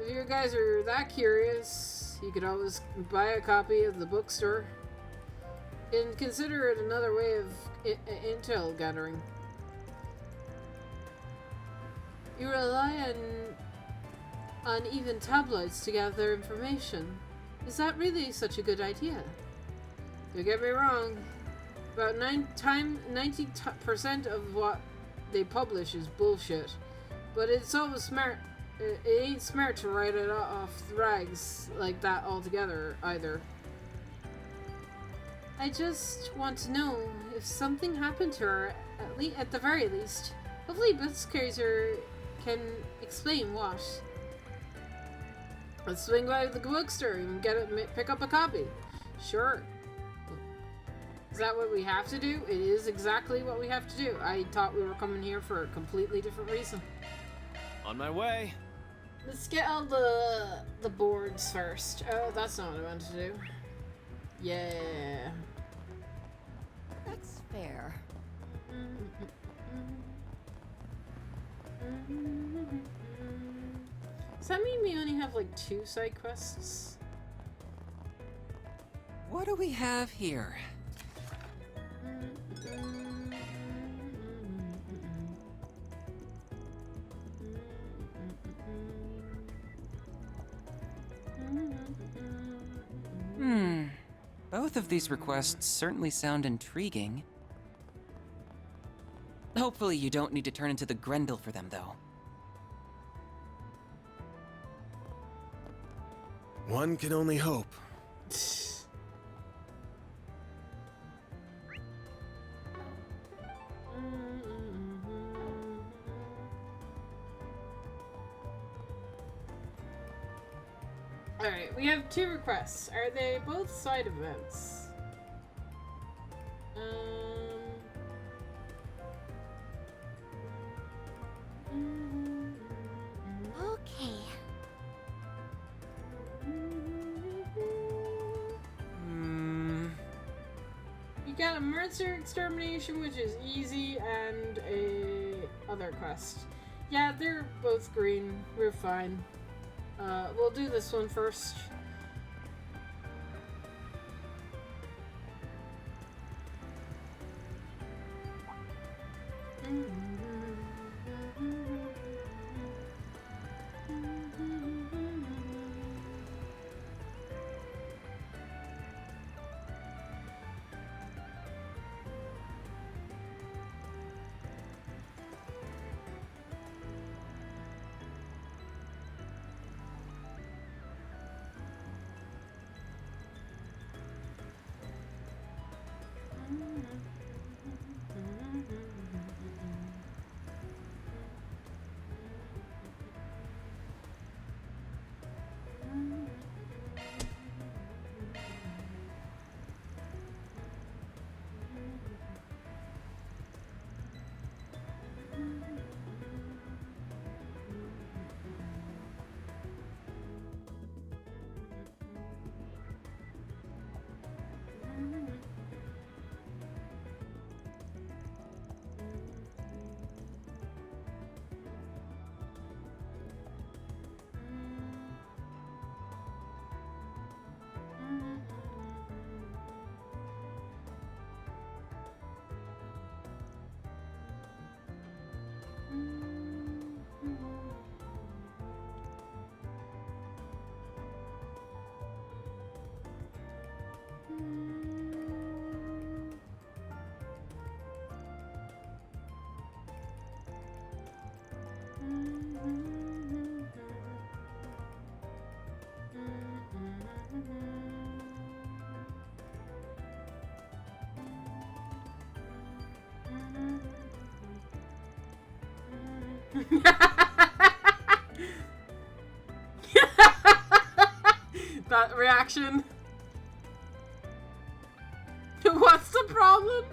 If you guys are that curious, you could always buy a copy at the bookstore and consider it another way of intel gathering. You rely on even tabloids to gather information. Is that really such a good idea? Don't get me wrong, about 90% of what they publish is bullshit, but it's always smart. It ain't smart to write it off the rags like that altogether, either. I just want to know if something happened to her, at the very least. Hopefully Blitzcrazer can explain what. Let's swing by the bookstore and pick up a copy. Sure. Is that what we have to do? It is exactly what we have to do. I thought we were coming here for a completely different reason. On my way. Let's get all the boards first. Oh, that's not what I meant to do. Yeah. That's fair. Does that mean we only have like 2 side quests? What do we have here? Both of these requests certainly sound intriguing. Hopefully you don't need to turn into the Grendel for them, though. One can only hope. Alright, we have 2 requests. Are they both side events? Okay. You got a Mercer extermination, which is easy, and a other quest. Yeah, they're both green. We're fine. We'll do this one first. That reaction. What's the problem?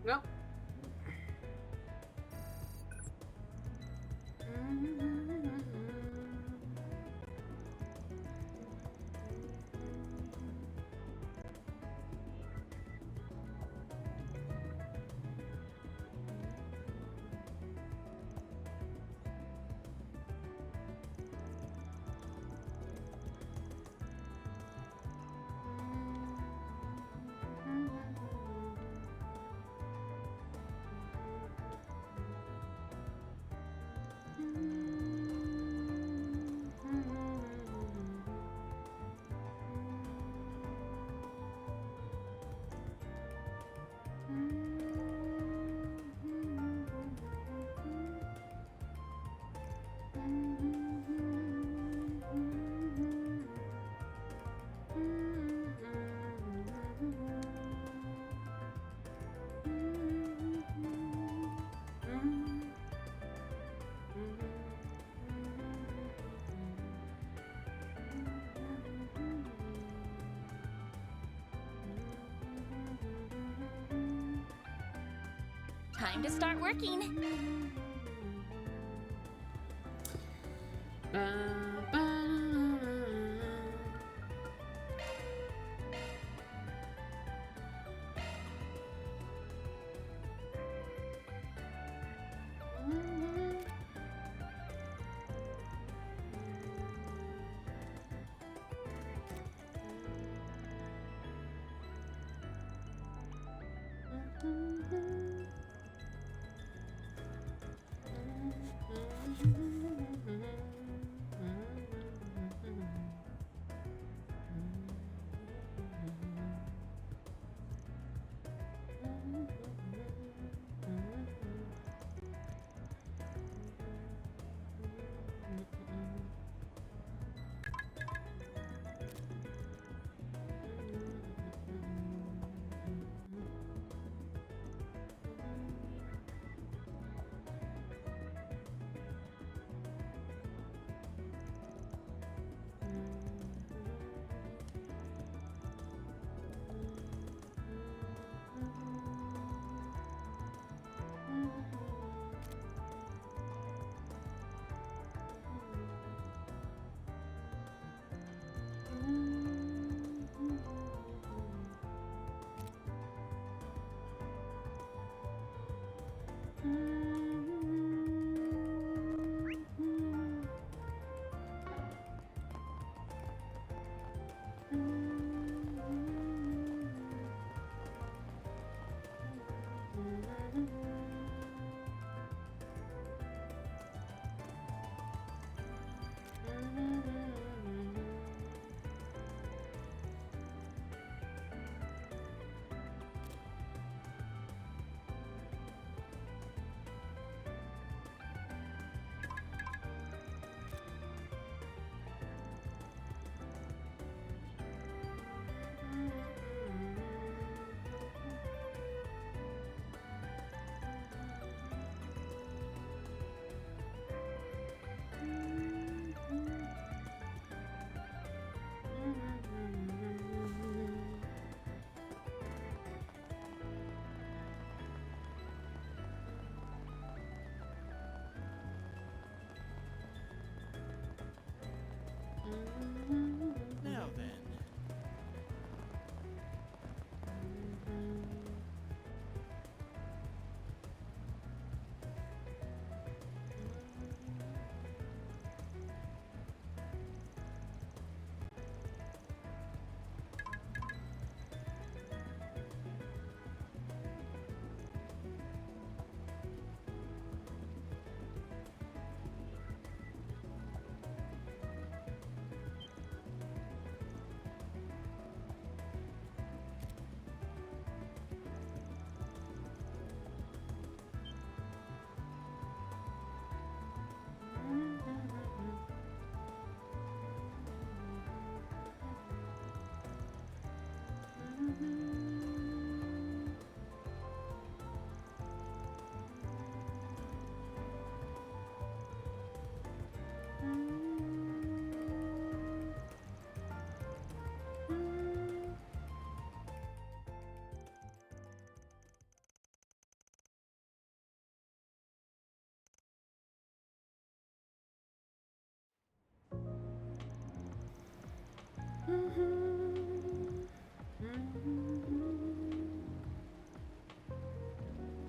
Nope. Time to start working.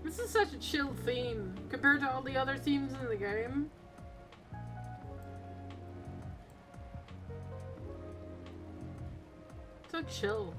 This is such a chill theme compared to all the other themes in the game. So chill.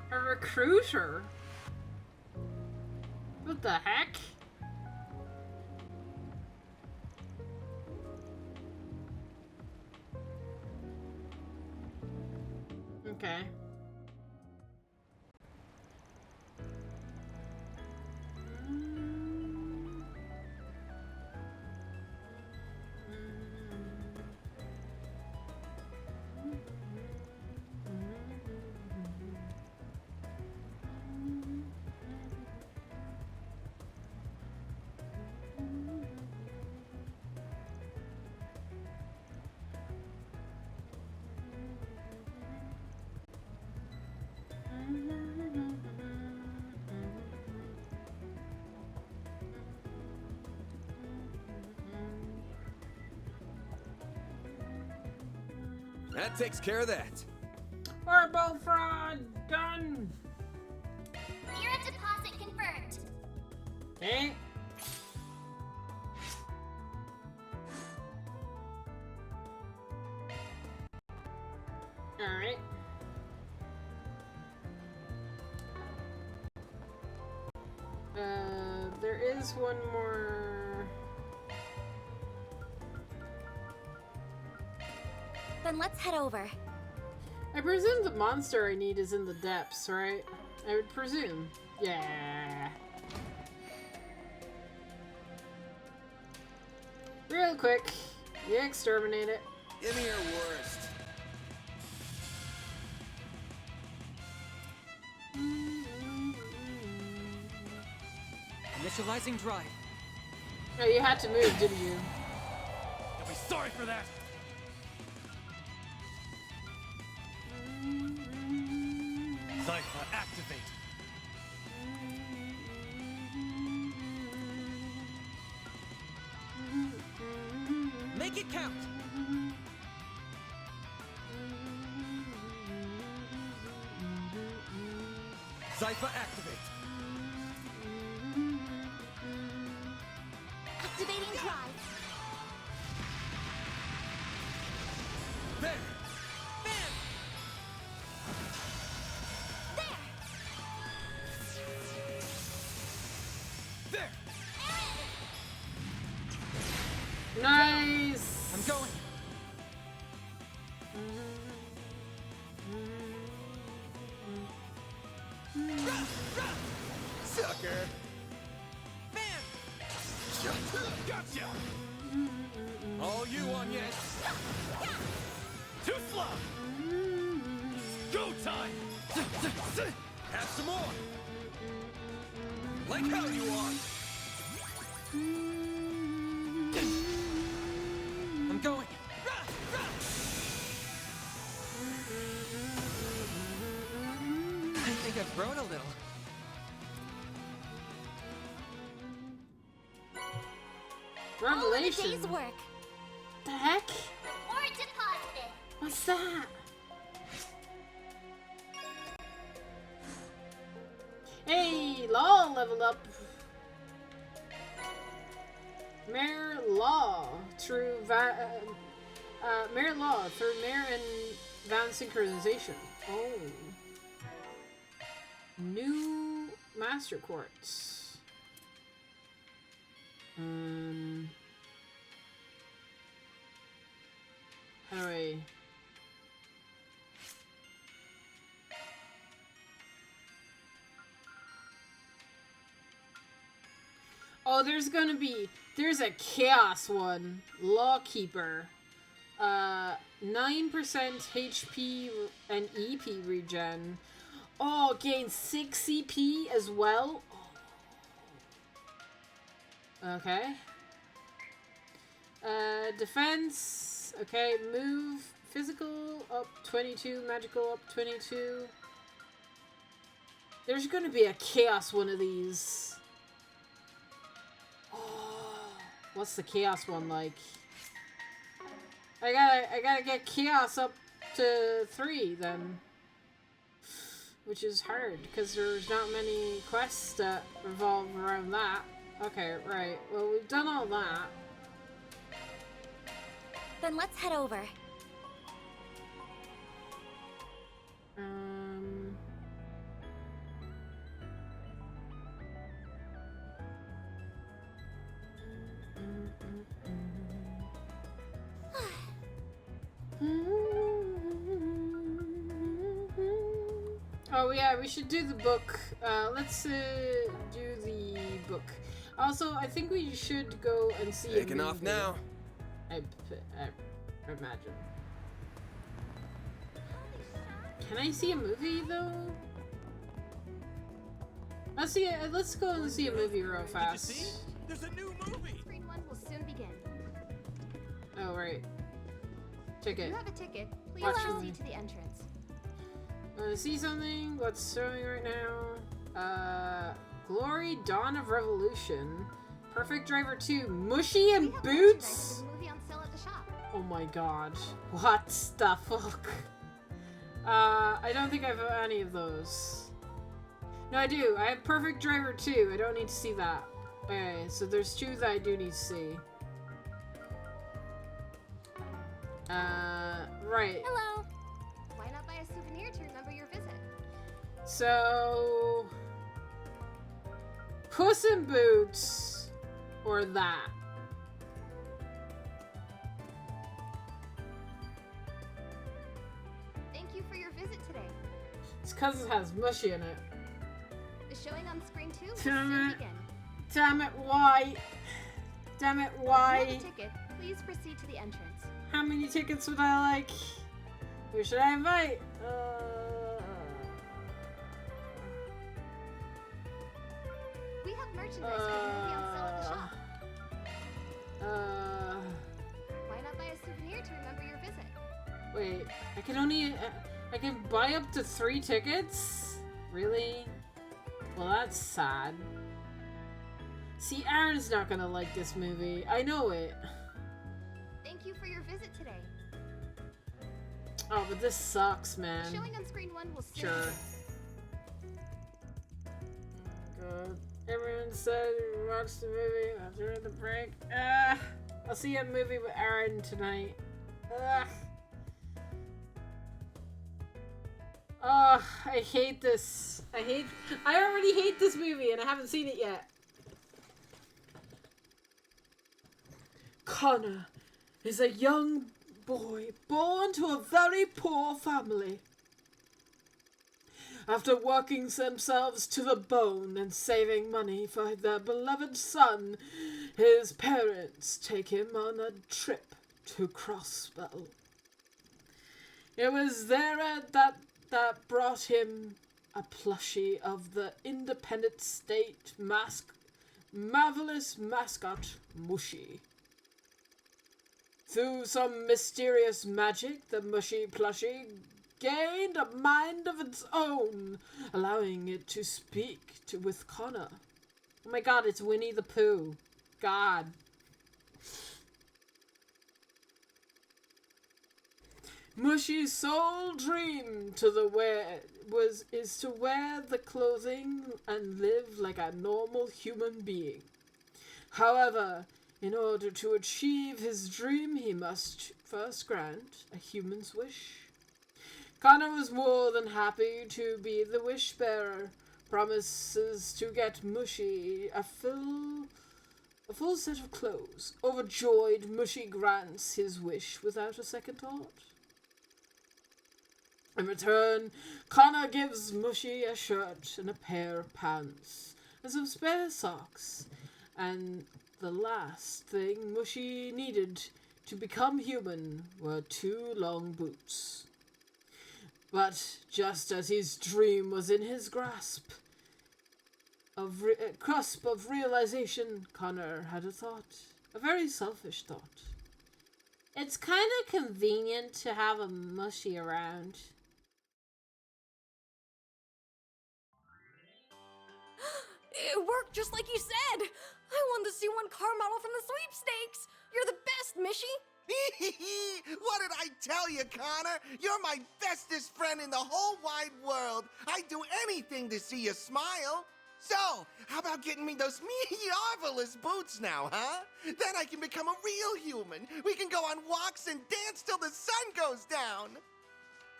A recruiter? What the heck? Okay. That takes care of that. Horrible fraud done. Mirror deposit confirmed. Okay. All right. There is one more. Then let's head over. I presume the monster I need is in the depths, right? I would presume. Yeah. Real quick. You exterminate it. Give me your worst. Initializing drive. Oh, you had to move, didn't you? You'll be sorry for that. Zypha, activate. Make it count. Zypha, activate. Activating drive. There. There. Gotcha! All you on yet? Too slow! Go time! Have some more! Like how you want! I'm going! I think I've grown a little. Revelation. All in a day's work. The heck? Or deposited. What's that? Hey, Law leveled up. Mayor Law through Mayor Law through Mayor and Van synchronization. Oh. New Master Quartz. How do I... Oh, there's a chaos one. Lawkeeper. 9% HP and EP regen. Oh, gain 6 CP as well. Okay. Defense. Okay, move. Physical up 22. Magical up 22. There's gonna be a chaos one of these. What's the chaos one like? I gotta get chaos up to 3 then. Which is hard, because there's not many quests that revolve around that. Okay, right. Well, we've done all that. Then let's head over. Oh yeah, we should do the book. Let's do the book. Also, I think we should go and see Taking a movie. off now. I imagine. Can I see a movie though? Let's go and see a movie real fast. Did you see? There's a new movie. Screen 1 will soon begin. Oh right. Ticket. If you have a ticket, please Watch proceed me. to the entrance. Want to see something? What's showing right now? Glory, Dawn of Revolution, Perfect Driver 2, Mushy and Boots. Movie on sale at the shop. Oh my god. What the fuck? I don't think I have any of those. No, I do. I have Perfect Driver 2. I don't need to see that. Okay, so there's 2 that I do need to see. Right. Hello. Why not buy a souvenir to remember your visit? So... Puss in Boots, or that. Thank you for your visit today. It's because it has mushy in it. The showing on screen 2 will Damn soon it. begin. Damn it, why? Damn it, If you why? have a ticket, please proceed to the entrance. How many tickets would I like? Who should I invite? We have merchandise for the movie on sale at the shop. Why not buy a souvenir to remember your visit? Wait, I can buy up to 3 tickets? Really? Well, that's sad. See, Aaron's not gonna like this movie. I know it. Thank you for your visit today. Oh, but this sucks, man. The showing on screen 1 will soon Sure. God. Everyone said we watched the movie after the break. I'll see a movie with Aaron tonight. Oh, I hate this. I already hate this movie and I haven't seen it yet. Connor is a young boy born to a very poor family. after working themselves to the bone and saving money for their beloved son, his parents take him on a trip to Crossbell. It was there that brought him a plushie of the Independent State marvelous mascot, Mushy. Through some mysterious magic, the Mushy plushie gained a mind of its own, allowing it to speak with Connor. Oh my god, it's Winnie the Pooh. God. Mushy's sole dream is to wear the clothing and live like a normal human being. However, in order to achieve his dream, he must first grant a human's wish. Connor was more than happy to be the wish bearer, promises to get Mushy a full set of clothes. Overjoyed, Mushy grants his wish without a second thought. In return, Connor gives Mushy a shirt and a pair of pants, and some spare socks, and the last thing Mushy needed to become human were 2 long boots. But just as his dream was in his cusp of realization, Connor had a thought, a very selfish thought. It's kind of convenient to have a Mushy around. It worked just like you said! I won the C1 car model from the sweepstakes! You're the best, Mishy! What did I tell you, Connor? You're my bestest friend in the whole wide world. I'd do anything to see you smile. So, how about getting me those marvelous boots now, huh? Then I can become a real human. We can go on walks and dance till the sun goes down.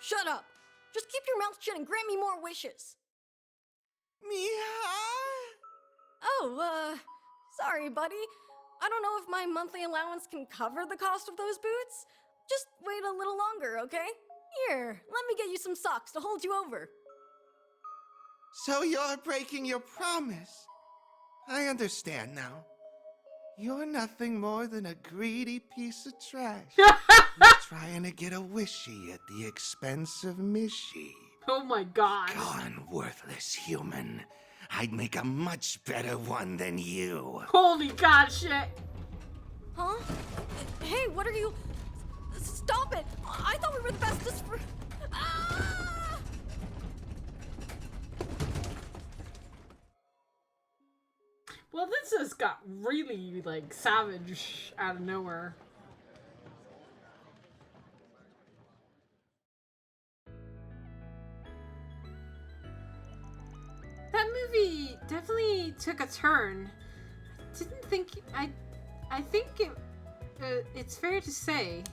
Shut up! Just keep your mouth shut and grant me more wishes. Oh, sorry, buddy. I don't know if my monthly allowance can cover the cost of those boots. Just wait a little longer, okay? Here, let me get you some socks to hold you over. So you're breaking your promise. I understand now. You're nothing more than a greedy piece of trash. You're trying to get a wishy at the expense of Mishy. Oh my god. Gone, worthless human. I'd make a much better one than you. Holy god shit. Huh? Hey, what are you... Stop it! I thought we were the bestest for... Ah! Well, this just got really, like, savage out of nowhere. That movie definitely took a turn. I didn't think... I think it's fair to say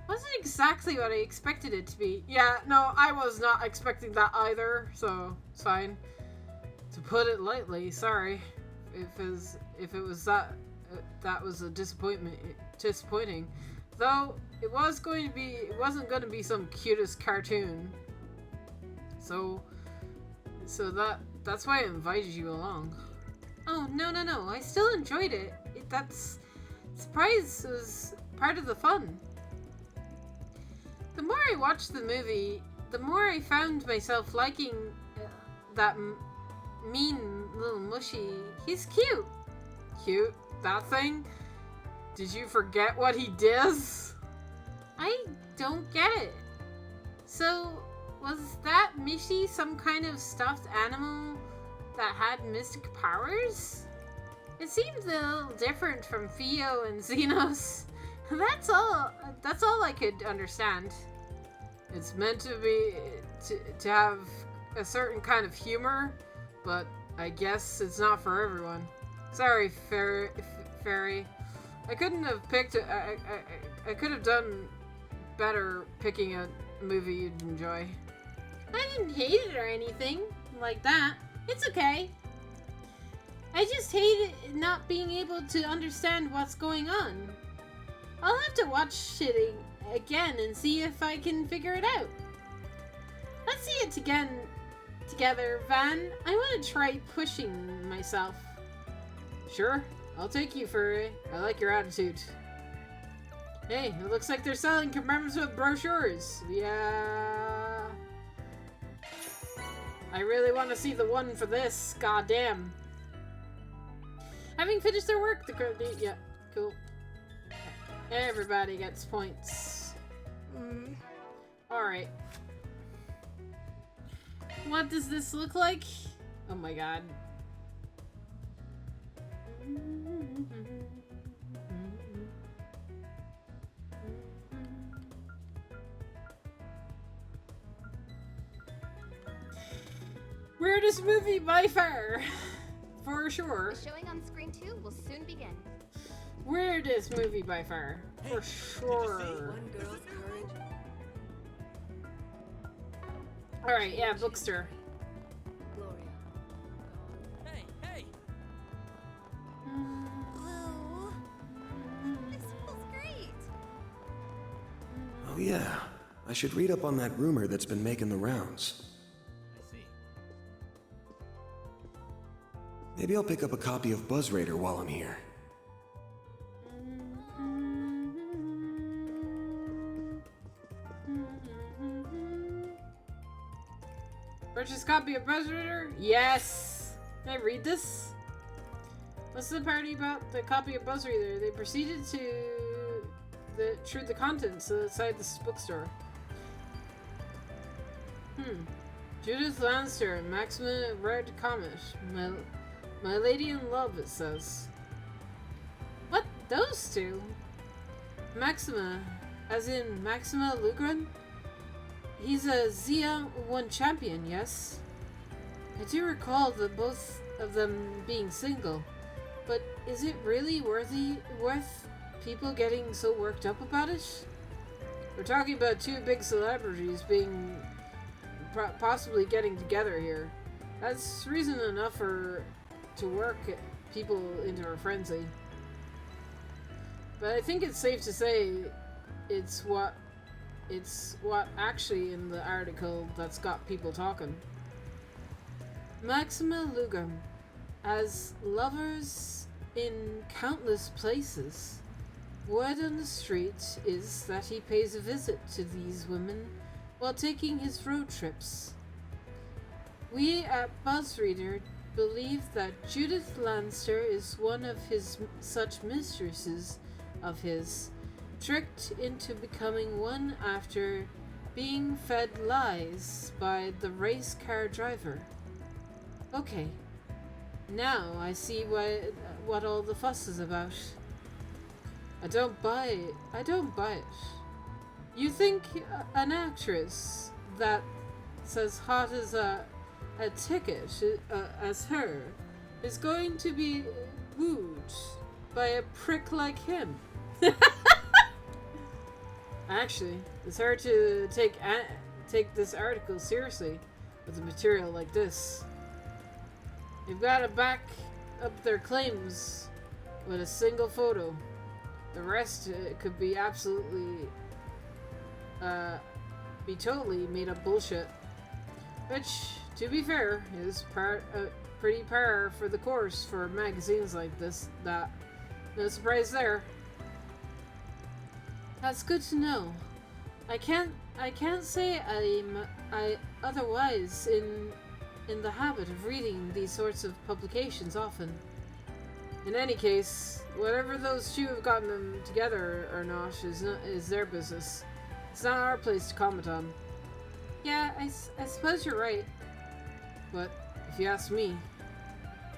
wasn't exactly what I expected it to be. Yeah, no, I was not expecting that either, so it's fine. To put it lightly, sorry. If it was that was a disappointing. Though it wasn't going to be some cutest cartoon. So that's why I invited you along. Oh, no, I still enjoyed it. Surprise was part of the fun. The more I watched the movie, the more I found myself liking that mean little Mushy. He's cute. Cute? That thing? Did you forget what he does? I don't get it. So, was that Mishy some kind of stuffed animal that had mystic powers? It seemed a little different from Theo and Xenos. That's all I could understand. It's meant to be to have a certain kind of humor, but I guess it's not for everyone. Sorry, Fairy. I couldn't have picked I could have done better picking a movie you'd enjoy. I didn't hate it or anything like that. It's okay. I just hate it not being able to understand what's going on. I'll have to watch it again and see if I can figure it out. Let's see it again together, Van. I want to try pushing myself. Sure, I'll take you for it. I like your attitude. Hey, it looks like they're selling commemorative brochures. Yeah. I really want to see the one for this. Goddamn. Having finished their work, yeah, cool. Everybody gets points. Alright. What does this look like? Oh my god. Weirdest movie by far. For sure. The showing on screen 2 will soon begin. Weirdest movie by far. For sure. Alright, yeah, bookstore. Hey, hey! This feels great. Oh yeah, I should read up on that rumor that's been making the rounds. I see. Maybe I'll pick up a copy of Buzz Raider while I'm here. Purchase copy of Buzz Raider? Yes! Can I read this? What's the party about the copy of Buzz Raider? They proceeded to through the contents outside this bookstore. Judith Lannister, Maxima Red Comet. My Lady in Love, it says. What? Those two? Maxima, as in Maxima Lugren? He's a Zia 1 champion, yes? I do recall the both of them being single, but is it really worth people getting so worked up about it? We're talking about two big celebrities being possibly getting together here. That's reason enough to work people into a frenzy. But I think it's safe to say it's what actually in the article that's got people talking. Maxima Lugum, as lovers in countless places. Word on the street is that he pays a visit to these women while taking his road trips. We at BuzzReader believe that Judith Lannister is one of his such mistresses of his, tricked into becoming one after being fed lies by the race car driver. Okay, now I see what all the fuss is about. I don't buy it. You think an actress that's as hot as a ticket as her is going to be wooed by a prick like him? Actually, it's hard to take this article seriously with a material like this. You've got to back up their claims with a single photo. The rest could be absolutely, be totally made up bullshit. Which, to be fair, is pretty par for the course for magazines like this. That no surprise there. That's good to know. I can't say I otherwise in the habit of reading these sorts of publications often. In any case, whatever those two have gotten them together or not is their business. It's not our place to comment on. Yeah, I suppose you're right. But if you ask me,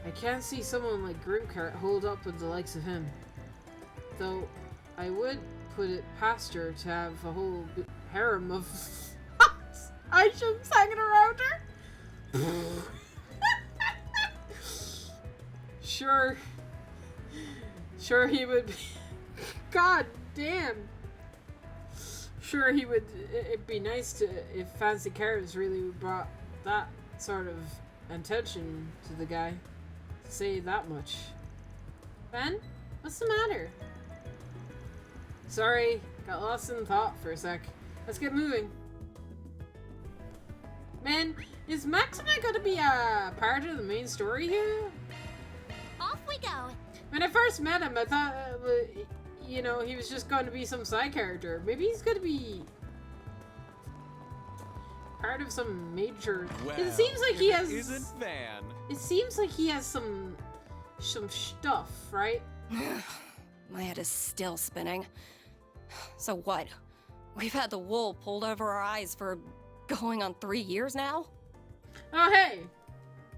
I can't see someone like Grimcart hold up with the likes of him. Though I would put it past her to have a whole harem of items hanging around her. Sure he would be. God damn. Sure he would. It'd be nice to if Fancy Cars really brought that sort of attention to the guy. To say that much. Ben, what's the matter? Sorry, got lost in thought for a sec. Let's get moving. Man, is Maxima gonna be a part of the main story here? Off we go. When I first met him, I thought, you know, he was just going to be some side character. Maybe he's gonna be part of some major. Well, it seems like he has. Isn't Van? It seems like he has some stuff, right? My head is still spinning. So what? We've had the wool pulled over our eyes for going on 3 years now? Oh, hey!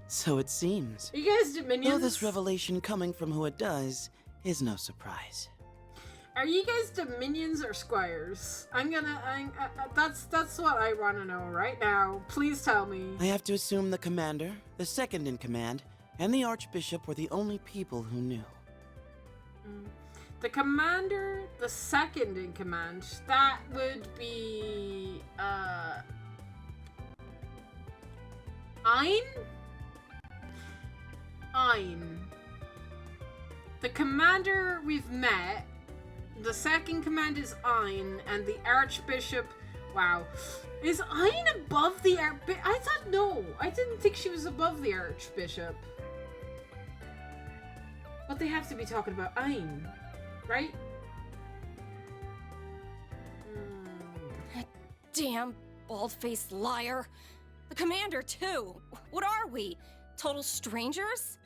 So it seems. Are you guys Dominions? Though this revelation coming from who it does is no surprise. Are you guys Dominions or Squires? That's what I want to know right now. Please tell me. I have to assume the commander, the second in command, and the Archbishop were the only people who knew. The commander, the second in command, that would be, Ein? Ein. The commander we've met, the second command is Ein, and the Archbishop, wow. Is Ein above the Archbishop? I thought, no, I didn't think she was above the Archbishop. But they have to be talking about Ein, right? Damn bald-faced liar. The commander, too. What are we? Total strangers?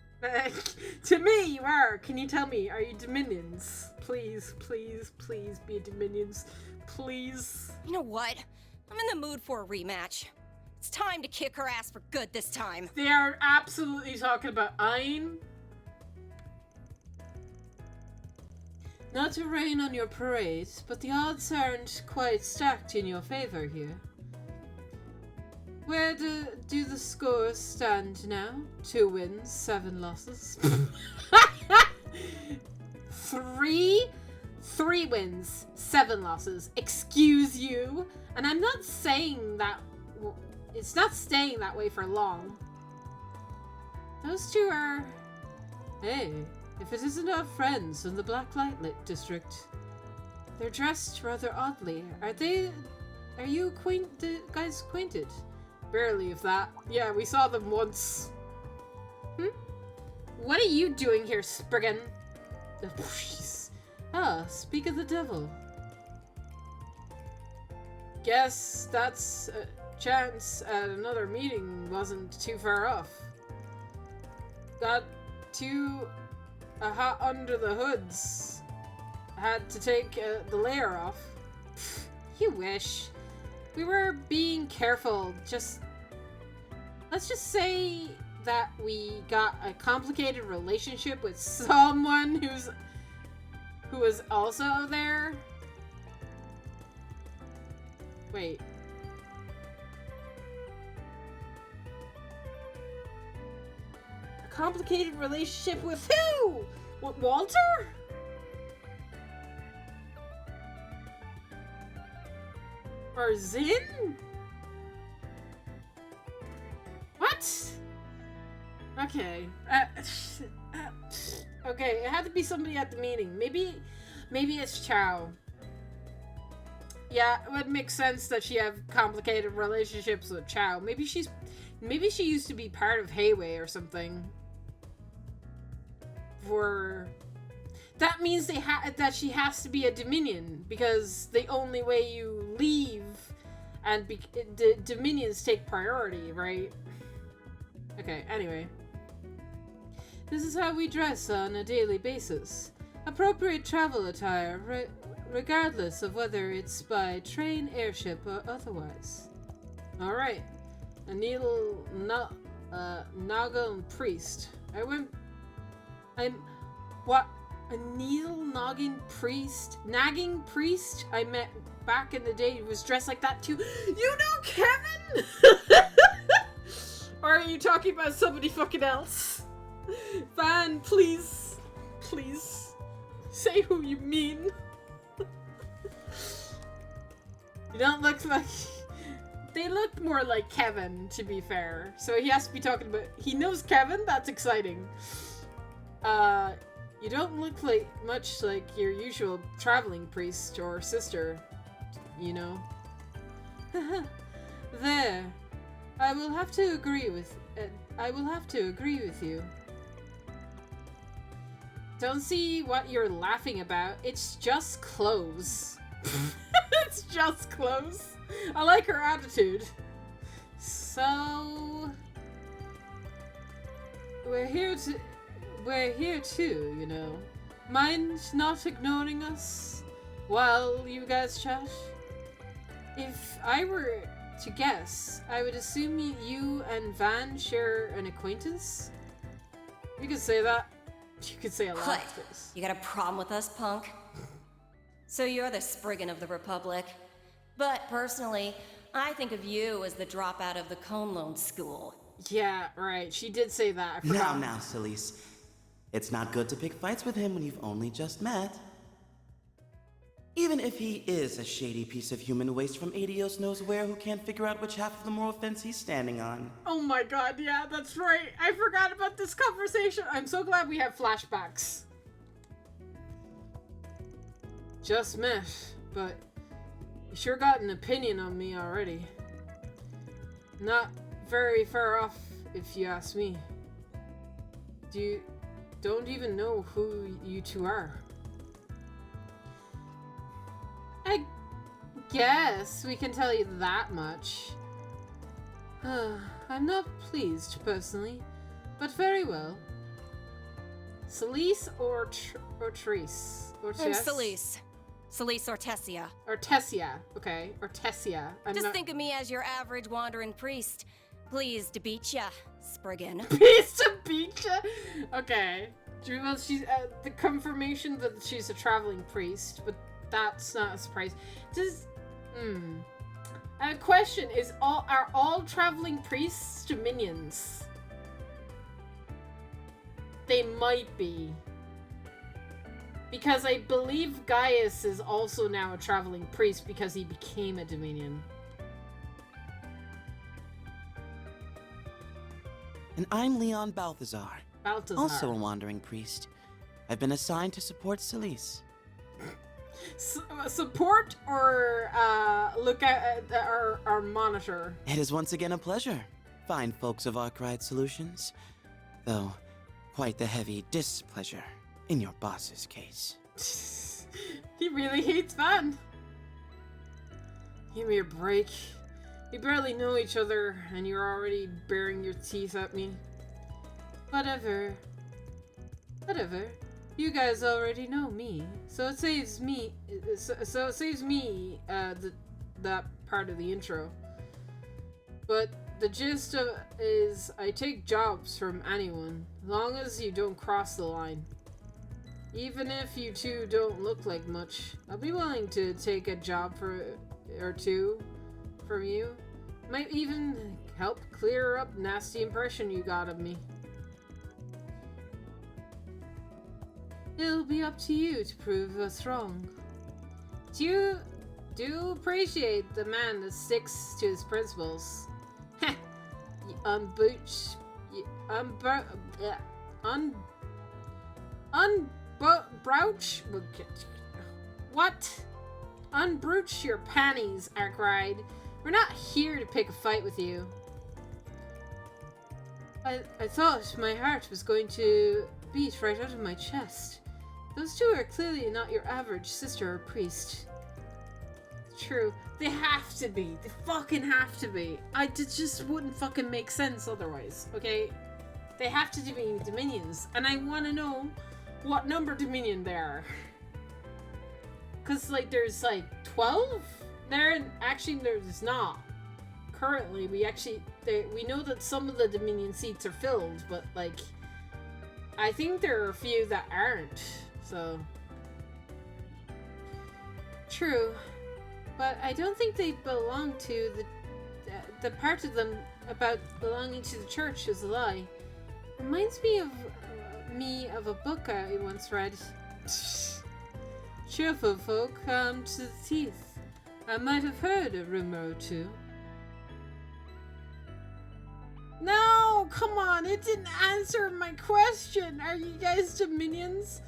To me, you are. Can you tell me, are you Dominions? Please, please, please be Dominions. Please. You know what? I'm in the mood for a rematch. It's time to kick her ass for good this time. They are absolutely talking about Ein. Not to rain on your parade, but the odds aren't quite stacked in your favor here. Where do the scores stand now? 2 wins, 7 losses. 3 wins, 7 losses. Excuse you. And I'm not saying that... It's not staying that way for long. Those two are... Hey, if it isn't our friends in the Black Light District. They're dressed rather oddly. Are you guys acquainted? Barely, if that. Yeah, we saw them once. What are you doing here, Spriggan? Ah, speak of the devil. Guess that's a chance at another meeting wasn't too far off. Got too hot under the hoods. Had to take the layer off. You wish. We were being careful. Let's just say that we got a complicated relationship with someone who was also there. Wait. A complicated relationship with who? With Walter? Or Zin? What? Okay. Okay, it had to be somebody at the meeting. Maybe it's Chow. Yeah, it would make sense that she have complicated relationships with Chow. Maybe she used to be part of Hayway or something. That means that she has to be a Dominion, because the only way you leave and the Dominions take priority, right? Okay, anyway. This is how we dress on a daily basis. Appropriate travel attire, regardless of whether it's by train, airship, or otherwise. Alright. A needle, Naga priest. What? A needle nagging priest I met back in the day who was dressed like that too. You know Kevin? Or are you talking about somebody fucking else? Van, please say who you mean. You don't look like... They look more like Kevin, to be fair. So he has to be talking about... He knows Kevin? That's exciting. You don't look much like your usual traveling priest or sister, you know. There. I will have to agree with you. Don't see what you're laughing about. It's just clothes. It's just clothes. I like her attitude. So we're here too, you know. Mind not ignoring us while you guys chat? If I were to guess, I would assume you and Van share an acquaintance. You could say that. You could say a lot What? of things. You got a problem with us, punk? So you're the Spriggan of the Republic. But personally, I think of you as the dropout of the Cone Loan School. Yeah, right. She did say that. I Now, forgot. now, Celise. It's not good to pick fights with him when you've only just met. Even if he is a shady piece of human waste from Adios knows where who can't figure out which half of the moral fence he's standing on. Oh my god, yeah, that's right. I forgot about this conversation. I'm so glad we have flashbacks. Just met, but you sure got an opinion on me already. Not very far off, if you ask me. Don't even know who you two are. I guess we can tell you that much. I'm not pleased, personally, but very well. Celise or Therese? Or I'm Celise. Celise Ortesia. Ortesia, okay. Ortesia. Just think of me as your average wandering priest. Pleased to beat ya, Spriggan. Pleased to beat ya? Okay. Well, she's the confirmation that she's a traveling priest, but that's not a surprise. A question is: are all traveling priests Dominions? They might be, because I believe Gaius is also now a traveling priest because he became a Dominion. And I'm Leon Balthazar. Balthazar. Also a wandering priest. I've been assigned to support Celise. Support or look at our monitor? It is once again a pleasure, fine folks of Arkwright Solutions. Though, quite the heavy displeasure in your boss's case. He really hates Van. Give me a break. We barely know each other, and you're already baring your teeth at me. Whatever. You guys already know me, so it saves me. That part of the intro. But the gist is, I take jobs from anyone, long as you don't cross the line. Even if you two don't look like much, I'll be willing to take a job or two from you. Might even help clear up nasty impression you got of me. It'll be up to you to prove us wrong. Do appreciate the man that sticks to his principles. Heh, you unbooch, what? Unbrooch your panties, I cried. We're not here to pick a fight with you. I thought my heart was going to beat right out of my chest. Those two are clearly not your average sister or priest. True. They have to be. They fucking have to be. It just wouldn't fucking make sense otherwise, okay? They have to be Dominions. And I want to know what number Dominion they are. Because, like, there's, like, 12? Actually, there's not. Currently, we know that some of the Dominion seats are filled, but, like, I think there are a few that aren't, so. True. But I don't think they belong to the part of them about belonging to the church is a lie. Reminds me of a book I once read. Cheerful folk armed to the teeth. I might have heard a rumor or two. No, come on, it didn't answer my question. Are you guys Dominions?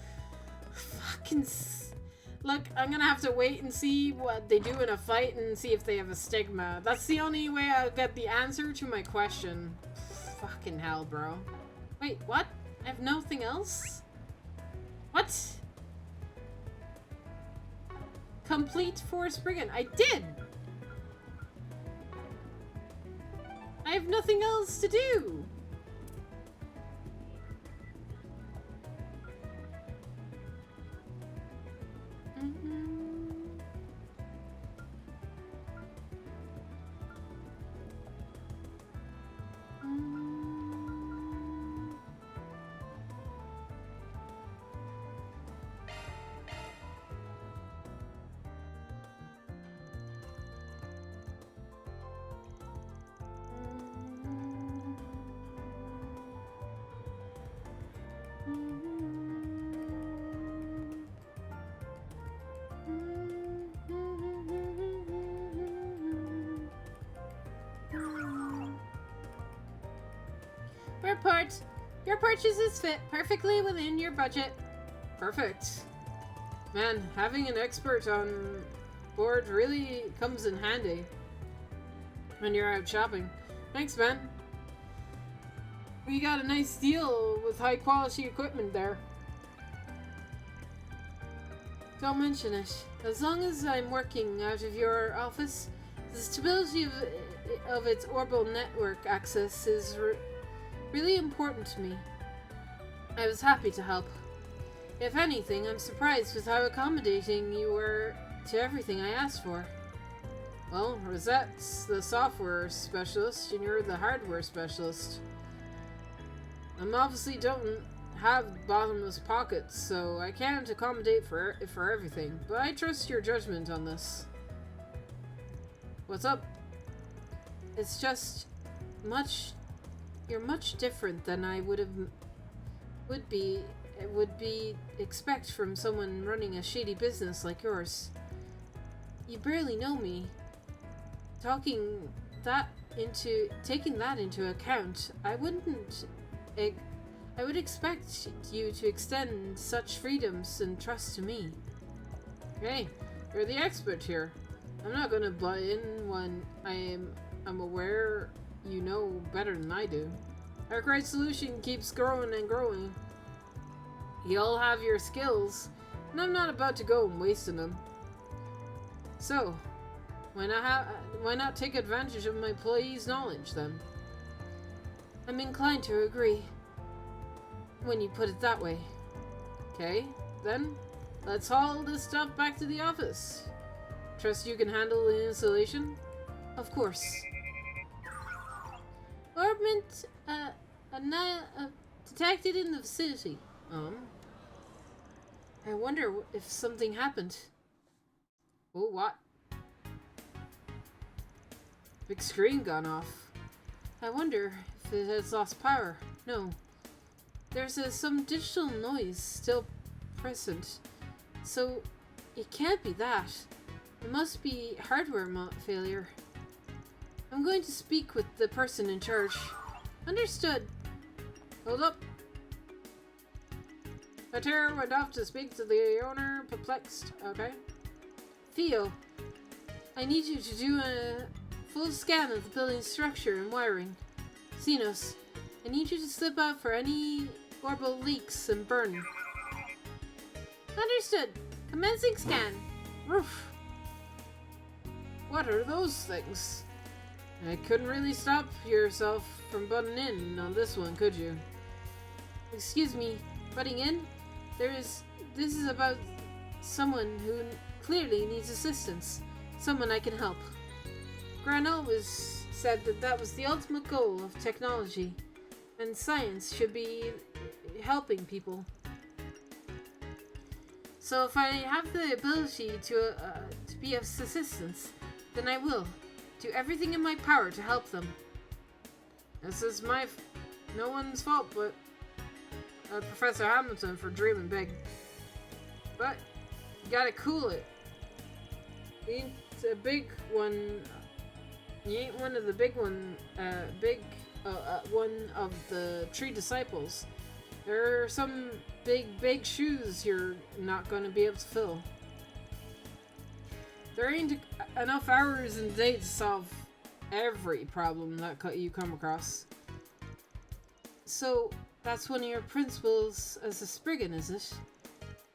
Look, I'm gonna have to wait and see what they do in a fight and see if they have a stigma. That's the only way I'll get the answer to my question. Fucking hell, bro. Wait, what? I have nothing else? What? Complete Forest Brigand. I did! I have nothing else to do! Report. Your purchases fit perfectly within your budget. Perfect. Man, having an expert on board really comes in handy when you're out shopping. Thanks, man. We got a nice deal with high quality equipment there. Don't mention it. As long as I'm working out of your office, the stability of its orbital network access is really important to me. I was happy to help. If anything, I'm surprised with how accommodating you were to everything I asked for. Well, Rosette's the software specialist and you're the hardware specialist. I'm obviously don't have bottomless pockets, so I can't accommodate for everything, but I trust your judgment on this. What's up? It's just you're much different than I would be expect from someone running a shady business like yours. You barely know me. Taking that into account, I would expect you to extend such freedoms and trust to me. Hey, you're the expert here. I'm not gonna butt in when I'm aware you know better than I do. Our great solution keeps growing and growing. You all have your skills, and I'm not about to go and wasting them. So, why not take advantage of my employees' knowledge then? I'm inclined to agree. When you put it that way. Okay, then let's haul this stuff back to the office. Trust you can handle the installation? Of course. Orbment detected in the vicinity. I wonder if something happened. Oh, what? Big screen gone off. I wonder if it has lost power. No. There's some digital noise still present. So, it can't be that. It must be hardware failure. I'm going to speak with the person in charge. Understood. Hold up. Patera went off to speak to the owner, perplexed. Okay. Theo, I need you to do a full scan of the building's structure and wiring. Xenos, I need you to slip out for any orbital leaks and burn. Understood. Commencing scan. Roof. What are those things? I couldn't really stop yourself from butting in on this one, could you? Excuse me, butting in? This is about someone who clearly needs assistance. Someone I can help. Gran always said that was the ultimate goal of technology, and science should be helping people. So if I have the ability to be of assistance, then I will do everything in my power to help them. This is no one's fault but Professor Hamilton for dreaming big. But you gotta cool it. You ain't a big one. You ain't one of the big one. One of the three disciples. There are some big shoes you're not going to be able to fill. There ain't enough hours in the day to solve every problem that you come across. So, that's one of your principles as a Spriggan, is it?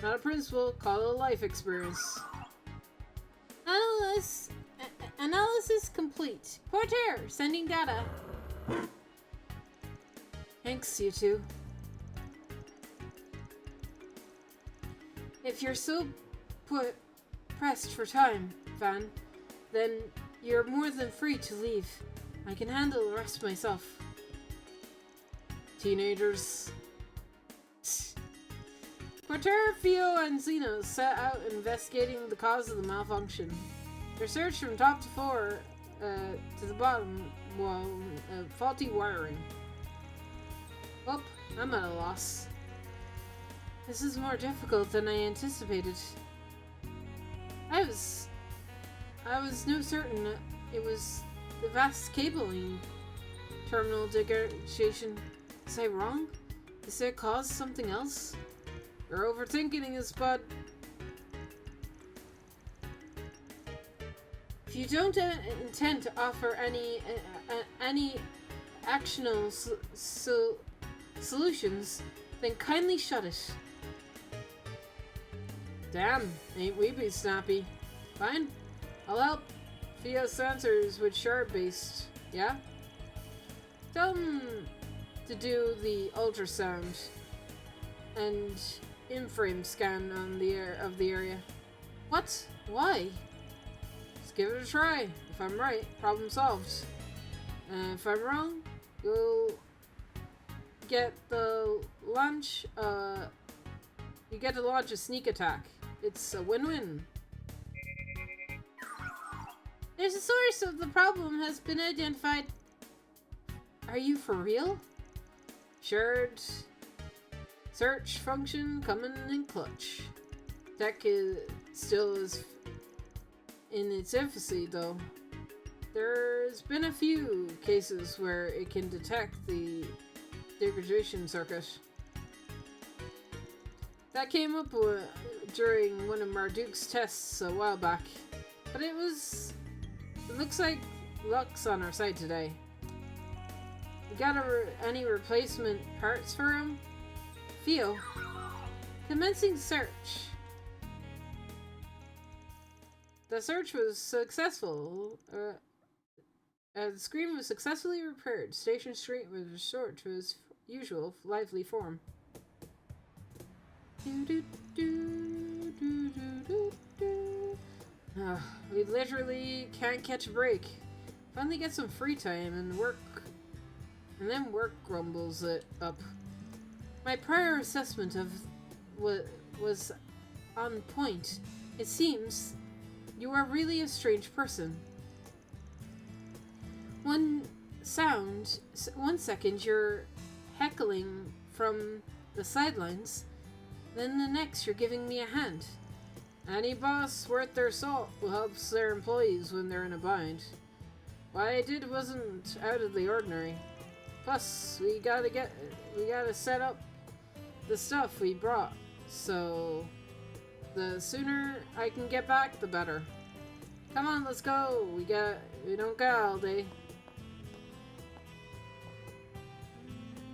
Not a principle, call it a life experience. Analysis complete. Porter, sending data. Thanks, you two. If you're so pressed for time, Van, then you're more than free to leave. I can handle the rest myself. Teenagers. Porter, Fio, and Zeno set out investigating the cause of the malfunction. Their search from top to floor to the bottom was faulty wiring. Oh, I'm at a loss. This is more difficult than I anticipated. I was no certain it was the vast cabling terminal degradation. Is I wrong? Is there cause something else? You're overthinking this, bud. If you don't intend to offer any actionable solutions, then kindly shut it. Damn, ain't we be snappy. Fine, I'll help. Via sensors with shard-based, yeah? Tell them to do the ultrasound and in-frame scan on of the area. What? Why? Just give it a try. If I'm right, problem solved. If I'm wrong, you'll get the launch. You get to launch a sneak attack. It's a win-win. There's a source of the problem has been identified. Are you for real? Shared search function coming in clutch. Tech still is in its infancy, though. There's been a few cases where it can detect the degradation circuit. That came up during one of Marduk's tests a while back, but it looks like luck's on our side today. You got any replacement parts for him? Theo, commencing search. The search was successful. The screen was successfully repaired. Station Street was restored to its usual lively form. We literally can't catch a break. Finally get some free time and then work grumbles it up. My prior assessment of was on point. It seems you are really a strange person. One second you're heckling from the sidelines, then the next you're giving me a hand. Any boss worth their salt will help their employees when they're in a bind. What I did wasn't out of the ordinary. Plus, we gotta set up the stuff we brought, so the sooner I can get back, the better. Come on, let's go. We don't got all day.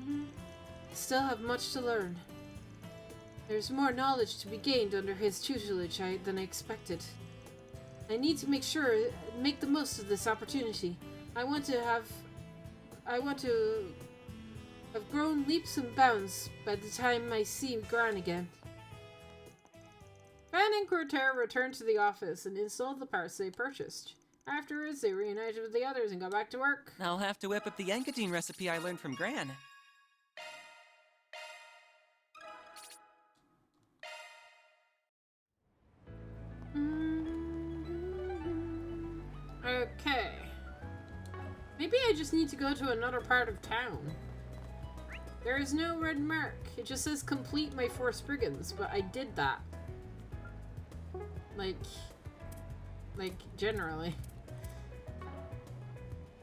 I still have much to learn. There's more knowledge to be gained under his tutelage than I expected. I need to make the most of this opportunity. I want to have grown leaps and bounds by the time I see Gran again. Van and Cortair returned to the office and installed the parts they purchased. Afterwards, they reunited with the others and got back to work. I'll have to whip up the Yankatine recipe I learned from Gran. Okay. Maybe I just need to go to another part of town. There is no red mark. It just says complete my 4 Spriggans, but I did that. Like generally.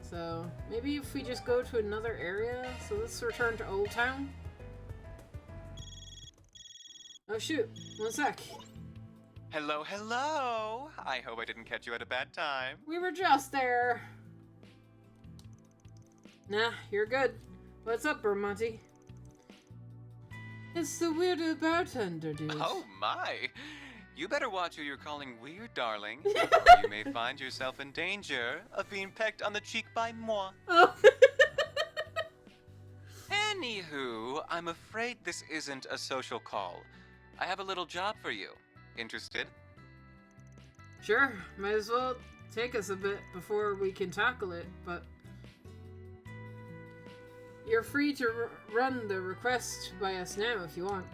So, maybe if we just go to another area. So let's return to Old Town. Oh shoot, one sec. Hello, hello! I hope I didn't catch you at a bad time. We were just there. Nah, you're good. What's up, Bermonti? It's the weirdo bartender, dude. Oh my! You better watch who you're calling weird, darling. You may find yourself in danger of being pecked on the cheek by moi. Oh. Anywho, I'm afraid this isn't a social call. I have a little job for you. Interested? Sure, might as well take us a bit before we can tackle it, but you're free to run the request by us now if you want.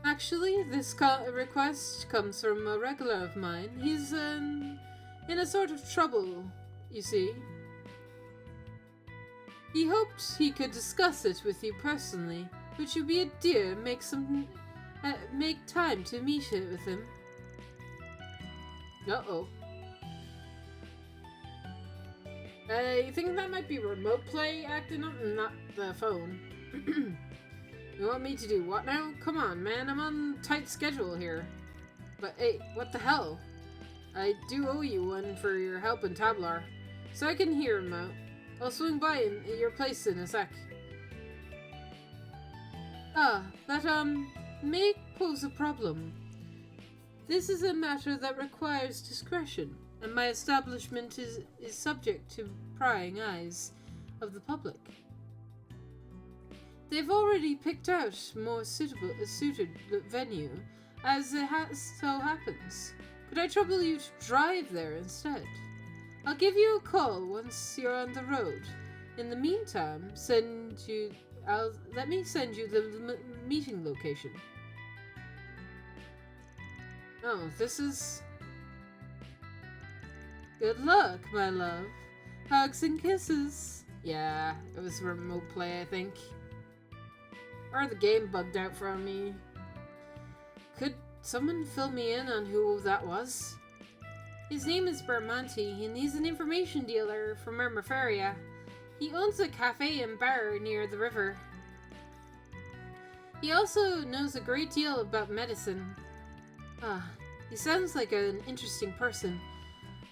Actually, this request comes from a regular of mine. He's in a sort of trouble, you see. He hoped he could discuss it with you personally. Would you be a dear and make time to meet it with him? Uh-oh. I think that might be remote play acting up, not the phone. You want me to do what now? Come on, man, I'm on tight schedule here. But hey, what the hell? I do owe you one for your help in Tablar, so I can hear him out. I'll swing by in your place in a sec. That may pose a problem. This is a matter that requires discretion, and my establishment is subject to prying eyes of the public. They've already picked out a more suited venue, as it so happens. Could I trouble you to drive there instead? I'll give you a call once you're on the road. In the meantime, let me send you the meeting location. Oh, this is... Good luck, my love. Hugs and kisses. Yeah, it was remote play, I think. Or the game bugged out from me. Could someone fill me in on who that was? His name is Bermonti, and he's an information dealer from Mermaferia. He owns a cafe and bar near the river. He also knows a great deal about medicine. He sounds like an interesting person.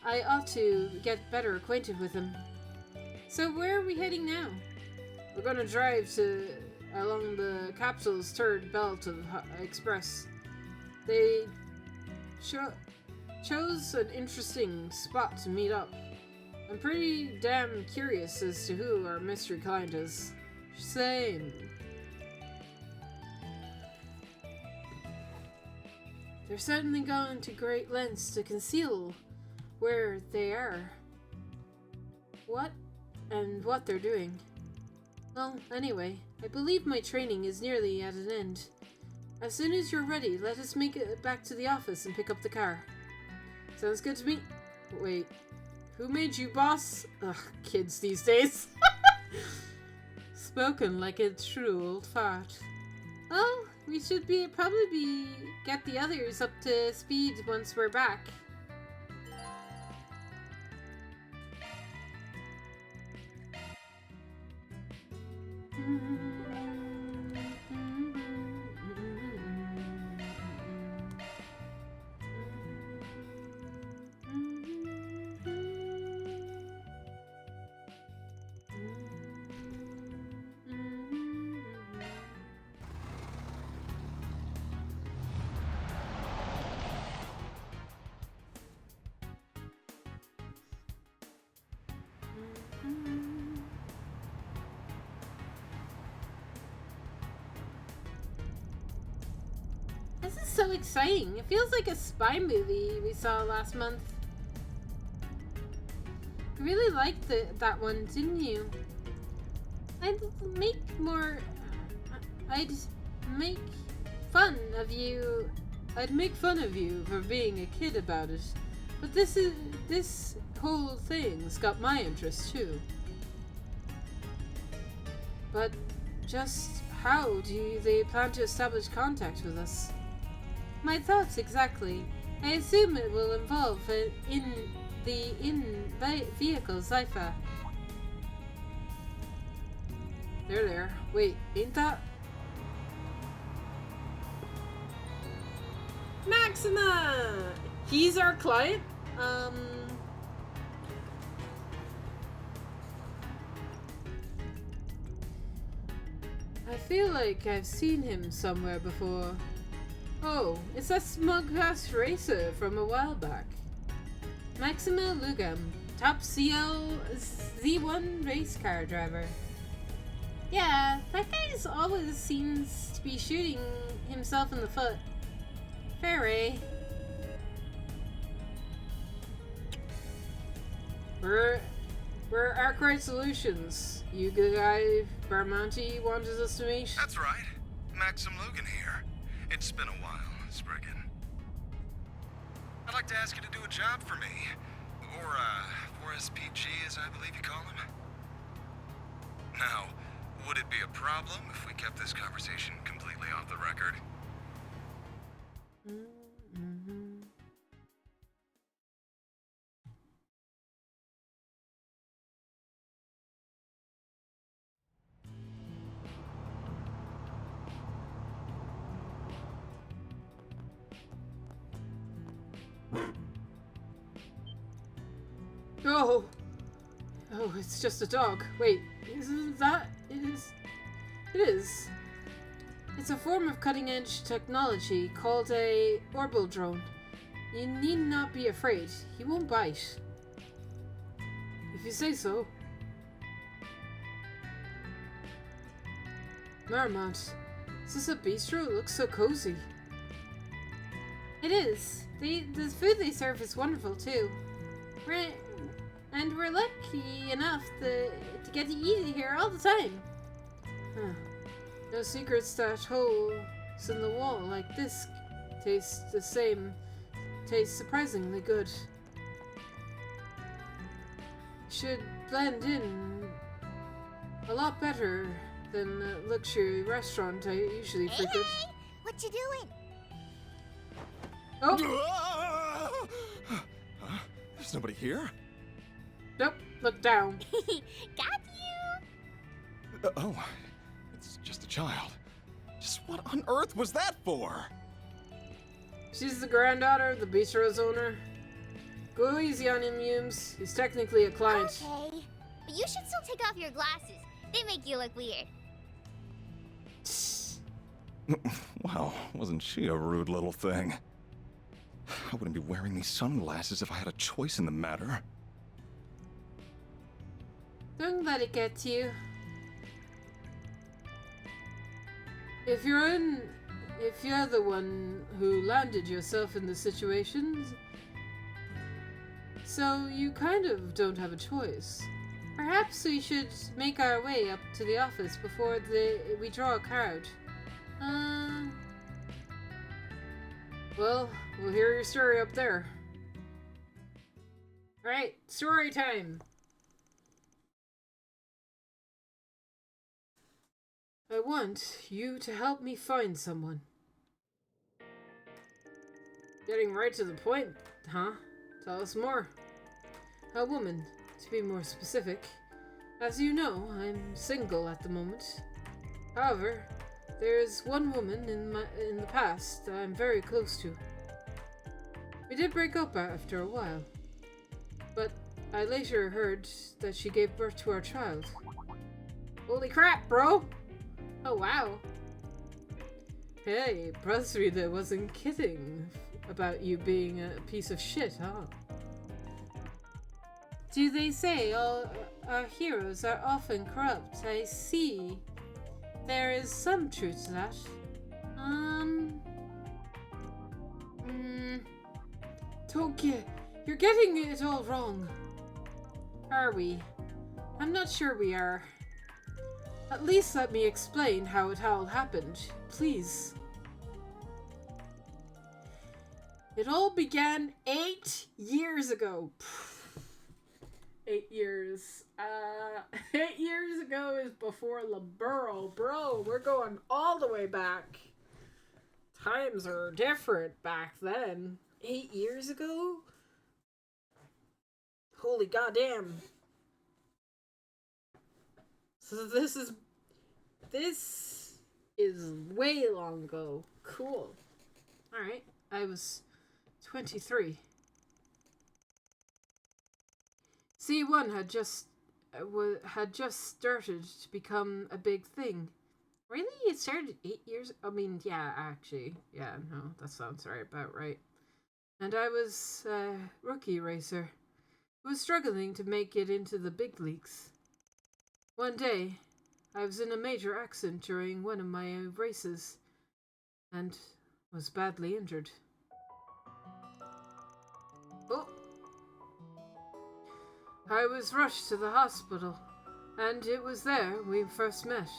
I ought to get better acquainted with him. So where are we heading now? We're gonna drive along the capital's third belt of express. They chose an interesting spot to meet up. I'm pretty damn curious as to who our mystery client is. Same. They're certainly going to great lengths to conceal where they are, what they're doing. Well, anyway, I believe my training is nearly at an end. As soon as you're ready, let us make it back to the office and pick up the car. Sounds good to me. Wait, who made you boss? Ugh, kids these days. Spoken like a true old fart. Oh, we should probably get the others up to speed once we're back. This is so exciting. It feels like a spy movie we saw last month. You really liked that one, didn't you? I'd make fun of you. I'd make fun of you for being a kid about it. But this whole thing's got my interest too. But just how do they plan to establish contact with us? My thoughts exactly. I assume it will involve in-vehicle cipher. There. Wait, ain't that... Max Maxima! He's our client? I feel like I've seen him somewhere before. Oh, it's that smug-ass racer from a while back. Maxima Lugam, top CL Z1 race car driver. Yeah, that guy's always seems to be shooting himself in the foot. Fair. We're Arkwright Solutions. You guy Barmonti wanted us to meet? That's right. Maxim Logan here. It's been a while, Spriggan. I'd like to ask you to do a job for me. Or SPG, as I believe you call him. Now, would it be a problem if we kept this conversation completely off the record? Oh, it's just a dog. Wait, isn't that? It is. It's a form of cutting-edge technology called a orbital drone. You need not be afraid. He won't bite. If you say so. Marmont, is this a bistro? It looks so cozy. It is. The food they serve is wonderful too. And we're lucky enough to get to eat it here all the time. Huh. No secrets that holes in the wall like this taste the same. Tastes surprisingly good. Should blend in a lot better than the luxury restaurant I usually frequent. Hey! What you doing? Oh! There's nobody here? Nope, look down. Got you! Oh, it's just a child. Just what on earth was that for? She's the granddaughter of the bistro's owner. Go easy on him, Yumes. He's technically a client. Okay, but you should still take off your glasses. They make you look weird. Well, wasn't she a rude little thing? I wouldn't be wearing these sunglasses if I had a choice in the matter. Don't let it get to you. If you're the one who landed yourself in the situation, so you kind of don't have a choice. Perhaps we should make our way up to the office before we draw a crowd. Well, we'll hear your story up there. Alright, story time! I want you to help me find someone. Getting right to the point, huh? Tell us more. A woman, to be more specific. As you know, I'm single at the moment. However, there's one woman in the past that I'm very close to. We did break up after a while, but I later heard that she gave birth to our child. Holy crap, bro! Oh wow. Hey, Brusrita wasn't kidding about you being a piece of shit, huh? Do they say all our heroes are often corrupt? I see. There is some truth to that. Tokia, you're getting it all wrong. Are we? I'm not sure we are. At least let me explain how it all happened, please. It all began 8 years ago. 8 years. 8 years ago is before Laburo. Bro, we're going all the way back. Times are different back then. 8 years ago? Holy goddamn. So this is way long ago. Cool. Alright. I was 23. C1 had just started to become a big thing. Really? It started 8 years? I mean, yeah, actually. Yeah, no, that sounds about right. And I was a rookie racer who was struggling to make it into the big leagues. One day, I was in a major accident during one of my races and was badly injured. Oh! I was rushed to the hospital, and it was there we first met.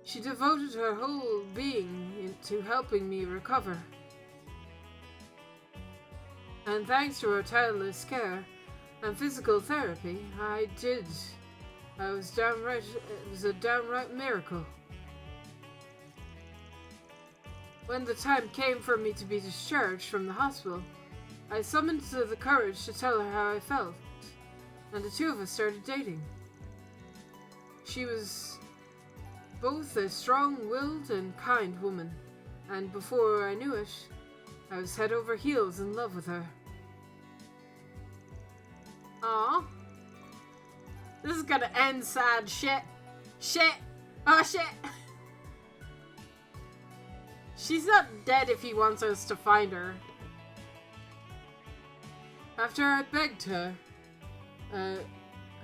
She devoted her whole being to helping me recover. And thanks to her tireless care and physical therapy, it was a downright miracle. When the time came for me to be discharged from the hospital, I summoned the courage to tell her how I felt, and the two of us started dating. She was both a strong-willed and kind woman, and before I knew it, I was head over heels in love with her. Aww. This is gonna end sad shit. Shit. Oh shit. She's not dead if he wants us to find her. After I begged her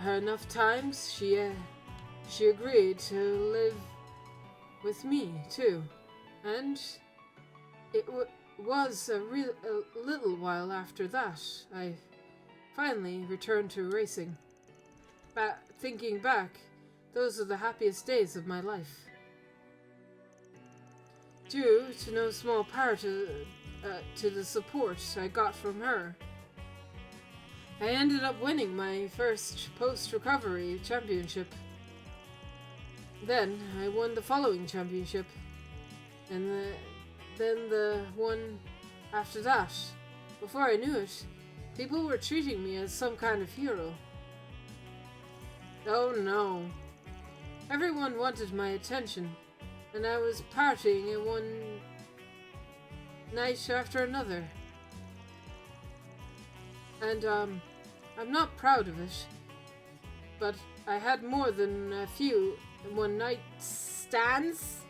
enough times, she agreed to live with me too, and it was a little while after that I finally returned to racing. Thinking back, those are the happiest days of my life. Due to no small part to the support I got from her, I ended up winning my first post-recovery championship. Then I won the following championship, and then the one after that. Before I knew it, people were treating me as some kind of hero. Oh no. Everyone wanted my attention, and I was partying in one night after another. And I'm not proud of it, but I had more than a few one-night stands.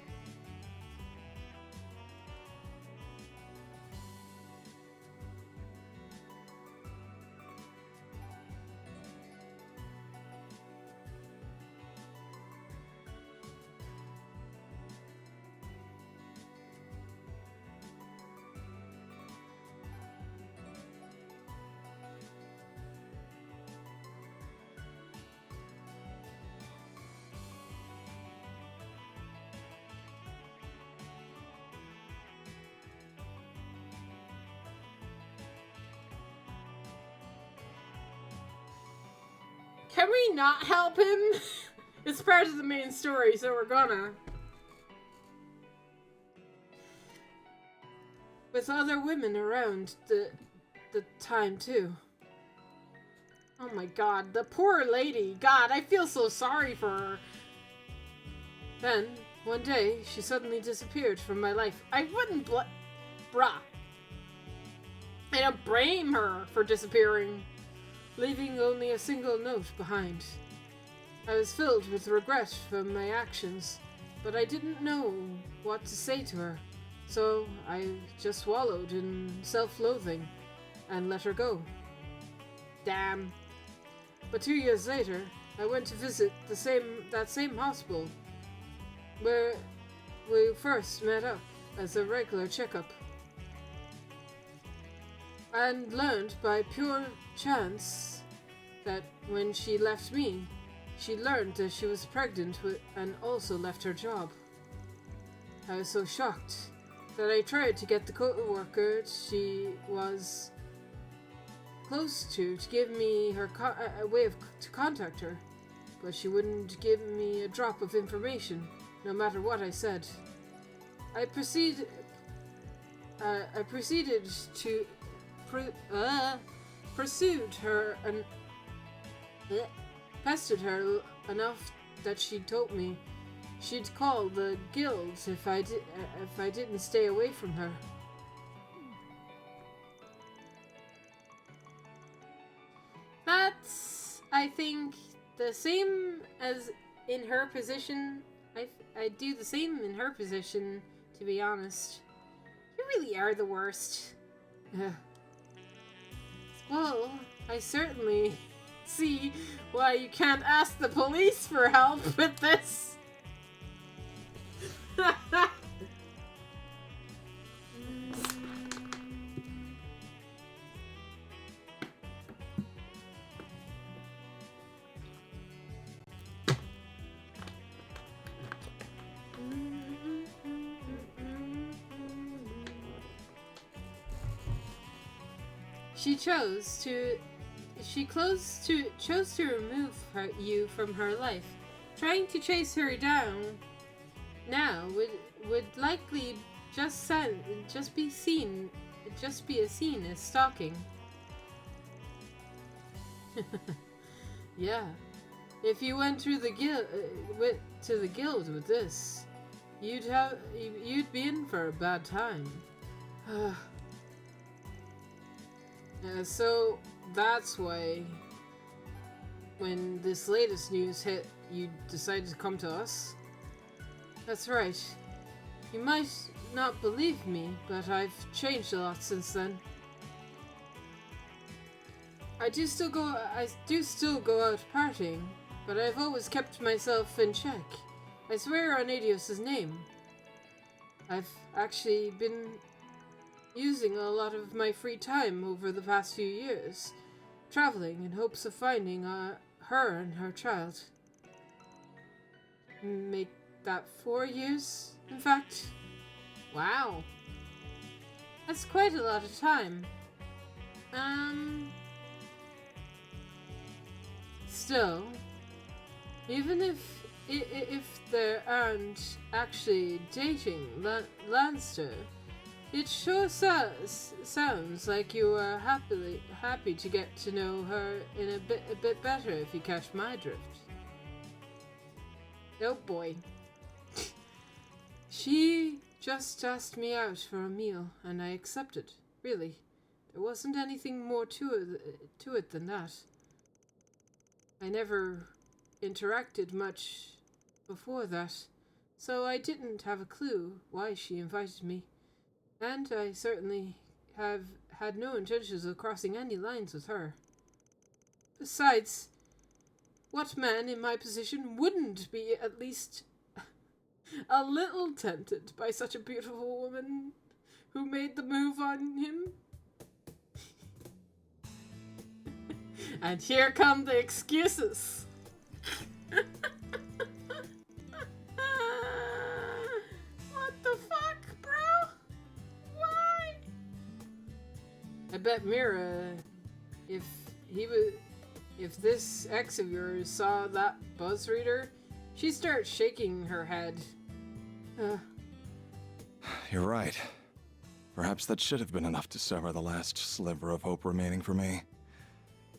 Can we not help him? It's part of the main story, so we're gonna. With other women around the time too. Oh my god, the poor lady. God, I feel so sorry for her. Then, one day, she suddenly disappeared from my life. I wouldn't bruh. I don't blame her for disappearing, leaving only a single note behind. I was filled with regret for my actions, but I didn't know what to say to her, so I just wallowed in self-loathing and let her go. Damn. But 2 years later, I went to visit that same hospital where we first met up as a regular checkup, and learned by pure chance that when she left me, she learned that she was pregnant and also left her job. I was so shocked that I tried to get the co-worker she was close to give me her a way to contact her, but she wouldn't give me a drop of information, no matter what I said. I proceeded to pursued her and pestered her enough that she told me she'd call the guild if I didn't stay away from her. I think the same as in her position. I'd do the same in her position, to be honest. You really are the worst. Well, I certainly see why you can't ask the police for help with this. She chose to remove you from her life. Trying to chase her down now would likely just be a scene as stalking. Yeah, if you went through the to the guild with this, you'd be in for a bad time. So that's why when this latest news hit, you decided to come to us? That's right. You might not believe me, but I've changed a lot since then. I do still go out partying, but I've always kept myself in check. I swear on Adios's name. I've actually been using a lot of my free time over the past few years, traveling in hopes of finding her and her child. Make that 4 years, in fact. Wow. That's quite a lot of time. Still, even if they aren't actually dating Lanster, it sure sounds like you are happy to get to know her in a bit better, if you catch my drift. Oh boy. She just asked me out for a meal, and I accepted. Really, there wasn't anything more to it than that. I never interacted much before that, so I didn't have a clue why she invited me. And I certainly have had no intentions of crossing any lines with her. Besides, what man in my position wouldn't be at least a little tempted by such a beautiful woman who made the move on him? And here come the excuses. What the fuck, bro? Why? I bet Mira, if this ex of yours saw that buzz reader, she'd start shaking her head. You're right. Perhaps that should have been enough to sever the last sliver of hope remaining for me.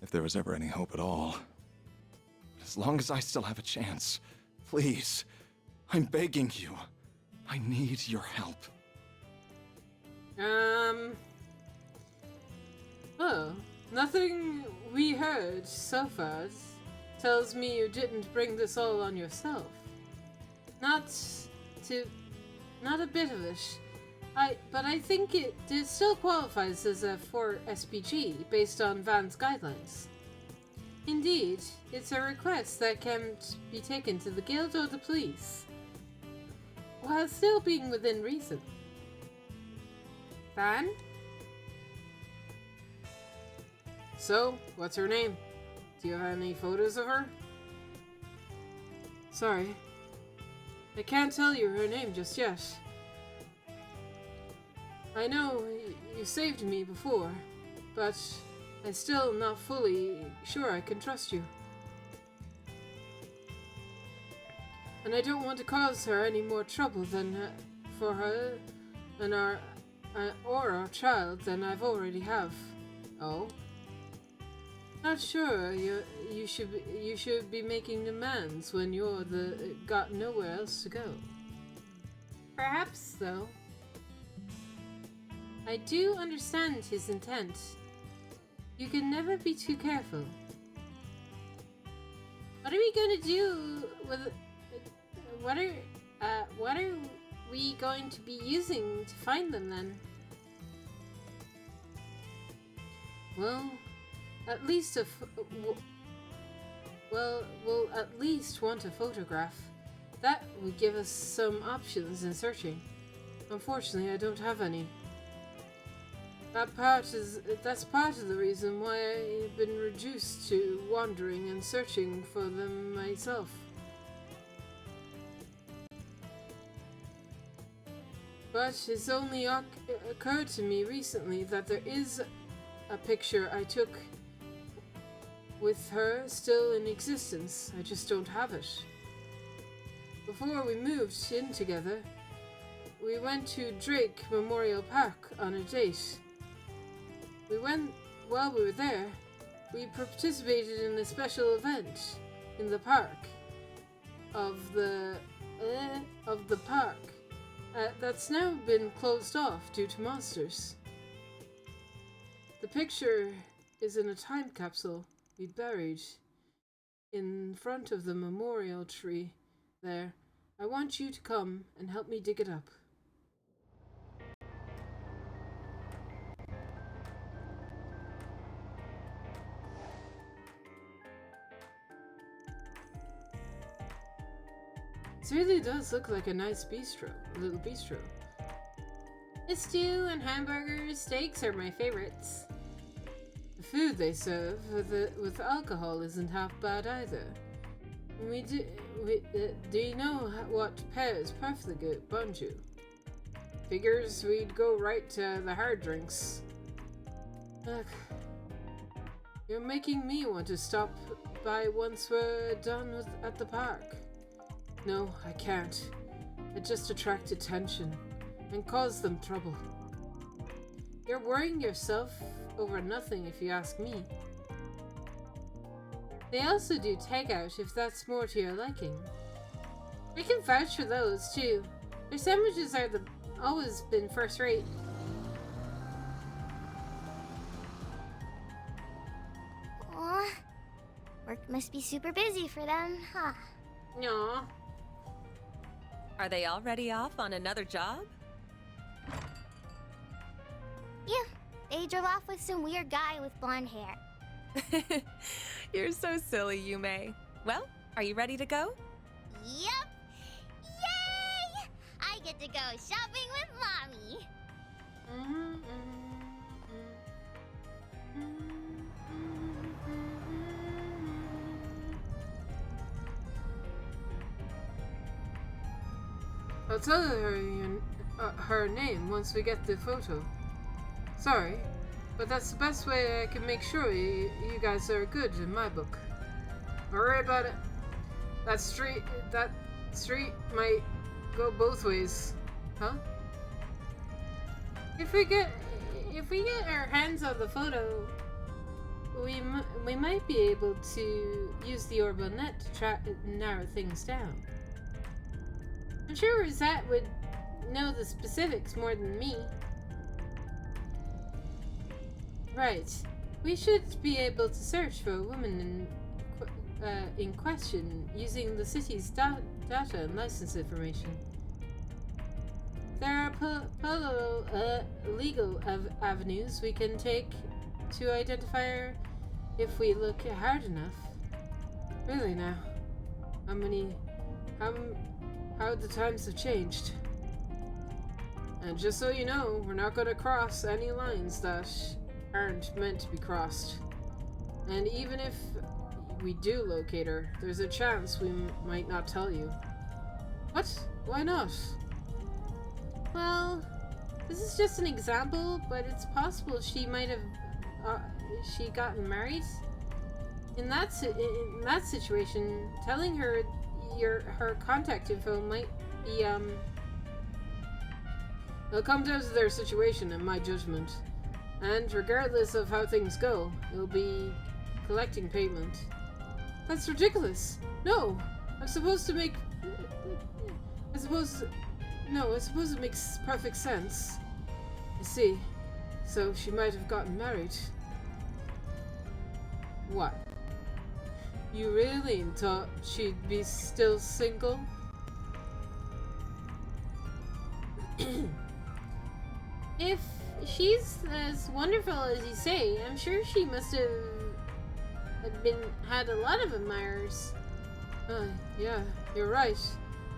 If there was ever any hope at all. As long as I still have a chance, please, I'm begging you. I need your help. Well, nothing we heard so far tells me you didn't bring this all on yourself. Not a bit of it. But I think it still qualifies as a 4 SPG based on Van's guidelines. Indeed, it's a request that can't be taken to the guild or the police, while still being within reason. Van? So, what's her name? Do you have any photos of her? Sorry, I can't tell you her name just yet. I know you saved me before, but I'm still not fully sure I can trust you. And I don't want to cause her any more trouble for her and our child than I've already have. Oh? Not sure you should be making demands when you're got nowhere else to go. Perhaps, though. I do understand his intent. You can never be too careful. What are we gonna do with... what are we going to be using to find them then? Well, at least we'll at least want a photograph. That would give us some options in searching. Unfortunately, I don't have any. That's part of the reason why I've been reduced to wandering and searching for them myself. But it's only occurred to me recently that there is a picture I took with her still in existence. I just don't have it. Before we moved in together, we went to Drake Memorial Park on a date. While we were there, we participated in a special event in the park of the park that's now been closed off due to monsters. The picture is in a time capsule we buried in front of the memorial tree there. I want you to come and help me dig it up. This really does look like a nice bistro, a little bistro. The stew and hamburgers, steaks are my favorites. The food they serve with alcohol isn't half bad either. Do you know what pairs perfectly good, bonjour? Figures we'd go right to the hard drinks. Ugh. You're making me want to stop by once we're done at the park. No, I can't. It just attract attention and cause them trouble. You're worrying yourself over nothing if you ask me. They also do takeout if that's more to your liking. I can vouch for those too. Their sandwiches are always been first rate. Aw, work must be super busy for them, huh? Aw. Are they already off on another job? Yeah, they drove off with some weird guy with blonde hair. You're so silly, Yume. Well, are you ready to go? Yep! Yay! I get to go shopping with Mommy! I'll tell her her name once we get the photo. Sorry, but that's the best way I can make sure you guys are good in my book. Don't worry about it. That street might go both ways, huh? If we get our hands on the photo, we might be able to use the orbital net to narrow things down. I'm sure Rosette would know the specifics more than me. Right. We should be able to search for a woman in question using the city's data and license information. There are legal avenues we can take to identify her if we look hard enough. Really now, how the times have changed. And just so you know, we're not going to cross any lines that aren't meant to be crossed. And even if we do locate her, there's a chance we might not tell you. What? Why not? Well, this is just an example, but it's possible she might have she gotten married. In that situation, telling her her contact info might be it'll come down to their situation in my judgment. And regardless of how things go, it'll be collecting payment. That's ridiculous. No, I suppose it makes perfect sense. I see. So she might have gotten married. What? You really thought she'd be still single? If she's as wonderful as you say, I'm sure she must have had a lot of admirers. Yeah, you're right.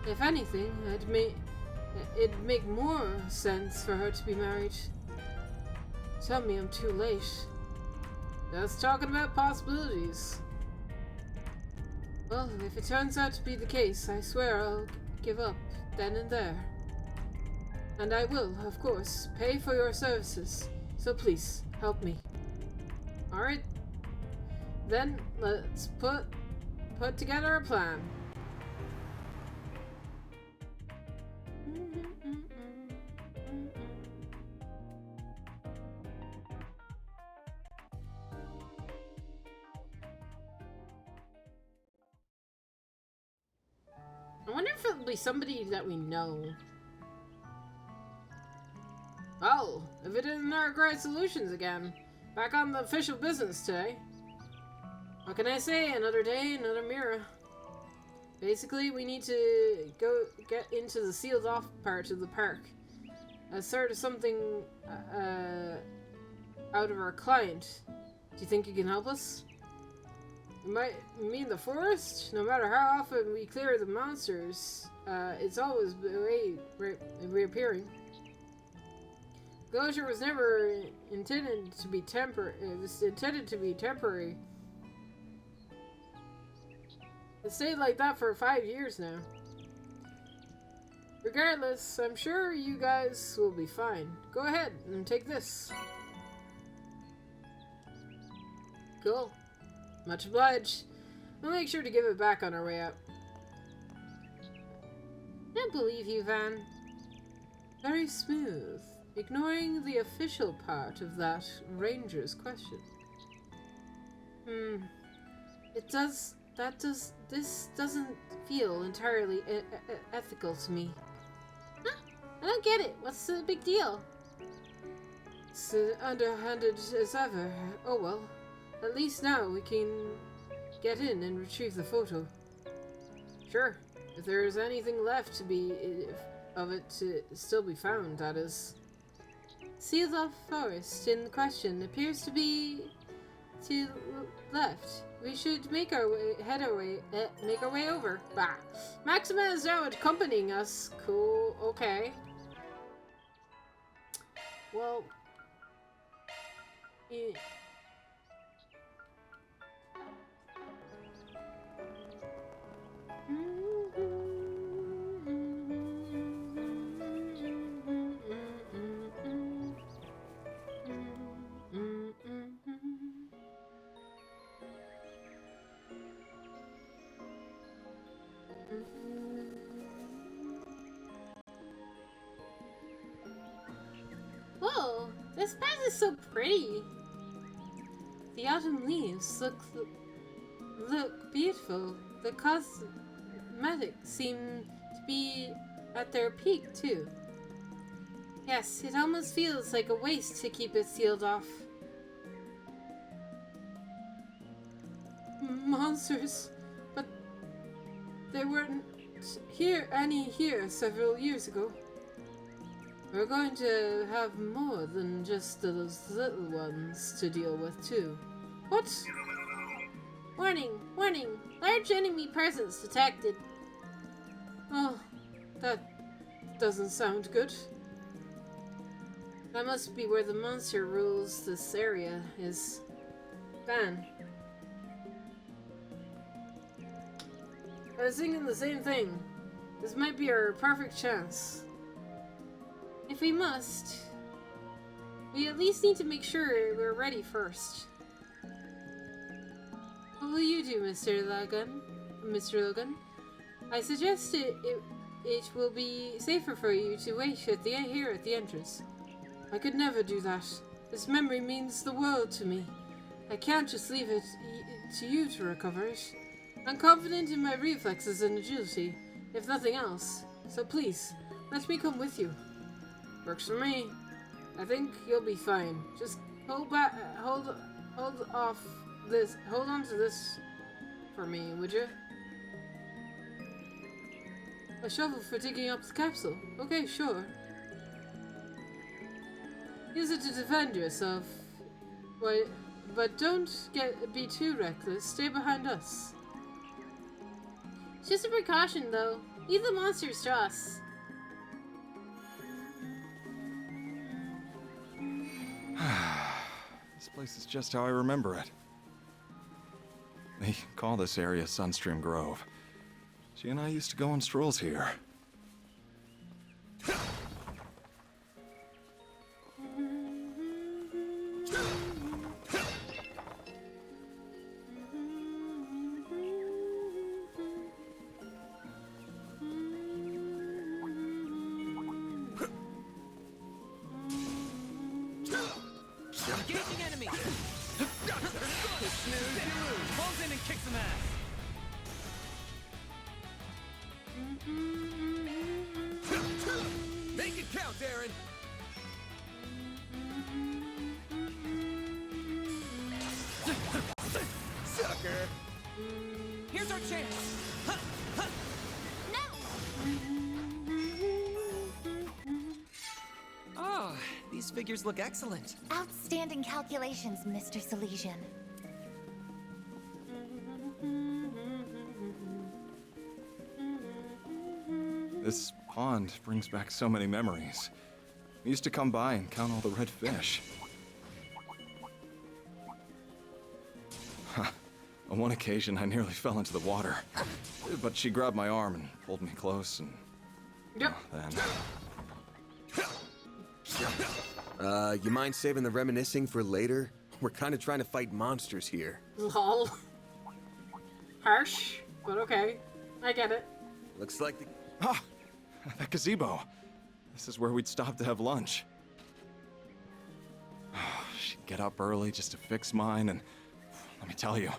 If anything, it'd make more sense for her to be married. Tell me I'm too late. Just talking about possibilities. Well, if it turns out to be the case, I swear I'll give up then and there. And I will, of course, pay for your services. So please, help me. Alright. Then, let's put together a plan. I wonder if it'll be somebody that we know. Oh, if it isn't Arkwright Solutions again. Back on the official business today. What can I say? Another day, another mirror. Basically, we need to go get into the sealed off part of the park. As sort of something out of our client. Do you think you can help us? You mean the forest? No matter how often we clear the monsters, it's always reappearing. Closure was never intended to be temporary. It was intended to be temporary. It stayed like that for 5 years now. Regardless, I'm sure you guys will be fine. Go ahead and take this. Cool. Much obliged. We'll make sure to give it back on our way out. I don't believe you, Van. Very smooth. Ignoring the official part of that ranger's question. This doesn't feel entirely ethical to me. Huh? I don't get it. What's the big deal? It's underhanded as ever. Oh well. At least now we can get in and retrieve the photo. Sure. If there is anything left of it to still be found, that is. Sealed off forest in question appears to be to left. We should make our way over. Bah. Maxima is now accompanying us. Cool. Okay. Well. Yeah. Whoa, this path is so pretty. The autumn leaves look beautiful. The cosmetics seem to be at their peak too. Yes, it almost feels like a waste to keep it sealed off. Monsters, but there weren't any here several years ago. We're going to have more than just those little ones to deal with, too. What? Warning! Warning! Large enemy presence detected. Oh, that doesn't sound good. That must be where the monster rules this area is. Van. I was thinking the same thing. This might be our perfect chance. If we must, we at least need to make sure we're ready first. What will you do, Mr. Logan? I suggest it will be safer for you to wait here at the entrance. I could never do that. This memory means the world to me. I can't just leave it to you to recover it. I'm confident in my reflexes and agility, if nothing else. So please, let me come with you. Works for me. I think you'll be fine. Just hold on to this for me, would you? A shovel for digging up the capsule. Okay, sure. Use it to defend yourself. Why, but don't be too reckless. Stay behind us. Just a precaution, though. Leave the monsters to us. This place is just how I remember it. They call this area Sunstream Grove. She and I used to go on strolls here. Engaging enemy! Snooze, you lose! Pulls in and kicks some ass! Make it count, Aaron! Sucker! Here's our chance! Oh, these figures look excellent. Outstanding calculations, Mr. Silesian. This pond brings back so many memories. We used to come by and count all the red fish. On one occasion, I nearly fell into the water. But she grabbed my arm and pulled me close, and then... You mind saving the reminiscing for later? We're kind of trying to fight monsters here. Lol. Harsh, but okay. I get it. Looks like the... Ah! That gazebo. This is where we'd stop to have lunch. She'd get up early just to fix mine, and let me tell you,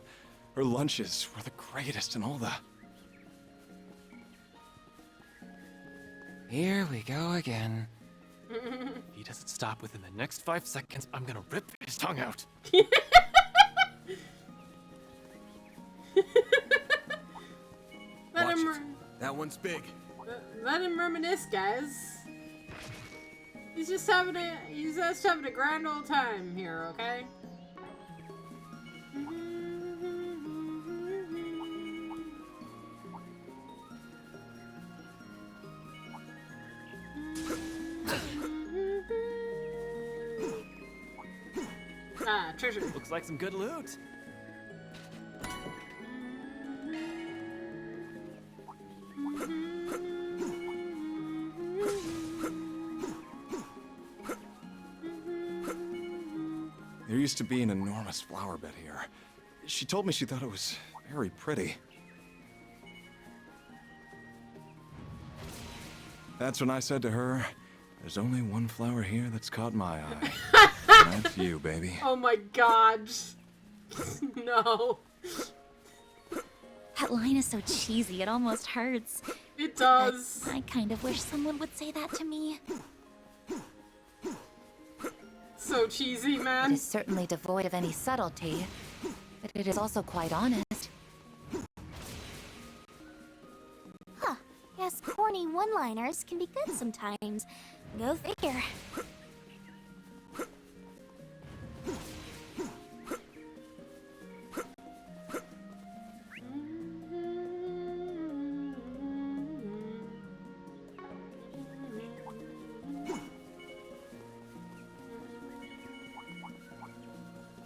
her lunches were the greatest in all the... Here we go again. If he doesn't stop within the next 5 seconds, I'm gonna rip his tongue out. Watch it. That one's big. Let him reminisce, guys. He's just having a grand old time here, okay? Ah, treasure. Looks like some good loot. There used to be an enormous flower bed here. She told me she thought it was very pretty. That's when I said to her, there's only one flower here that's caught my eye. That's you, baby. Oh my god. No. That line is so cheesy, it almost hurts. It does. I kind of wish someone would say that to me. So cheesy, man. It is certainly devoid of any subtlety, but it is also quite honest. Huh. Yes, corny one-liners can be good sometimes. Go figure.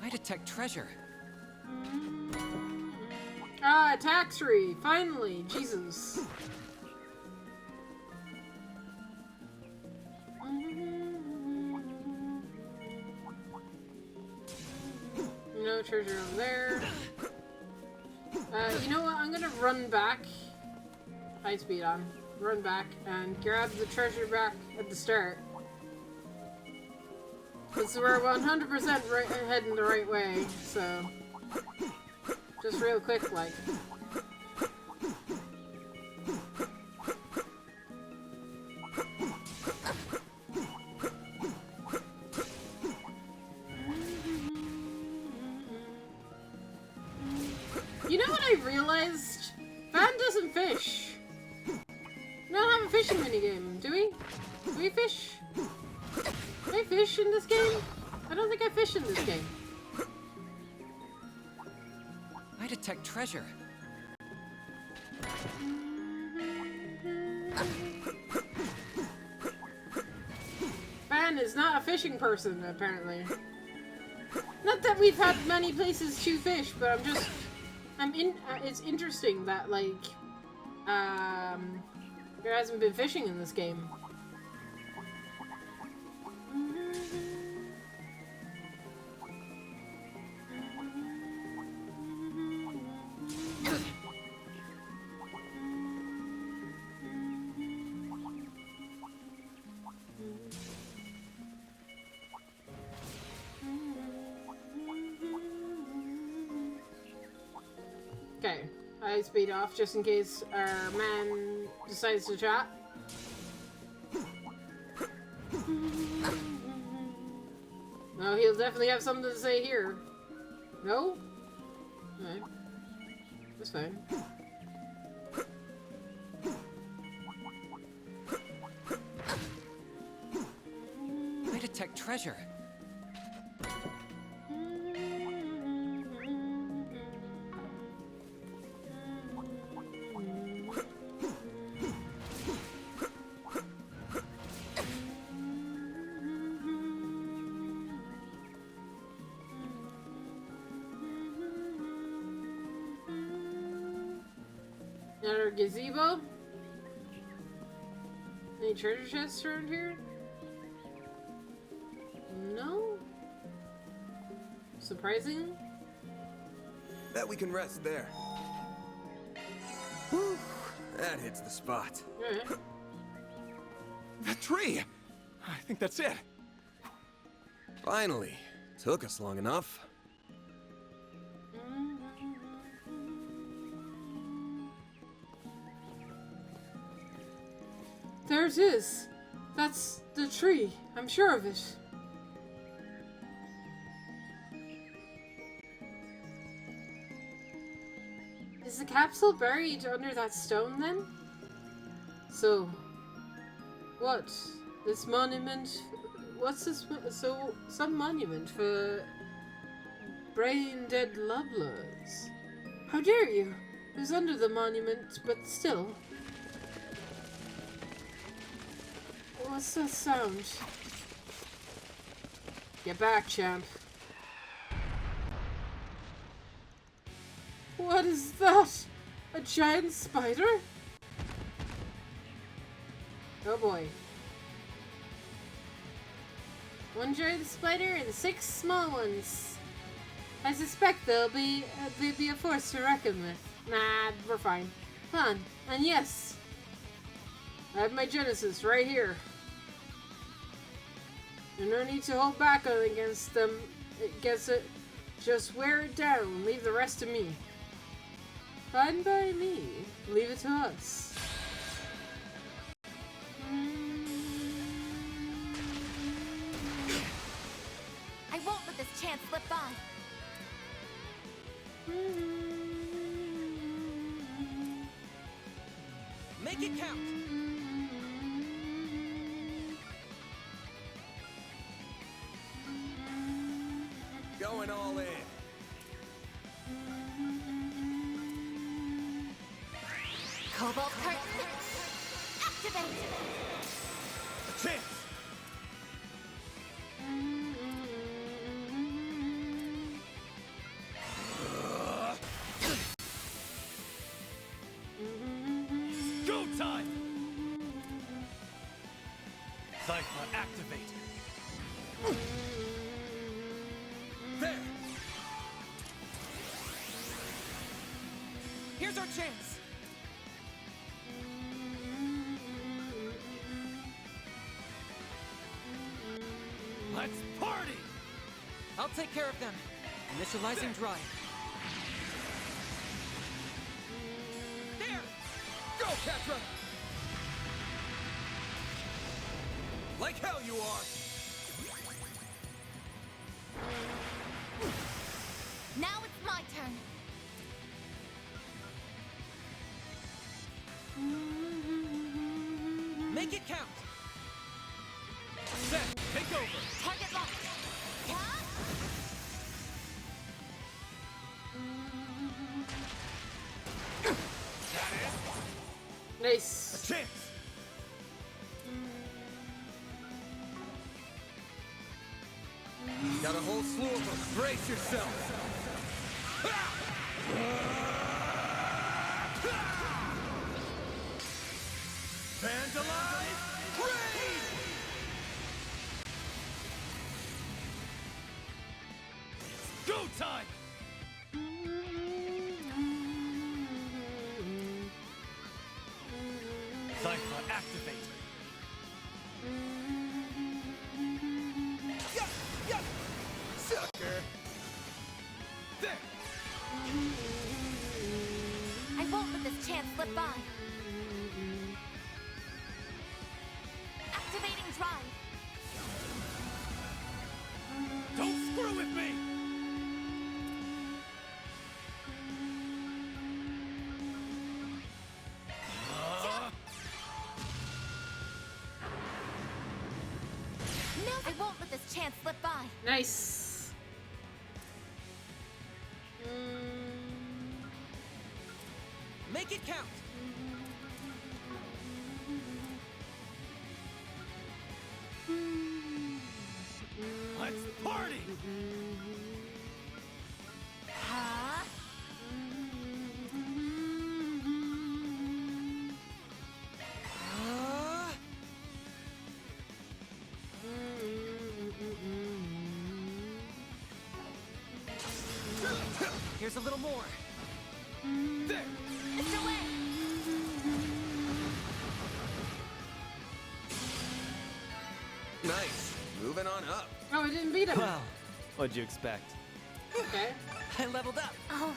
I detect treasure. Ah, a tax tree. Finally. Jesus. No treasure over there. You know what? I'm gonna run back. High speed on. Run back and grab the treasure back at the start. Because we're 100% heading the right way, so... Just real quick, like... You know what I realized? Fan doesn't fish. We don't have a fishing minigame, do we? Do we fish? Do I fish in this game? I don't think I fish in this game. I detect treasure. Fan is not a fishing person, apparently. Not that we've had many places to fish, but it's interesting that, like, there hasn't been fishing in this game. Okay, I speed off just in case our man decides to chat. No, he'll definitely have something to say here. No? Alright. That's fine. I detect treasure. Another gazebo? Any treasure chests around here? No? Surprising? Bet we can rest there. Whew, that hits the spot. Alright. That tree! I think that's it. Finally. Took us long enough. There it is. That's the tree. I'm sure of it. Is the capsule buried under that stone then? So, what? This monument? What's this? So, some monument for brain-dead lubblers. How dare you? It was under the monument, but still. What's that sound? Get back, champ. What is that? A giant spider? Oh boy. One giant spider and 6 small ones. I suspect they'll be a force to reckon with. Nah, we're fine. Come on. And yes, I have my Genesis right here. And no need to hold back on against them. Against it. Just wear it down and leave the rest to me. Fine by me. Leave it to us. I won't let this chance slip by. Make it count! Going all in. Cobalt curtain. Activate! A chance! Go time! Cypher activate. There! Here's our chance! Let's party! I'll take care of them. Initializing drive. There! Go, Catra! Like hell you are! Now it's my turn. Make it count! Set, take over! Target locked. Nice. A chance! Got a whole slew of them. Brace yourself. Vandalize! Raid! It's go time! Cypher activate! Yeah, sucker. There! I won't let this chance slip by. Activating drive. Don't screw with me! No, I won't let this chance slip by. Nice. Make it count! Let's party! Huh? Here's a little more. There! Mr. Wang! Nice. Moving on up. Oh, I didn't beat him. Well, what'd you expect? Okay. I leveled up. Oh,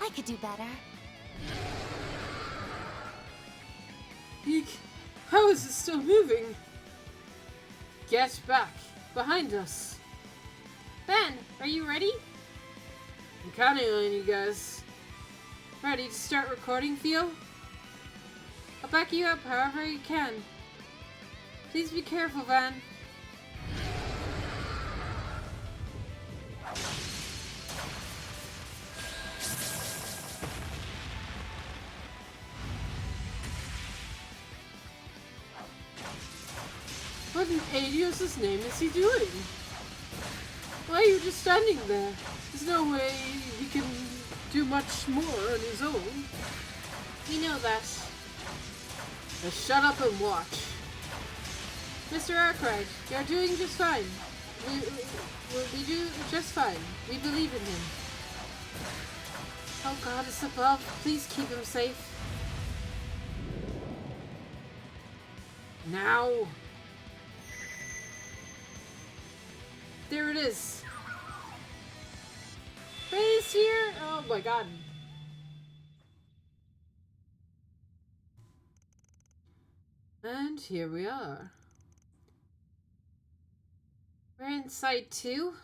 I could do better. Eek. How is it still moving? Get back. Behind us. Ben, are you ready? I'm counting on you guys. Ready to start recording, Theo? I'll back you up however you can. Please be careful, Van. What in Adios' name is he doing? Why are you just standing there? There's no way he can do much more on his own. You know that. Now shut up and watch. Mr. Arkwright, you're doing just fine. We do just fine. We believe in him. Oh God is above. Please keep him safe. Now. There it is. Ray's here. Oh my God. And here we are. We're inside too.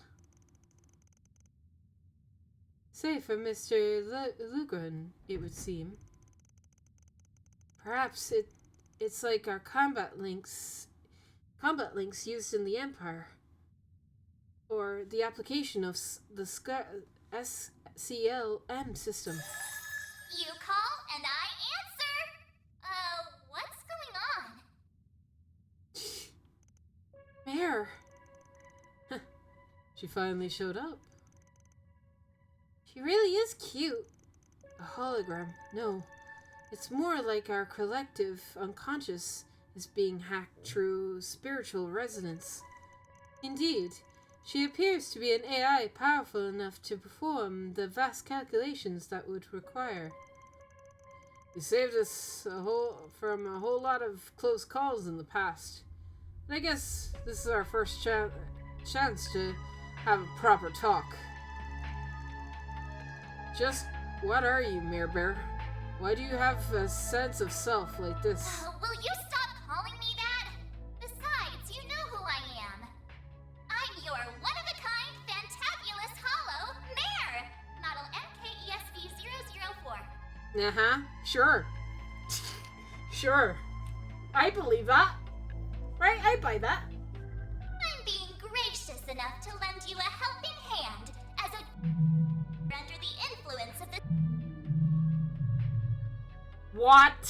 Safe for Mr. Lugren, it would seem. Perhaps it's like our combat links used in the Empire, or the application of the SCLM system. You call and I answer. What's going on? Mare. She finally showed up. She really is cute. A hologram. No. It's more like our collective unconscious is being hacked through spiritual resonance. Indeed, she appears to be an AI powerful enough to perform the vast calculations that would require. You saved us from a whole lot of close calls in the past. And I guess this is our first chance to have a proper talk. Just what are you, Mare Bear? Why do you have a sense of self like this? Will you stop calling me that? Besides, you know who I am. I'm your one-of-a-kind, fantabulous hollow mare! Model MKESV-004. Uh-huh. Sure. Sure. I believe that. Right? I buy that. I'm being gracious enough to lend you a helping hand as a under the influence of the. What?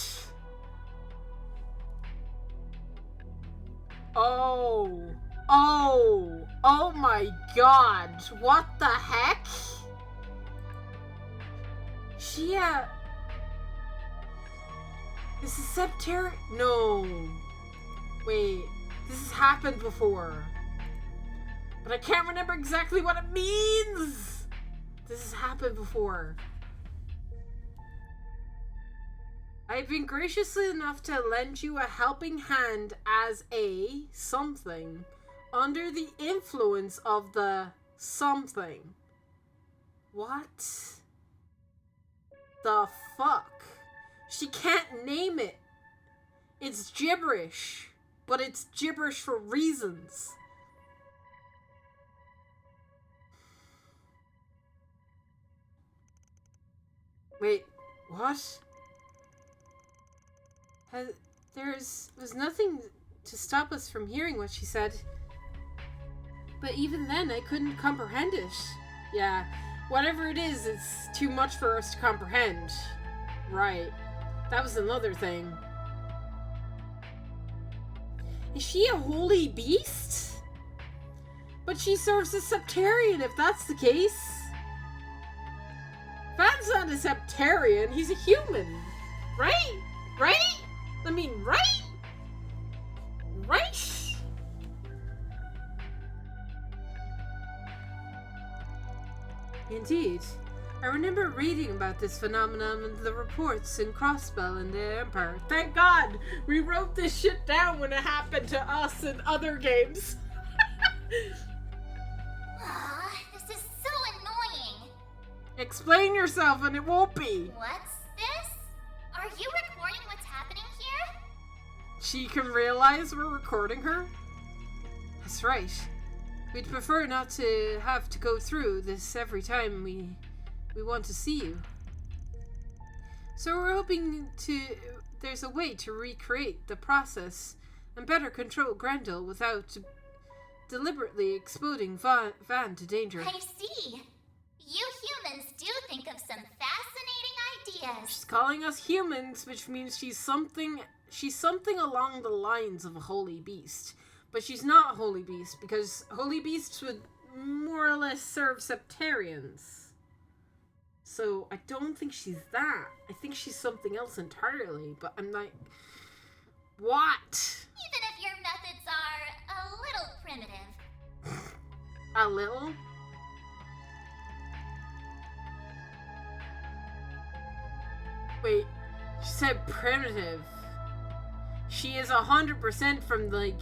Oh. Oh. Oh my god. What the heck? She, This is September. No. Wait. This has happened before. But I can't remember exactly what it means. This has happened before. I've been graciously enough to lend you a helping hand as a something under the influence of the something. What the fuck? She can't name it. It's gibberish, but it's gibberish for reasons. Wait, what? There's nothing to stop us from hearing what she said. But even then, I couldn't comprehend it. Yeah, whatever it is, it's too much for us to comprehend. Right. That was another thing. Is she a holy beast? But she serves as Septarian, if that's the case. Van's not a Septarian, he's a human. Right? Right? I mean, right? Right? Indeed. I remember reading about this phenomenon in the reports in Crossbell and the Empire. Thank God we wrote this shit down when it happened to us in other games. This is so annoying. Explain yourself and it won't be. What's this? Are you recording what's happening here? She can realize we're recording her? That's right. We'd prefer not to have to go through this every time we want to see you. So we're hoping there's a way to recreate the process and better control Grendel without deliberately exposing Van to danger. I see. You humans do think of some fascinating ideas. She's calling us humans, which means she's something along the lines of a holy beast. But she's not a holy beast, because holy beasts would more or less serve Septarians. So I don't think she's that. I think she's something else entirely, but I'm like, what? Even if your methods are a little primitive. A little? Wait, she said primitive. She is 100% from, like,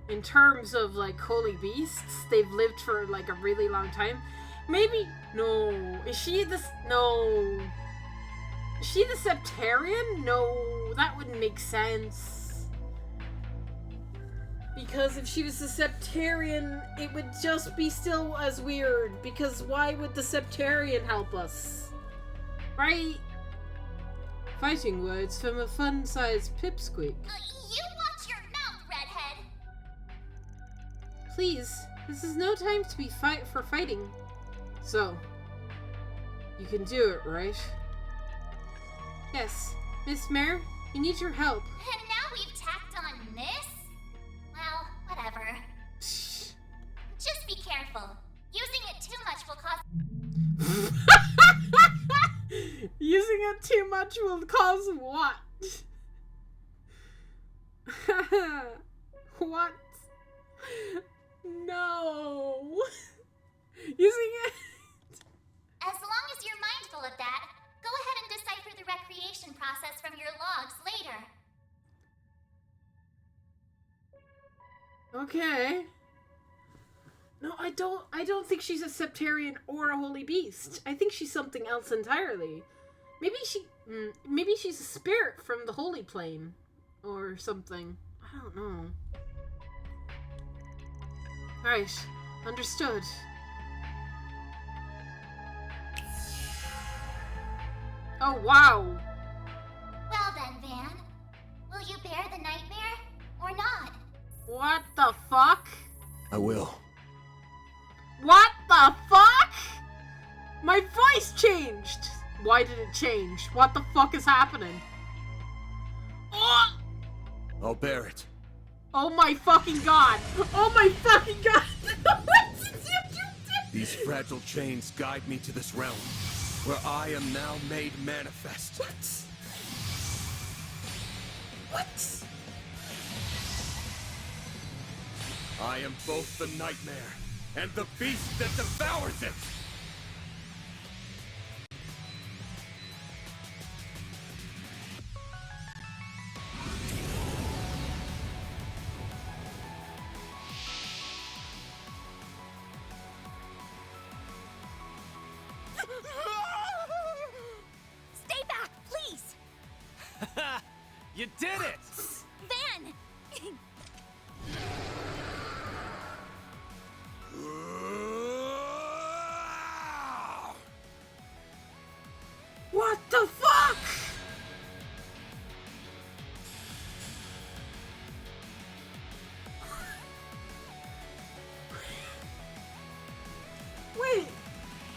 in terms of, like, holy beasts, they've lived for, like, a really long time. Maybe, no. Is she the, no. Is she the Septarian? No, that wouldn't make sense. Because if she was the Septarian, it would just be still as weird. Because why would the Septarian help us? Right? Fighting words from a fun-sized pipsqueak. You watch your mouth, redhead! Please, this is no time to be for fighting. So, you can do it, right? Yes, Miss Mare, we need your help. And now we've tacked on this? Well, whatever. Just be careful. Using it too much will cause... Using it too much will cause what? What? No. Using it... As long as you're mindful of that, go ahead and decipher the recreation process from your logs later. Okay. No, I don't think she's a Septarian or a holy beast. I think she's something else entirely. Maybe she's a spirit from the holy plane or something. I don't know. Right, understood. Oh, wow. Well then, Van, Will you bear the nightmare or not? What the fuck? I will. What the fuck? My voice changed. Why did it change? What the fuck is happening? Oh! I'll bear it. Oh my fucking god! Oh my fucking god! These fragile chains guide me to this realm, where I am now made manifest. What? I am both the nightmare and the beast that devours it! Stay back, please! You did it! Van! What the fuck? Wait.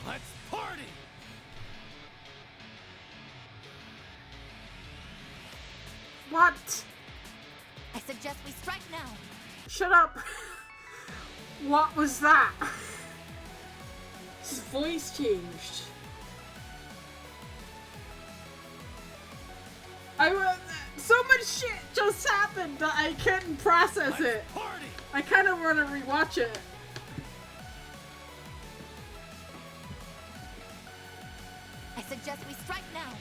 Let's party! What? I suggest we strike now. Shut up. What was that? His voice changed. So much shit just happened that I couldn't process it. I kind of want to rewatch it. I suggest we strike now.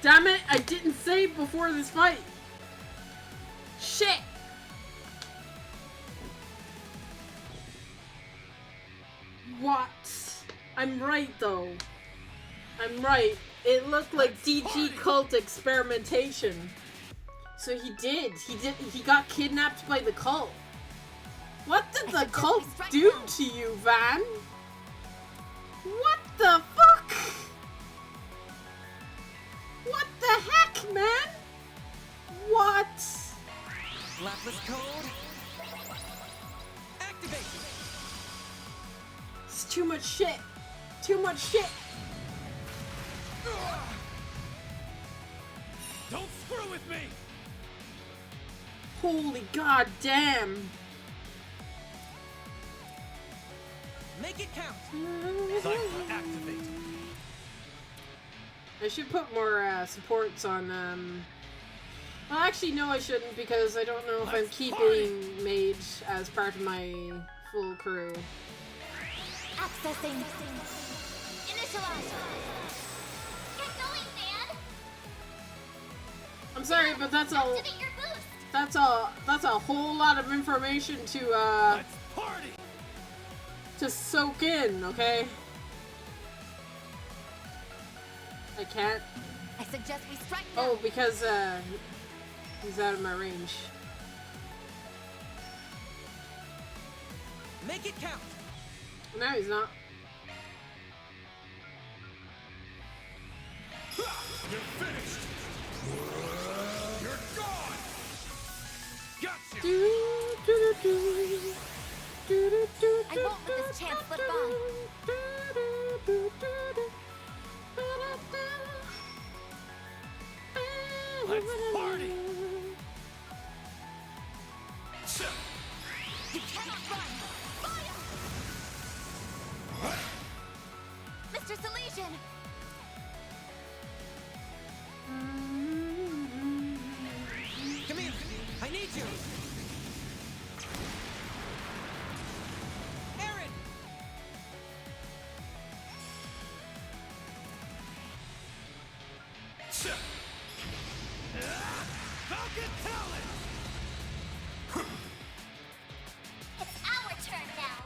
Damn it, I didn't save before this fight. Shit. What? I'm right though. I'm right. It looked like DG cult experimentation. So he did. He got kidnapped by the cult. What did the cult do to you, Van? What the fuck? What the heck, man? What? Lapis code. Activate. It's too much shit. Too much shit. Don't screw with me! Holy goddamn. Make it count. Activate. I should put more supports on well, actually no, I shouldn't, because I don't know if I'm keeping Mage as part of my full crew. Accessing. Initialize. Get going, Van. I'm sorry, but that's a whole lot of information to soak in, okay? I can't. I suggest we strike now. Oh, because he's out of my range. Make it count. No, he's not. You're finished! You're gone! Gotcha! I won't let this chance slip by. Let's party! You cannot run! Fire! Mr. Salesian! Come here. I need you. Aaron. Falcon Talon! It's our turn now!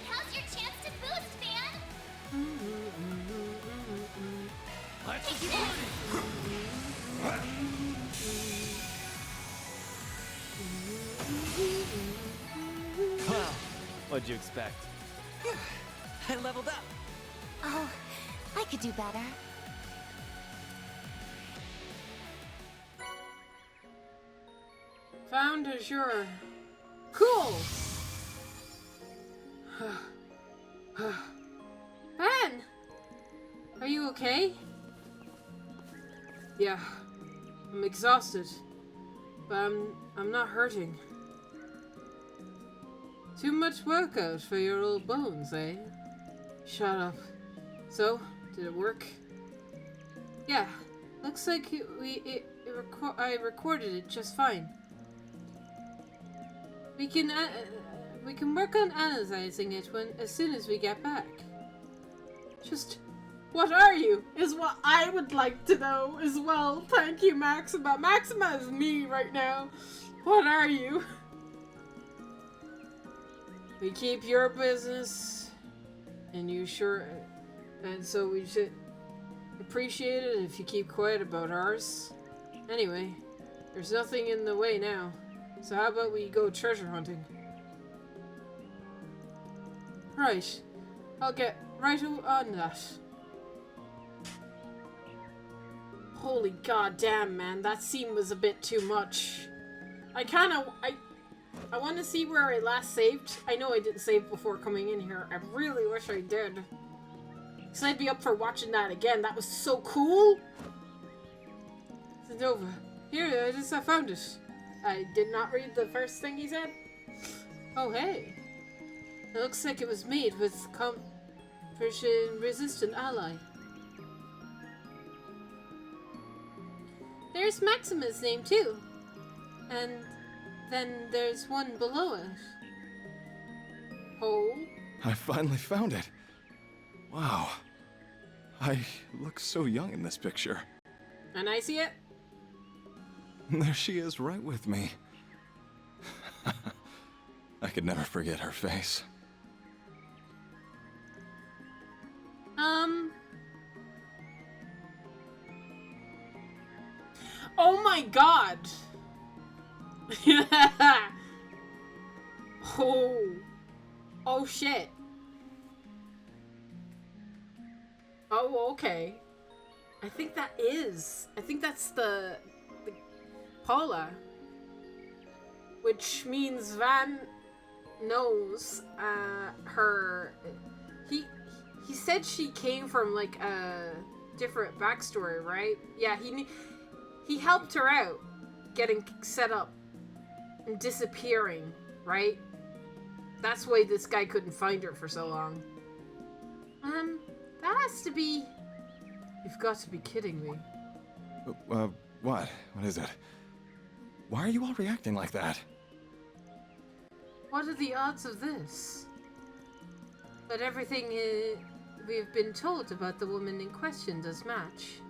Now's your chance to boost, Van! Let's party! Well, what'd you expect? I leveled up. Oh, I could do better. Found Azure. Cool! Ben! Are you okay? Yeah. I'm exhausted. But I'm not hurting. Too much workout for your old bones, eh? Shut up. So, did it work? Yeah. Looks like I recorded it just fine. We can work on analyzing it as soon as we get back. Just, what are you? Is what I would like to know as well. Thank you, Maxima. Maxima is me right now. What are you? We keep your business, and so we should appreciate it if you keep quiet about ours. Anyway, there's nothing in the way now. So how about we go treasure hunting? Right. I'll get right on that. Holy goddamn, man. That scene was a bit too much. I want to see where I last saved. I know I didn't save before coming in here. I really wish I did. Because I'd be up for watching that again. That was so cool. It's over. Here, I found it. I did not read the first thing he said. Oh, hey. It looks like it was made with compression-resistant ally. There's Maxima's name, too. And then there's one below it. Oh? I finally found it. Wow. I look so young in this picture. And I see it? There she is right with me. I could never forget her face. Oh my god! Oh shit. Oh, okay. I think that's the Paula. Which means Van knows her. He said she came from like a different backstory, right? Yeah, he helped her out getting set up and disappearing, right? That's why this guy couldn't find her for so long. That has to be... You've got to be kidding me. What? What is it? Why are you all reacting like that? What are the odds of this? That everything we've been told about the woman in question does match.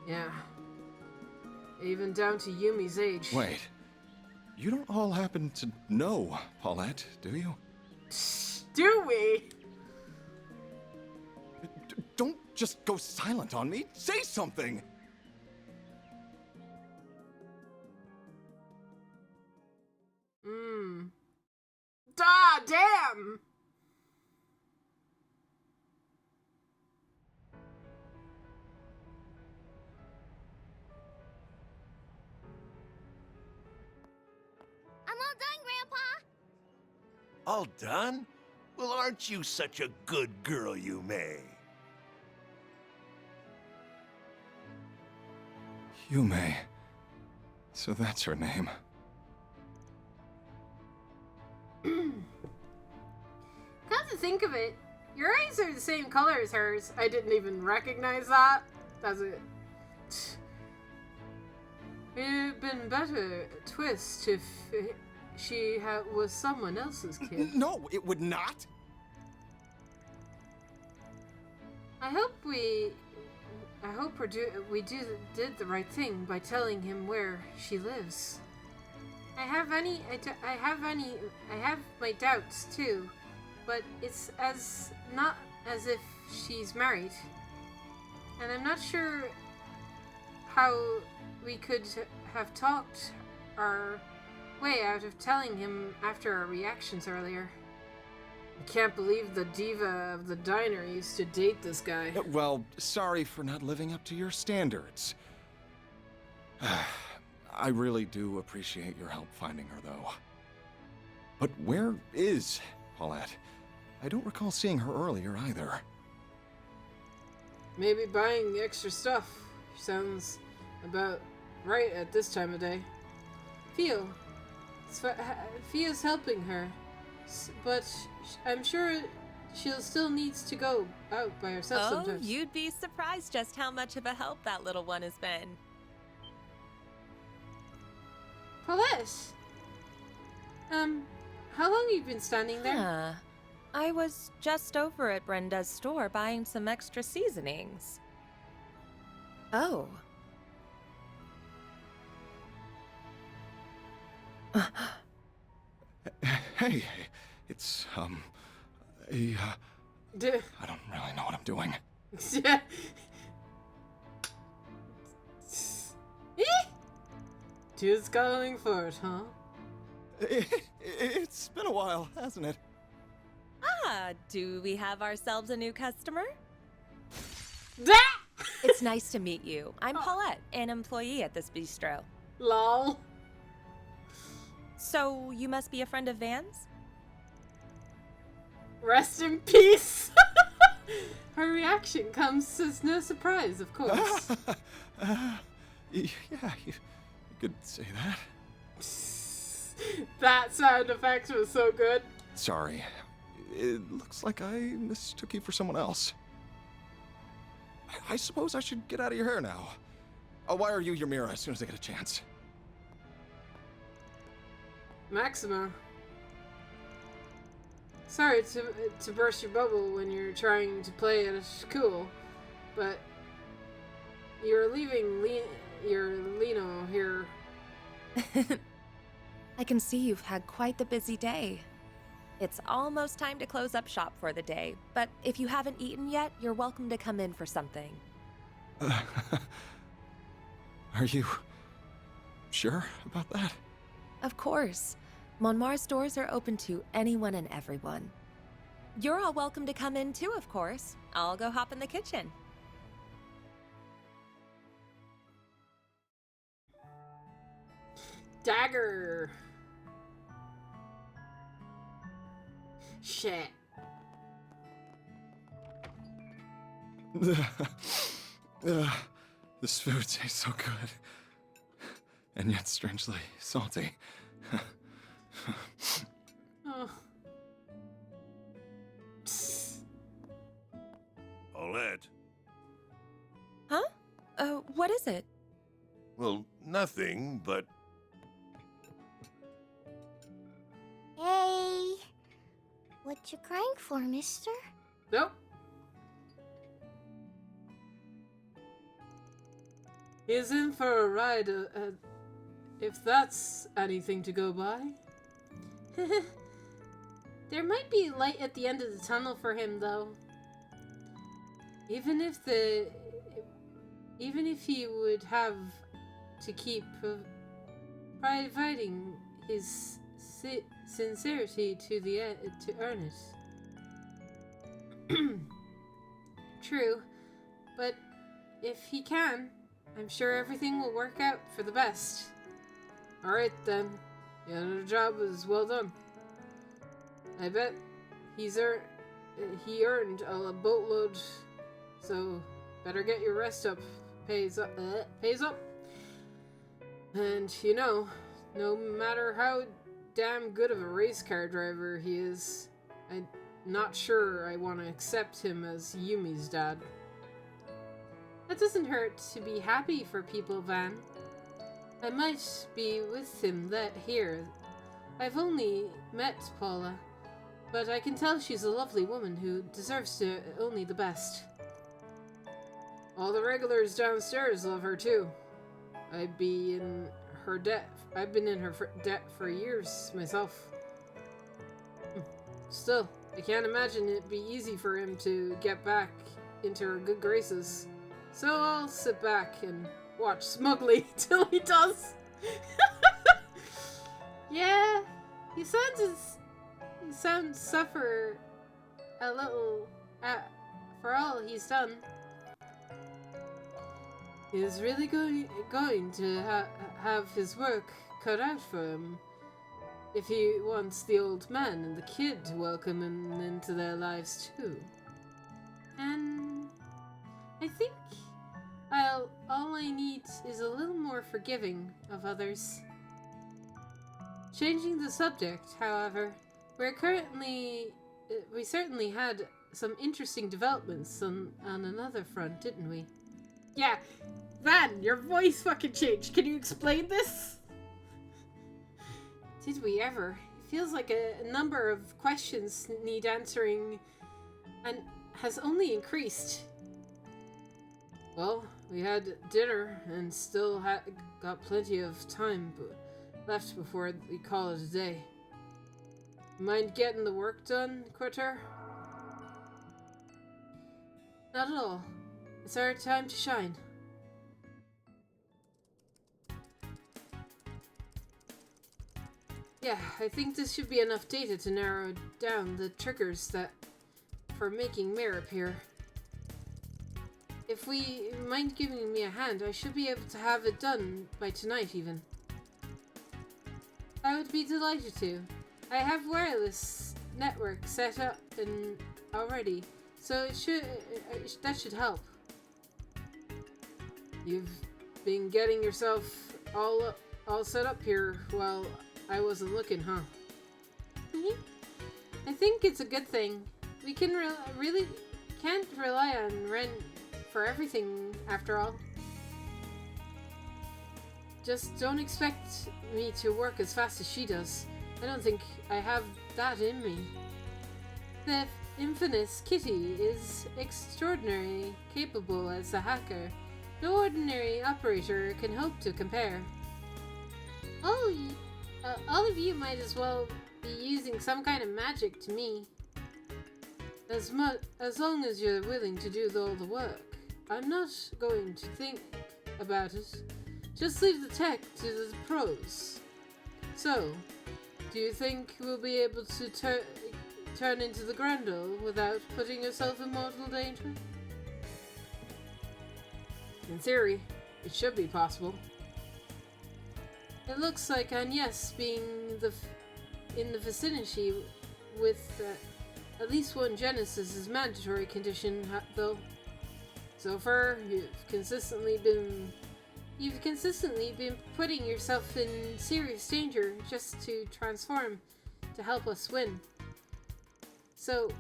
Yeah. Even down to Yumi's age. Wait. You don't all happen to know Paulette, do you? Do we? Don't just go silent on me. Say something! Damn! I'm all done, Grandpa. All done? Well, aren't you such a good girl, Yume? Yume. So that's her name. Come to think of it, your eyes are the same color as hers. I didn't even recognize that. Does it? It'd been better twist if she was someone else's kid. No, it would not. I hope we did the right thing by telling him where she lives. I have my doubts too, but it's not as if she's married, and I'm not sure how we could have talked our way out of telling him after our reactions earlier. I can't believe the diva of the diner used to date this guy. Well, sorry for not living up to your standards. I really do appreciate your help finding her, though. But where is Paulette? I don't recall seeing her earlier either. Maybe buying the extra stuff. Sounds about right at this time of day. Fia's helping her, but I'm sure she'll still needs to go out by herself sometimes. You'd be surprised just how much of a help that little one has been. Paulette! How long have you been standing there? I was just over at Brenda's store buying some extra seasonings. Oh. Hey, it's, I don't really know what I'm doing. Just going for it, huh? It's been a while, hasn't it? Do we have ourselves a new customer? That! It's nice to meet you. I'm Paulette, an employee at this bistro. Lol. So, you must be a friend of Van's? Rest in peace! Her reaction comes as no surprise, of course. Yeah, you could say that. That sound effect was so good. Sorry. It looks like I mistook you for someone else. I suppose I should get out of your hair now. I'll wire you your mirror as soon as I get a chance. Maxima. Sorry to burst your bubble when you're trying to play it cool, but you're leaving your Lino here. I can see you've had quite the busy day. It's almost time to close up shop for the day, but if you haven't eaten yet, you're welcome to come in for something. Are you sure about that? Of course. Monmar's doors are open to anyone and everyone. You're all welcome to come in too, of course. I'll go hop in the kitchen. Dagger. Shit. This food tastes so good. And yet strangely salty. Oh. Paulette. Huh? What is it? Well, nothing, but... Hey. What you crying for, mister? Nope. He's in for a ride, if that's anything to go by. There might be light at the end of the tunnel for him, though. Even if he would have to keep providing his sincerity to earn it. True, but if he can, I'm sure everything will work out for the best. Alright then, the other job was well done. I bet he earned a boatload, so better get your rest up. Pays up. And you know, no matter how damn good of a race car driver he is, I'm not sure I want to accept him as Yumi's dad. That doesn't hurt to be happy for people, Van. I might be with him here. I've only met Paula, but I can tell she's a lovely woman who deserves only the best. All the regulars downstairs love her too. I've been in her debt for years myself. Still, I can't imagine it'd be easy for him to get back into her good graces. So I'll sit back and watch smugly till he does. Yeah, he sounds suffer a little for all he's done. is really going to have his work cut out for him if he wants the old man and the kid to welcome him into their lives too. And I think all I need is a little more forgiving of others. Changing the subject, however, we certainly had some interesting developments on another front, didn't we? Yeah, Van, your voice fucking changed. Can you explain this? Did we ever? It feels like a number of questions need answering and has only increased. Well, we had dinner and still got plenty of time left before we call it a day. Mind getting the work done, Quitter? Not at all. It's our time to shine. Yeah, I think this should be enough data to narrow down the triggers for making Mare appear. If we mind giving me a hand, I should be able to have it done by tonight even. I would be delighted to. I have wireless network set up already, so that should help. You've been getting yourself all set up here while I wasn't looking, huh? I think it's a good thing. We can really can't rely on Ren for everything, after all. Just don't expect me to work as fast as she does. I don't think I have that in me. The infamous Kitty is extraordinarily capable as a hacker. No ordinary operator can hope to compare. All of you might as well be using some kind of magic to me. As long as you're willing to do all the work. I'm not going to think about it. Just leave the tech to the pros. So, do you think we'll be able to turn into the Grendel without putting yourself in mortal danger? In theory, it should be possible. It looks like Agnes being in the vicinity with at least one Genesis is mandatory condition, though. So far, you've consistently been putting yourself in serious danger just to transform to help us win. So,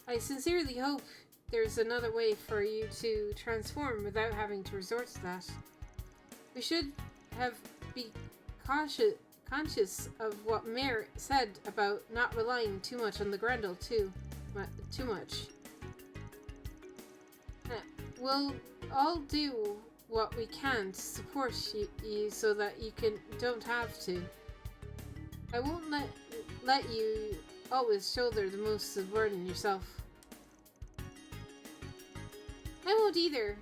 I sincerely hope there's another way for you to transform without having to resort to that. We should be conscious of what Mare said about not relying too much on the Grendel too much. We'll all do what we can to support you so that you don't have to. I won't let you always shoulder the most of the burden yourself. I won't either.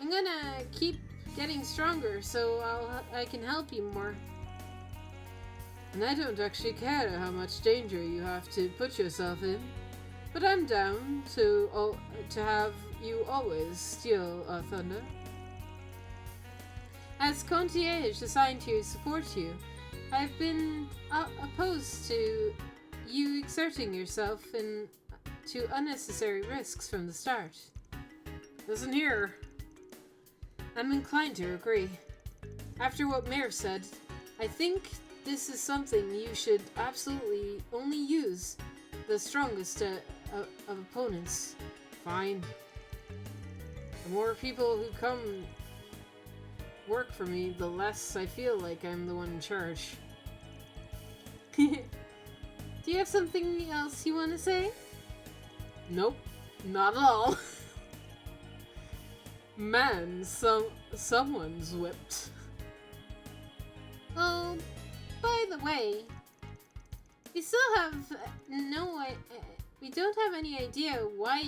I'm gonna keep getting stronger so I can help you more. And I don't actually care how much danger you have to put yourself in, but I'm down to have you always steal our thunder. As concierge assigned to support you, I've been opposed to you exerting yourself to unnecessary risks from the start. Listen here. I'm inclined to agree. After what Mare said, I think this is something you should absolutely only use the strongest of opponents. Fine. The more people who come work for me, the less I feel like I'm the one in charge. Do you have something else you want to say? Nope, not at all. Man, someone's whipped. Oh, by the way, we still have we don't have any idea why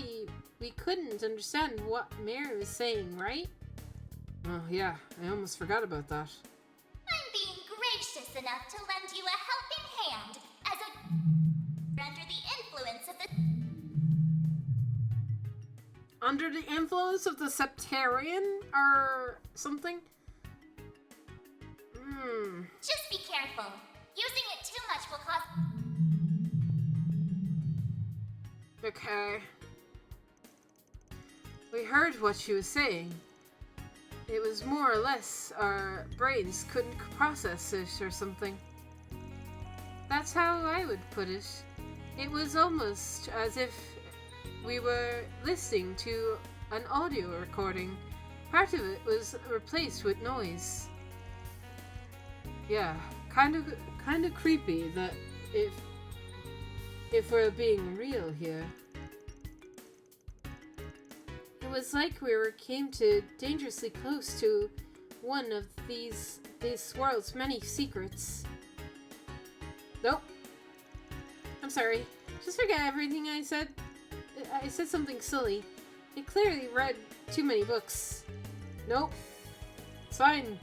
we couldn't understand what Mare was saying, right? Oh yeah, I almost forgot about that. I'm being gracious enough to lend you a helping hand as a under the influence of the Under the influence of the Septarian or something? Just be careful. Using it too much will cause... Okay. We heard what she was saying. It was more or less our brains couldn't process it or something. That's how I would put it. It was almost as if we were listening to an audio recording. Part of it was replaced with noise. Yeah, kind of creepy that if we're being real here. It was like came to dangerously close to one of this world's many secrets. Nope. I'm sorry. Just forget everything I said. I said something silly. I clearly read too many books. Nope. It's fine.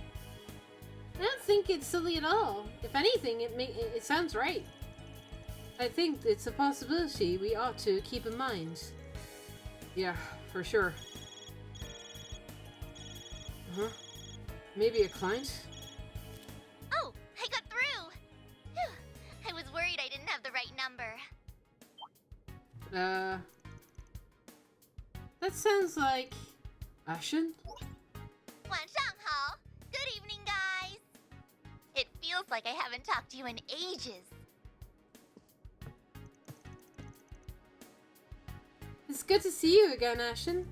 I don't think it's silly at all. If anything, it sounds right. I think it's a possibility we ought to keep in mind. Yeah, for sure. Maybe a client? Oh, I got through! Phew. I was worried I didn't have the right number. That sounds like... Ashen? 晚上好. Good evening, guys. It feels like I haven't talked to you in ages. It's good to see you again, Ashen.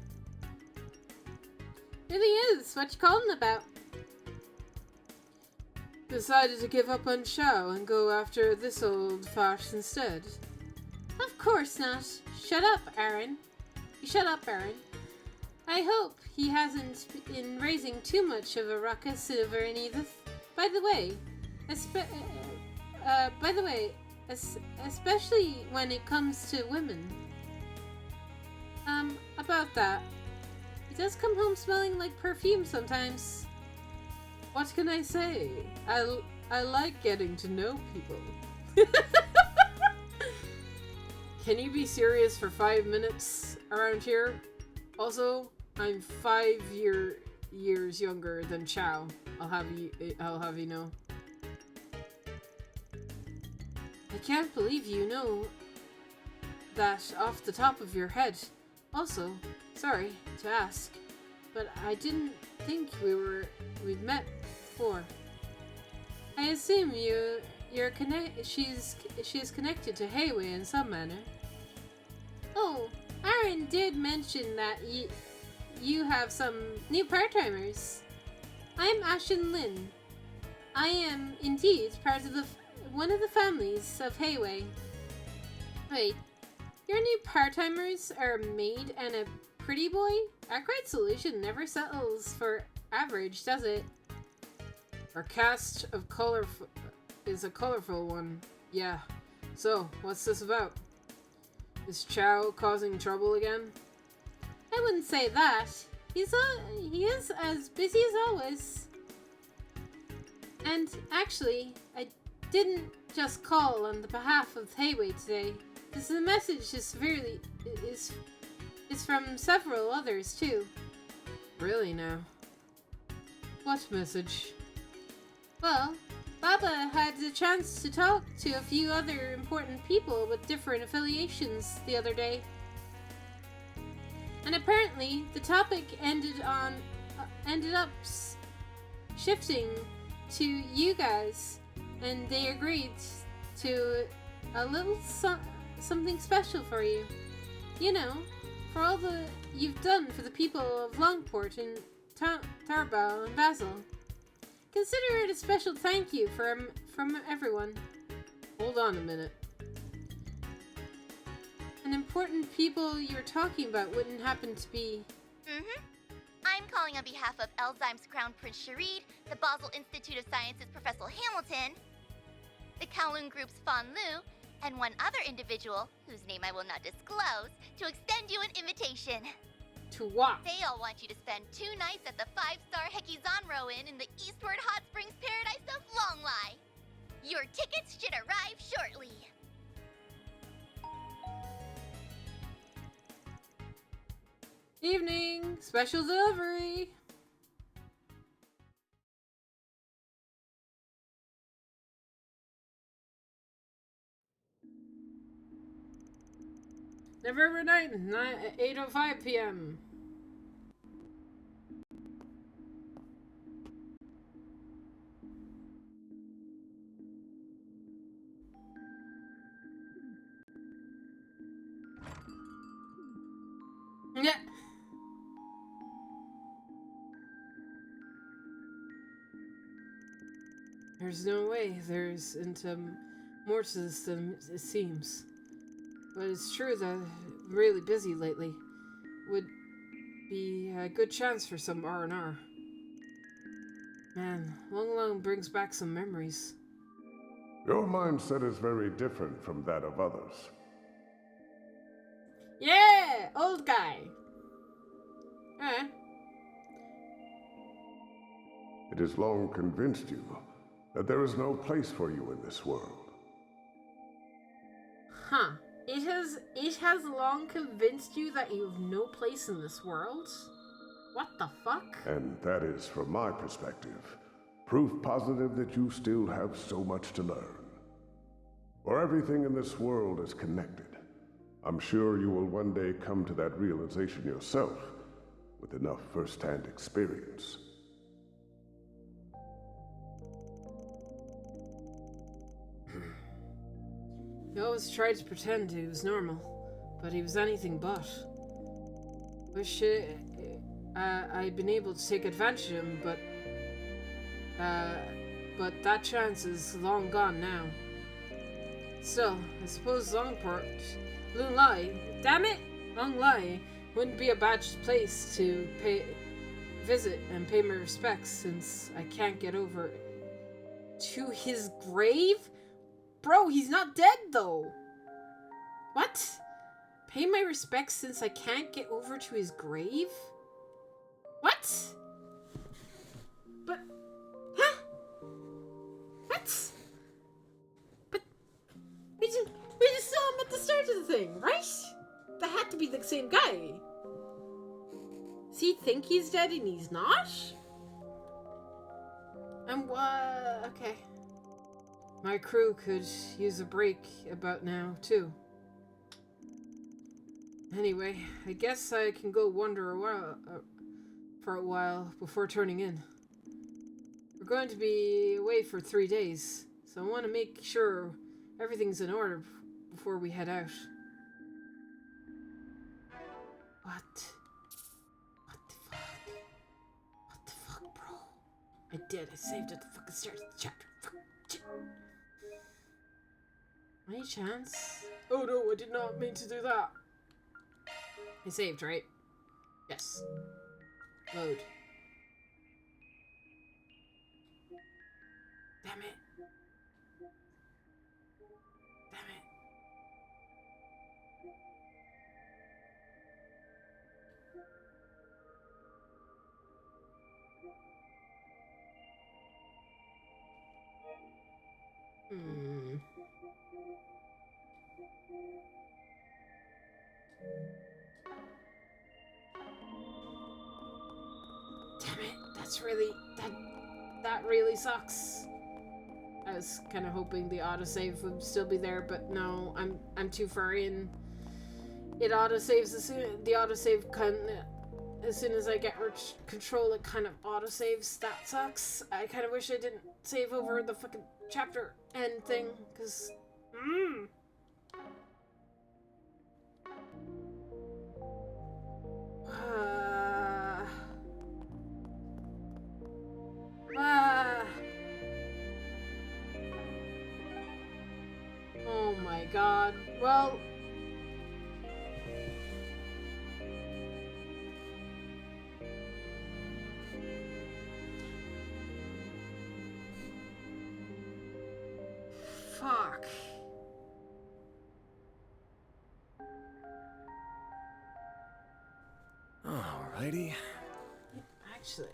Really is. What you calling about? Decided to give up on Shao and go after this old farce instead. Of course not. Shut up, Aaron. Shut up, Aaron. I hope he hasn't been raising too much of a ruckus over any of this. By the way, especially when it comes to women. About that. He does come home smelling like perfume sometimes. What can I say? I like getting to know people. Can you be serious for 5 minutes around here? Also, I'm 5 years younger than Chow. I'll have you know. I can't believe you know that off the top of your head. Also, sorry to ask, but I didn't think we'd met before. I assume she's connected to Hayway in some manner. Oh, Aaron did mention that you have some new part-timers. I'm Ashen Lin. I am indeed part of one of the families of Hayway. Wait, your new part-timers are a maid and a pretty boy? Our great solution never settles for average, does it? Our cast of is a colorful one. Yeah. So, what's this about? Is Chow causing trouble again? I wouldn't say that. He is as busy as always. And actually, I didn't just call on the behalf of Hayway today. Because the message is from several others too. Really now? What message? Well, Baba had the chance to talk to a few other important people with different affiliations the other day. And apparently, the topic ended up shifting to you guys, and they agreed to a little something special for you. You know, for all you've done for the people of Longport and Tarbao and Basel. Consider it a special thank you from everyone. Hold on a minute. An important people you're talking about wouldn't happen to be... I'm calling on behalf of Elzheim's Crown Prince Sharid, the Basel Institute of Sciences Professor Hamilton, the Kowloon Group's Fan Lu, and one other individual, whose name I will not disclose, to extend you an invitation. To what? They all want you to spend 2 nights at the 5-star Hekizanro Inn in the Eastward Hot Springs Paradise of Longlai. Your tickets should arrive shortly. Evening! Special delivery! November 9th, 8:05 p.m. Yeah. There's no way there's into more to this than it seems. But it's true that I'm really busy lately. Would be a good chance for some R&R. Man, Long Long brings back some memories. Your mindset is very different from that of others. Yeah! Old guy! It has long convinced you that there is no place for you in this world. Huh. It has long convinced you that you have no place in this world? What the fuck? And that is, from my perspective, proof positive that you still have so much to learn. For everything in this world is connected. I'm sure you will one day come to that realization yourself, with enough first-hand experience. He always tried to pretend he was normal, but he was anything but. Wish I'd been able to take advantage of him, but that chance is long gone now. Still, I suppose Long Lai wouldn't be a bad place to visit and pay my respects, since I can't get over to his grave? Bro, he's not dead though. What? Pay my respects since I can't get over to his grave? What? But, huh? What? But we just saw him at the start of the thing, right? That had to be the same guy. Does he think he's dead and he's not? And what? Okay. My crew could use a break about now, too. Anyway, I guess I can go wander for a while before turning in. We're going to be away for 3 days, so I want to make sure everything's in order before we head out. What? What the fuck? What the fuck, bro? I did. I saved at the fucking start of the chapter. Any chance? Oh no, I did not mean to do that. I saved, right? Yes. Load. Damn it. Damn it. Damn it, that's really, that really sucks. I was kind of hoping the autosave would still be there, but no, I'm too far in. It autosaves as soon as I get control, it kind of autosaves. That sucks. I kind of wish I didn't save over the fucking chapter end thing, because oh my god. Well, fuck. Alrighty. Actually.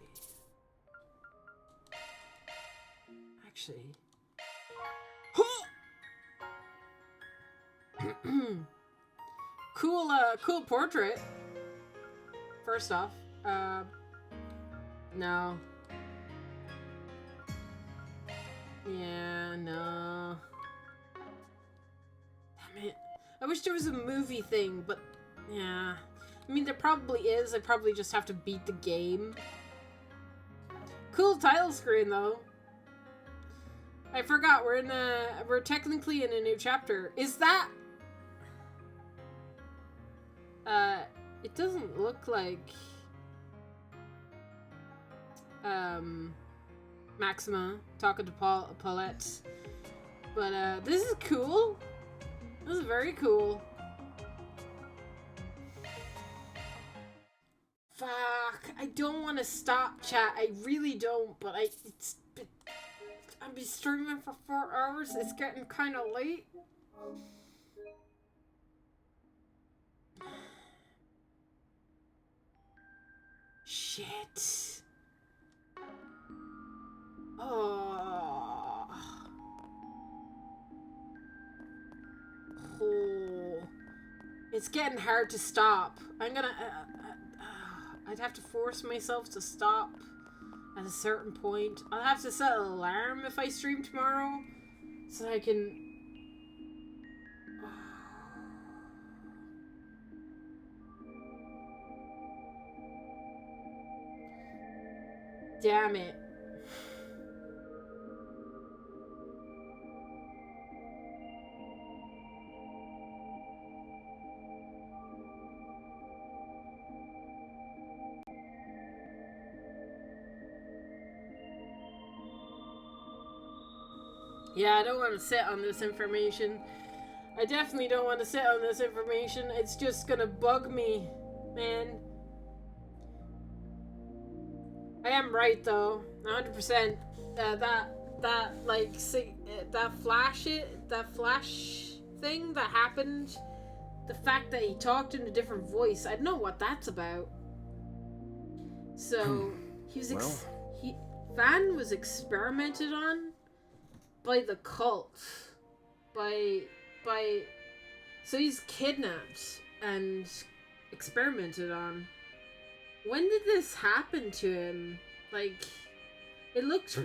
Cool portrait. first off. No. Yeah, no. Damn it. I wish there was a movie thing, but yeah. I mean, there probably is. I probably just have to beat the game. Cool title screen, though. I forgot, we're technically in a new chapter. Is that... it doesn't look like... Maxima talking to Paulette. But, this is cool. This is very cool. Fuck, I don't want to stop, chat. I really don't, but I've been streaming for 4 hours. It's getting kind of late. Shit. Oh. Oh. It's getting hard to stop. I'm gonna... I'd have to force myself to stop at a certain point. I'll have to set an alarm if I stream tomorrow, so I can... Damn it. Yeah, I don't want to sit on this information. I definitely don't want to sit on this information. It's just gonna bug me, man. I am right though, 100%. That flash thing that happened. The fact that he talked in a different voice. I don't know what that's about. So he was Van was experimented on by the cult. So he's kidnapped and experimented on. When did this happen to him? Like, it looked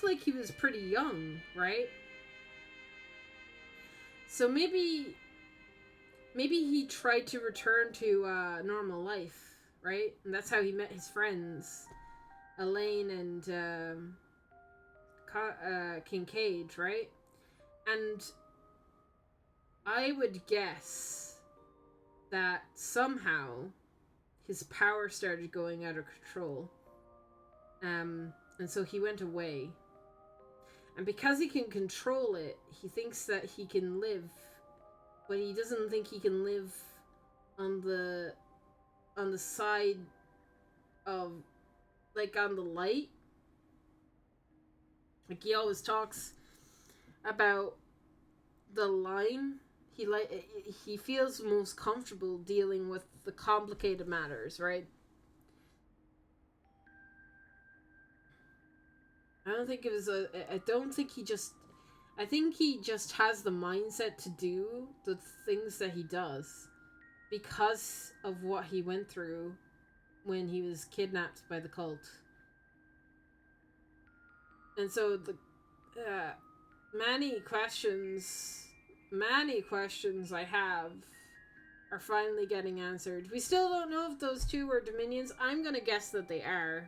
like he was pretty young, right? So maybe he tried to return to normal life, right? And that's how he met his friends, Elaine and Kincaid, right? And I would guess that somehow his power started going out of control. And so he went away. And because he can control it, he thinks that he can live, but he doesn't think he can live on the side of, like, on the light. Like, he always talks about the line. He feels most comfortable dealing with the complicated matters, right? I don't think it was I think he just has the mindset to do the things that he does because of what he went through when he was kidnapped by the cult. And so the many questions I have are finally getting answered. We still don't know if those two were Dominions. I'm gonna guess that they are.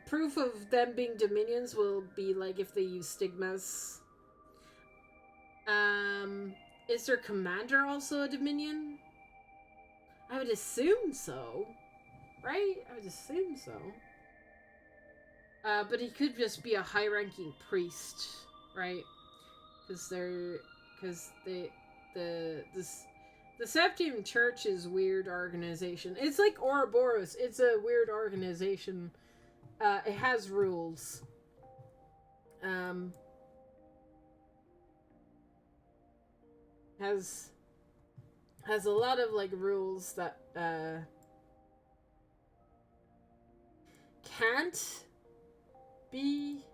Proof of them being Dominions will be like if they use stigmas. Is their commander also a Dominion? I would assume so. Right? I would assume so. But he could just be a high-ranking priest, right? The Septium Church is a weird organization. It's like Ouroboros. It's a weird organization. It has rules. Has a lot of like rules that can't be.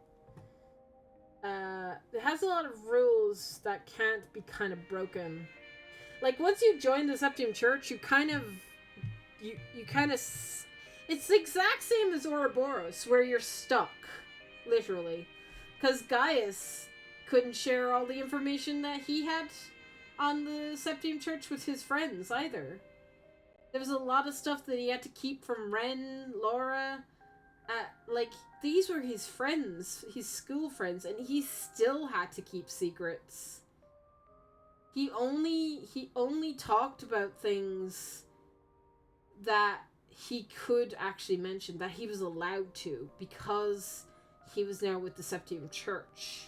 It has a lot of rules that can't be kind of broken. Like once you join the Septium Church, you you kind of... It's the exact same as Ouroboros, where you're stuck, literally. Because Gaius couldn't share all the information that he had on the Septium Church with his friends, either. There was a lot of stuff that he had to keep from Ren, Laura. Like, these were his friends, his school friends, and he still had to keep secrets. He only talked about things that he could actually mention, that he was allowed to, because he was now with the Septium Church.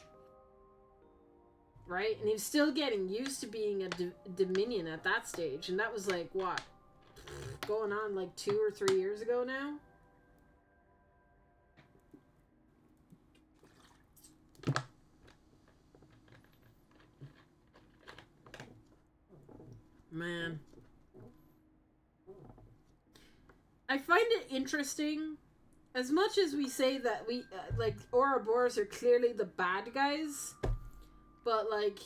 Right? And he was still getting used to being a Dominion at that stage, and that was like, what? Going on like 2 or 3 years ago now? Man. I find it interesting, as much as we say that we, like, Ouroboros are clearly the bad guys, but, like,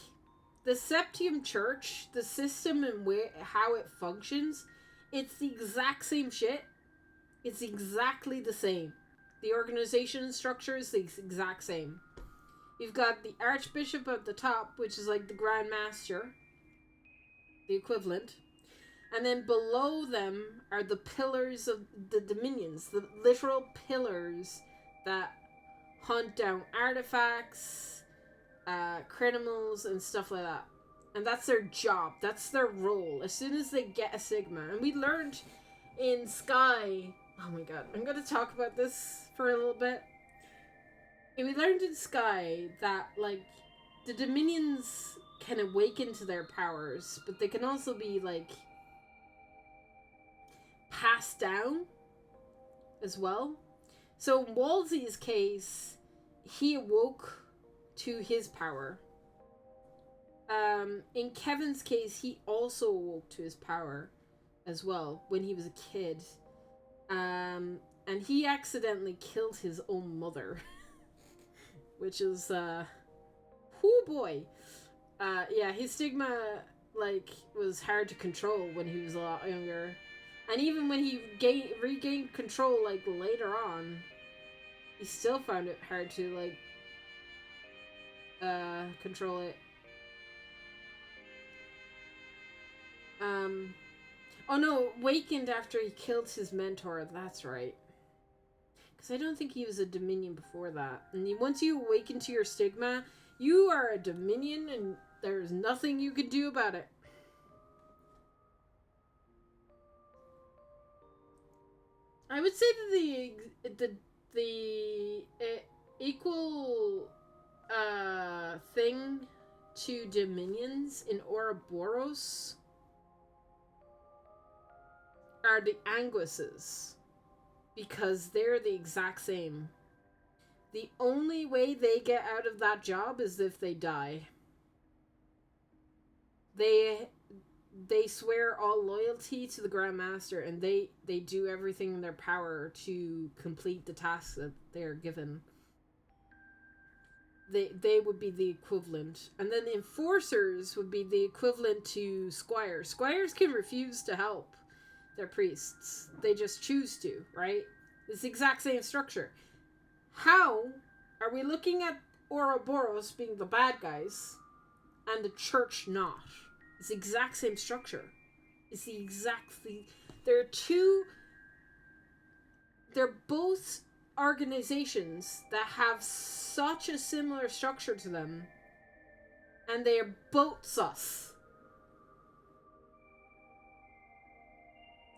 the Septium Church, the system and how it functions, it's the exact same shit. It's exactly the same. The organization structure is the exact same. You've got the Archbishop at the top, which is like the Grand Master, the equivalent. And then below them are the pillars of the Dominions, the literal pillars that hunt down artifacts, criminals, and stuff like that. And that's their job. That's their role. As soon as they get a Sigma. And we learned in Sky... Oh my god. I'm going to talk about this for a little bit. And we learned in Sky that, like, the Dominions can awaken to their powers, but they can also be, like, passed down as well. So in Wolsey's case, he awoke to his power. In Kevin's case, he also awoke to his power as well when he was a kid. And he accidentally killed his own mother. Which is, whoo boy. Yeah, his stigma, like, was hard to control when he was a lot younger. And even when he regained control, like, later on, he still found it hard to, like, control it. Oh no, wakened after he killed his mentor, that's right. Because I don't think he was a Dominion before that. And once you awaken to your stigma, you are a Dominion and there's nothing you can do about it. I would say that the equal thing to Dominions in Ouroboros are the Anguises, because they're the exact same. The only way they get out of that job is if they die. They swear all loyalty to the Grand Master, and they do everything in their power to complete the tasks that they're given. They would be the equivalent. And then the Enforcers would be the equivalent to Squires. Squires can refuse to help their priests. They just choose to, right? It's the exact same structure. How are we looking at Ouroboros being the bad guys and the church not? It's the exact same structure. It's the exact thing. They're both organizations that have such a similar structure to them, and they are both sus.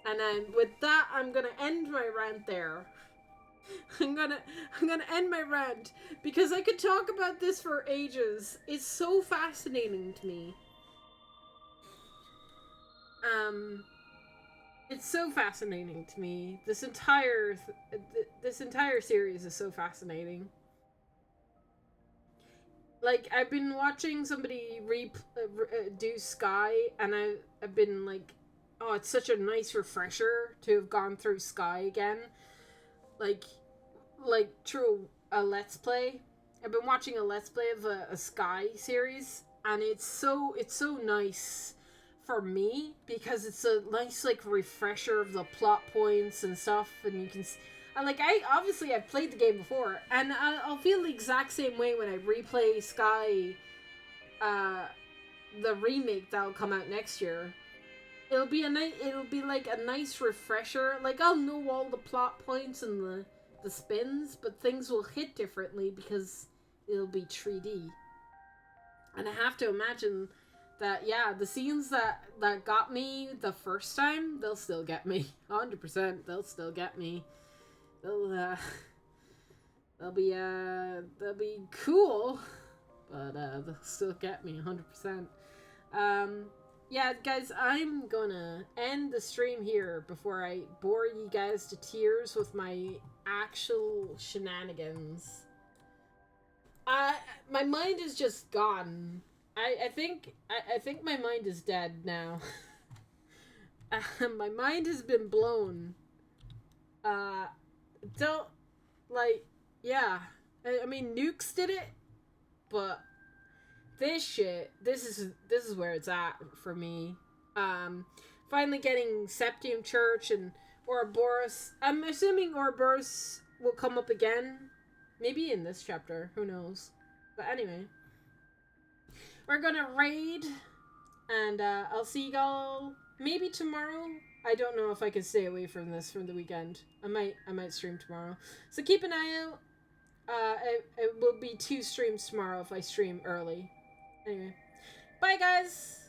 And then with that, I'm gonna end my rant there. I'm gonna end my rant because I could talk about this for ages. It's so fascinating to me. It's so fascinating to me. This entire series is so fascinating. Like, I've been watching somebody do Sky, and I've been like, oh, it's such a nice refresher to have gone through Sky again. Like through a Let's Play. I've been watching a Let's Play of a Sky series, and it's so nice for me, because it's a nice, like, refresher of the plot points and stuff, and you can... I've played the game before, and I'll feel the exact same way when I replay Sky, the remake that'll come out next year. It'll be like a nice refresher. Like, I'll know all the plot points and the spins, but things will hit differently because it'll be 3D. And I have to imagine that, yeah, the scenes that got me the first time, they'll still get me. 100%, they'll still get me. They'll be cool, but they'll still get me 100%. Yeah, guys, I'm gonna end the stream here before I bore you guys to tears with my actual shenanigans. My mind is just gone. I think my mind is dead now. My mind has been blown. I mean, Nukes did it, but this is where it's at for me. Finally getting Septium Church and Ouroboros. I'm assuming Ouroboros will come up again. Maybe in this chapter, who knows. But anyway, we're gonna raid, and I'll see y'all maybe tomorrow. I don't know if I can stay away from this from the weekend. I might stream tomorrow. So keep an eye out. It will be 2 streams tomorrow if I stream early. Anyway, bye guys!